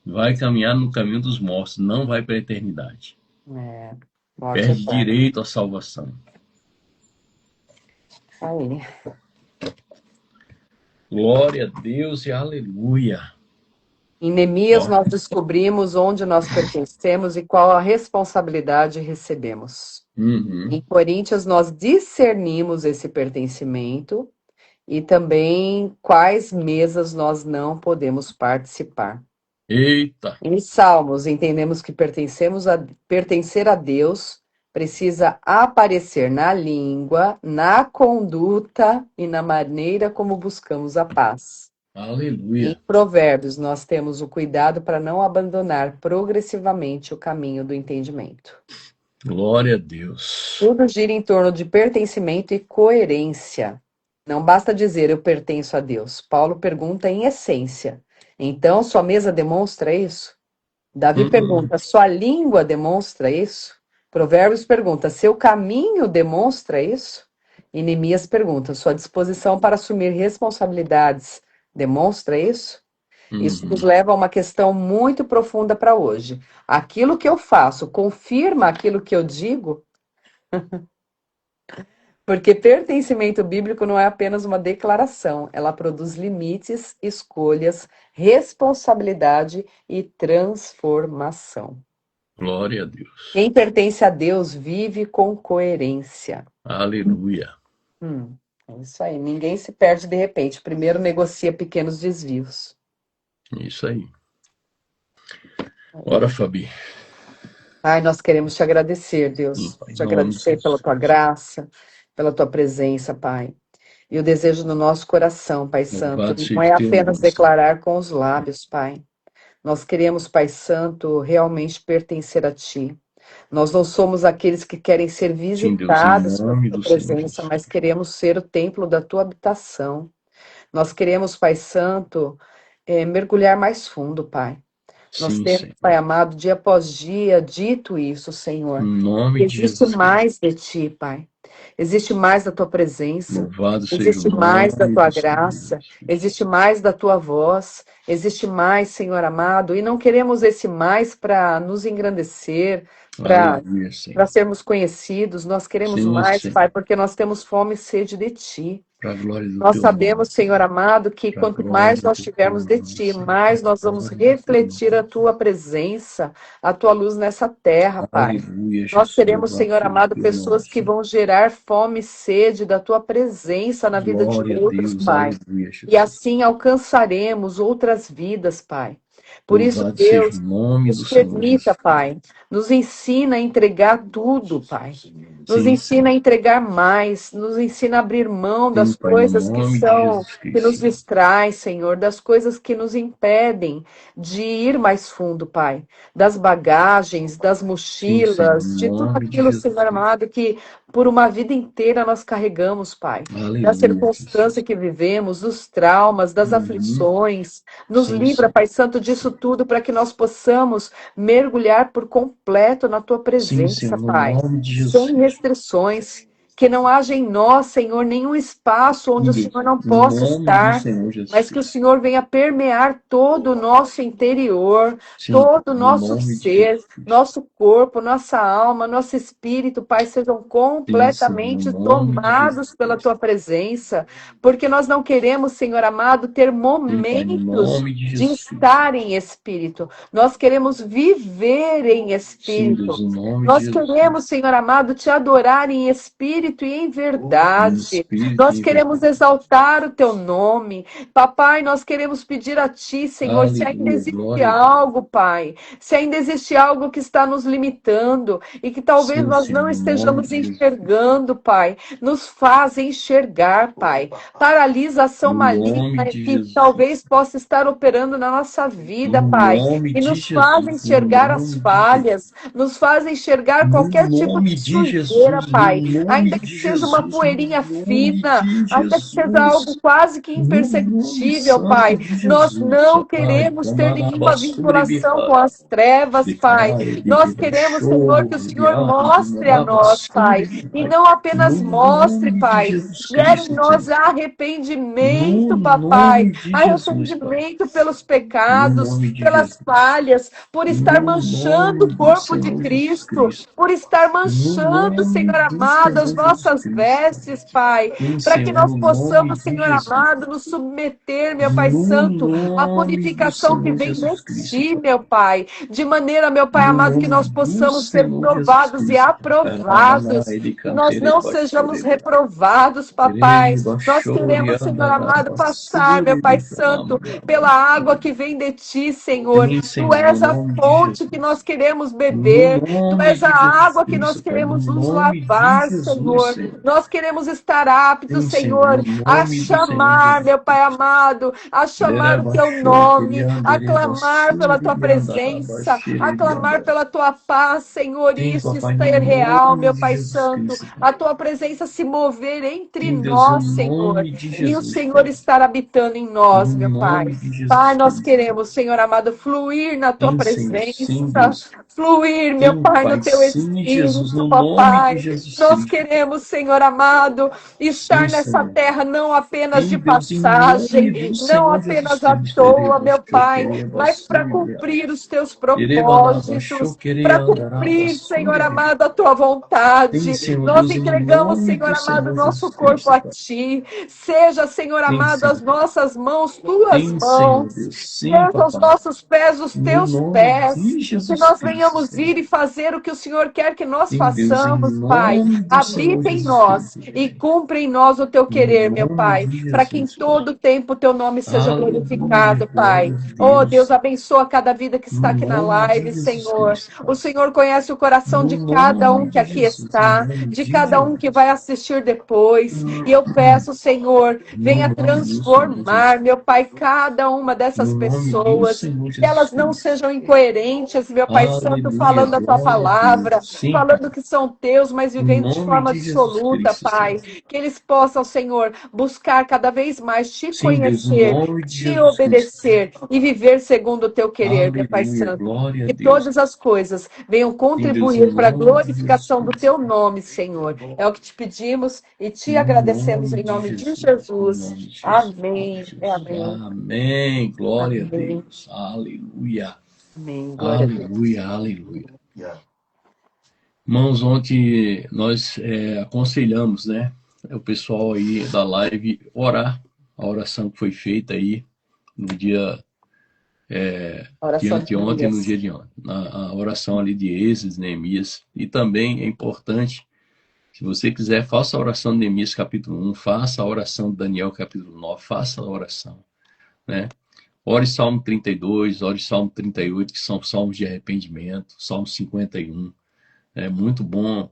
Vai caminhar no caminho dos mortos, não vai para a eternidade. Perde direito à salvação. Aí. Glória a Deus e aleluia. Em Neemias nós descobrimos onde nós pertencemos e qual a responsabilidade recebemos. Em Coríntios nós discernimos esse pertencimento e também quais mesas nós não podemos participar. Eita! Em Salmos entendemos que pertencer a Deus precisa aparecer na língua, na conduta e na maneira como buscamos a paz. Aleluia. Em Provérbios, nós temos o cuidado para não abandonar progressivamente o caminho do entendimento. Glória a Deus. Tudo gira em torno de pertencimento e coerência. Não basta dizer eu pertenço a Deus. Paulo pergunta em essência. Então, sua mesa demonstra isso? Davi pergunta, sua língua demonstra isso? Provérbios pergunta, seu caminho demonstra isso? E Neemias pergunta, sua disposição para assumir responsabilidades demonstra isso? Isso nos leva a uma questão muito profunda para hoje. Aquilo que eu faço confirma aquilo que eu digo? Porque pertencimento bíblico não é apenas uma declaração, ela produz limites, escolhas, responsabilidade e transformação. Glória a Deus. Quem pertence a Deus vive com coerência. Aleluia. É isso aí, ninguém se perde de repente. Primeiro negocia pequenos desvios. Isso aí. Ora, Fabi. Pai, nós queremos te agradecer, Deus. Te agradecer pela tua graça, pela tua presença, Pai. E o desejo no nosso coração, Pai Santo, não é apenas declarar com os lábios, Pai. Nós queremos, Pai Santo, realmente pertencer a Ti. Nós não somos aqueles que querem ser visitados pela tua presença, mas queremos ser o templo da tua habitação. Nós queremos, Pai Santo, mergulhar mais fundo, Pai. Nós temos, Pai amado, dia após dia, dito isso, Senhor. Existe mais de Ti, Pai. Existe mais da Tua presença. Existe mais da Tua graça. Existe mais da Tua voz. Existe mais, Senhor amado. E não queremos esse mais para nos engrandecer, para sermos conhecidos. Nós queremos mais, Pai, porque nós temos fome e sede de Ti. Nós sabemos, Senhor amado, que quanto mais nós tivermos de Ti, mais nós vamos refletir a Tua presença, a Tua luz nessa terra, Pai. Nós seremos, Senhor amado, pessoas que vão gerar fome e sede da Tua presença na vida de outros, Pai. E assim alcançaremos outras vidas, Pai. Por isso, Deus, nos permita, Pai, nos ensina a entregar tudo, Pai. Nos ensina a entregar mais, nos ensina a abrir mão das coisas que nos distraem, Senhor, das coisas que nos impedem de ir mais fundo, Pai. Das bagagens, das mochilas, de tudo aquilo, Senhor amado, que por uma vida inteira nós carregamos, Pai. Da circunstância que vivemos, dos traumas, das aflições. Nos livra, Pai Santo, disso tudo para que nós possamos mergulhar por completo na Tua presença, Pai. Sem restrições. Que não haja em nós, Senhor, nenhum espaço onde o Senhor não possa estar, mas que o Senhor venha permear todo o nosso interior, todo o nosso ser, nosso corpo, nossa alma, nosso espírito, Pai, sejam completamente tomados pela Tua presença, porque nós não queremos, Senhor amado, ter momentos de estar em espírito, nós queremos viver em espírito, nós queremos, Senhor amado, Te adorar em espírito e em verdade. Nós queremos exaltar o Teu nome. Papai, nós queremos pedir a Ti, Senhor, se ainda existe algo, Pai, se ainda existe algo que está nos limitando e que talvez nós não estejamos enxergando, Pai, nos faz enxergar, Pai. Paralisa a ação maligna que talvez possa estar operando na nossa vida, Pai, e nos faz enxergar as falhas, nos faz enxergar qualquer tipo de sujeira, Pai. Ainda ainda que de seja uma Jesus, no poeirinha nome fina, de ainda que seja algo Jesus, quase que no nome imperceptível, santo Pai. de Nós Jesus, ó não Pai, queremos ter nenhuma vinculação com Camarabasuribiha, as trevas, Pai. Decai, Nós queremos, Senhor, que o Debeshou, Senhor Ribiai, mostre a nós, Pai, e Camarabasuribiha, não apenas no mostre, nome de Pai. Jesus Gere em Cristo, nós no arrependimento, papai. nome de Jesus, Pai, Arrependimento pelos no pecados, nome de pelas Jesus, falhas, por estar no manchando nome o do corpo de Senhor Jesus Cristo, Cristo, por estar no manchando, nome Senhor do amado, as Senhor Jesus nossas Cristo. vestes, Pai, Sim, para que Senhor, nós no nome possamos, de Senhor Jesus. amado, nos submeter, meu Pai No Santo, à nome do purificação que Senhor vem de Jesus Cristo, Ti, Pai. meu Pai, de maneira, meu Pai No amado, que nome nós do possamos ser Senhor Jesus provados e Cristo, Pai. aprovados, Caramanai de que nós cantere não sejamos bashore, reprovados, papai. Ere Nós bashore queremos, Senhor amado, passar, meu andarabasuri Pai de Santo, pela água canamamamamamamam. que vem de Ti, Senhor. Sim, Tu Senhor, no és a nome de fonte que nós Jesus. queremos No beber. Tu nome és a de Jesus água que nós Cristo, Pai. No queremos nos nome de lavar, Jesus, Senhor. Senhor. Nós queremos estar aptos, Sim, Senhor, Senhor, no a nome do Senhor chamar, Jesus meu Pai Cristo. amado, a chamar o Teu Derabashou, nome, a Kuriandere clamar pela Basuri Tua de presença, a Andarabashiri de clamar Andar. pela Tua paz, Senhor, e Sim, isso papai, no ser real, nome meu de Pai Jesus Santo, Cristo, Pai. a Tua presença se mover entre Sim, Deus, no nós, Senhor, nome de e o Jesus, Senhor Pai. estar habitando em nós, No meu Pai. nome de Pai, Jesus nós Cristo, Pai. queremos, Senhor amado, fluir na Tua Sim, Senhor. Sim, presença, Deus. fluir, meu Sim, Pai, no Pai. Teu Sim, Jesus. Espírito, No nome de papai. Jesus Nós Cristo, Pai. queremos, Senhor amado, estar Sim, nessa Senhor. terra não apenas de Sim, Deus, em nome passagem, do não Senhor Jesus apenas à Cristo. toa, meu Erebachou, Pai, queria mas para basuri, cumprir os Teus Erebanabachou, propósitos, queria para andaraba, cumprir, Senhor suri. amado, a Tua Sim, vontade. Senhor Nós Deus, em entregamos, nome Senhor do amado, Senhor nosso Jesus corpo Cristo, a Pai. Ti. Seja, Senhor Sim, amado, as Senhor. nossas mãos, Tuas Sim, Senhor mãos. Deus. Sim, Seja os papai. nossos pés, os No Teus nome pés. de Que Jesus nós Cristo, venhamos Senhor. ir e fazer o que o Senhor quer que nós Sim, Deus, em façamos, Pai. nome do Senhor Habita em Jesus nós Cristo. e cumpre em nós o teu No querer, meu nome Pai, de para que em Jesus, Pai. todo tempo o teu nome seja Aleluia, glorificado, Pai. glória a Oh, Deus, Deus. abençoa cada vida que No está aqui na nome de live, Jesus Senhor. Cristo, O Pai. Senhor conhece o coração No de cada nome um que de aqui Jesus, em está, nome de de cada um que Jesus. vai assistir depois. E eu peço, Senhor, No venha nome do Senhor Jesus. transformar, meu Pai, cada uma dessas No nome do pessoas. Senhor Que Jesus elas não Cristo. sejam incoerentes, meu Pai Santo, Aleluia, falando a tua glória a palavra, Deus. Sim, falando Pai. que são teus, mas No vivendo de nome forma de Jesus absoluta, Cristo, Pai. Senhor. Que eles possam, Senhor, buscar cada vez mais te Sim, Deus, no conhecer, nome de te Jesus Cristo. obedecer e viver segundo o teu querer, meu Pai Aleluia, Santo. glória a Que Deus. todas as coisas venham Sim, Deus, em contribuir para a nome de Jesus glorificação do Cristo. teu nome, Senhor. É o que te pedimos e te No agradecemos nome em de nome de Jesus. No Jesus. nome de Jesus. No nome de Amém. Jesus. Amém. Amém. Glória a Amém. Deus. Aleluia. Amém. Glória a Deus. Aleluia, aleluia. Yeah. Irmãos, ontem nós aconselhamos, né, o pessoal aí da live orar, a oração que foi feita aí no dia de Oração de anteontem e no Elias. dia de ontem. A oração ali de Êxodo, Neemias. E também é importante, se você quiser, faça a oração de Neemias capítulo 1, faça a oração de Daniel capítulo 9, faça a oração, né? Ore Salmo 32, ore Salmo 38, que são salmos de arrependimento, Salmo 51. É muito bom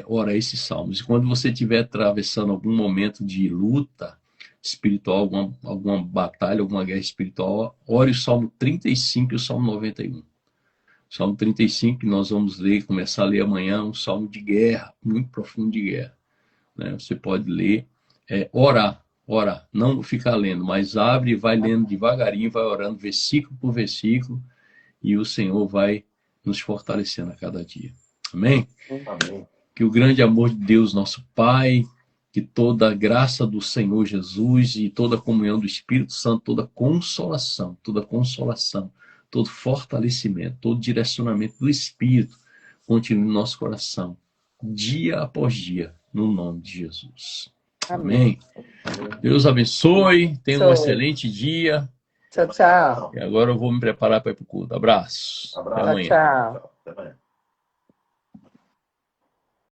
orar esses salmos. E quando você estiver atravessando algum momento de luta espiritual, alguma batalha, alguma guerra espiritual, ore o Salmo 35 e o Salmo 91. O Salmo 35, que nós vamos ler, começar a ler amanhã, um salmo de guerra, muito profundo de guerra, né? Você pode ler, orar, não ficar lendo, mas abre e vai lendo devagarinho, vai orando versículo por versículo, e o Senhor vai nos fortalecendo a cada dia. Amém? Amém. Que o grande amor de Deus, nosso Pai, que toda a graça do Senhor Jesus e toda a comunhão do Espírito Santo, toda consolação, todo fortalecimento, todo direcionamento do Espírito continue no nosso coração, dia após dia, no nome de Jesus. Amém. Deus abençoe, tenha um excelente dia. Tchau, tchau. E agora eu vou me preparar para ir para o culto. Abraço. Até Abraço. amanhã. Tchau. Até amanhã.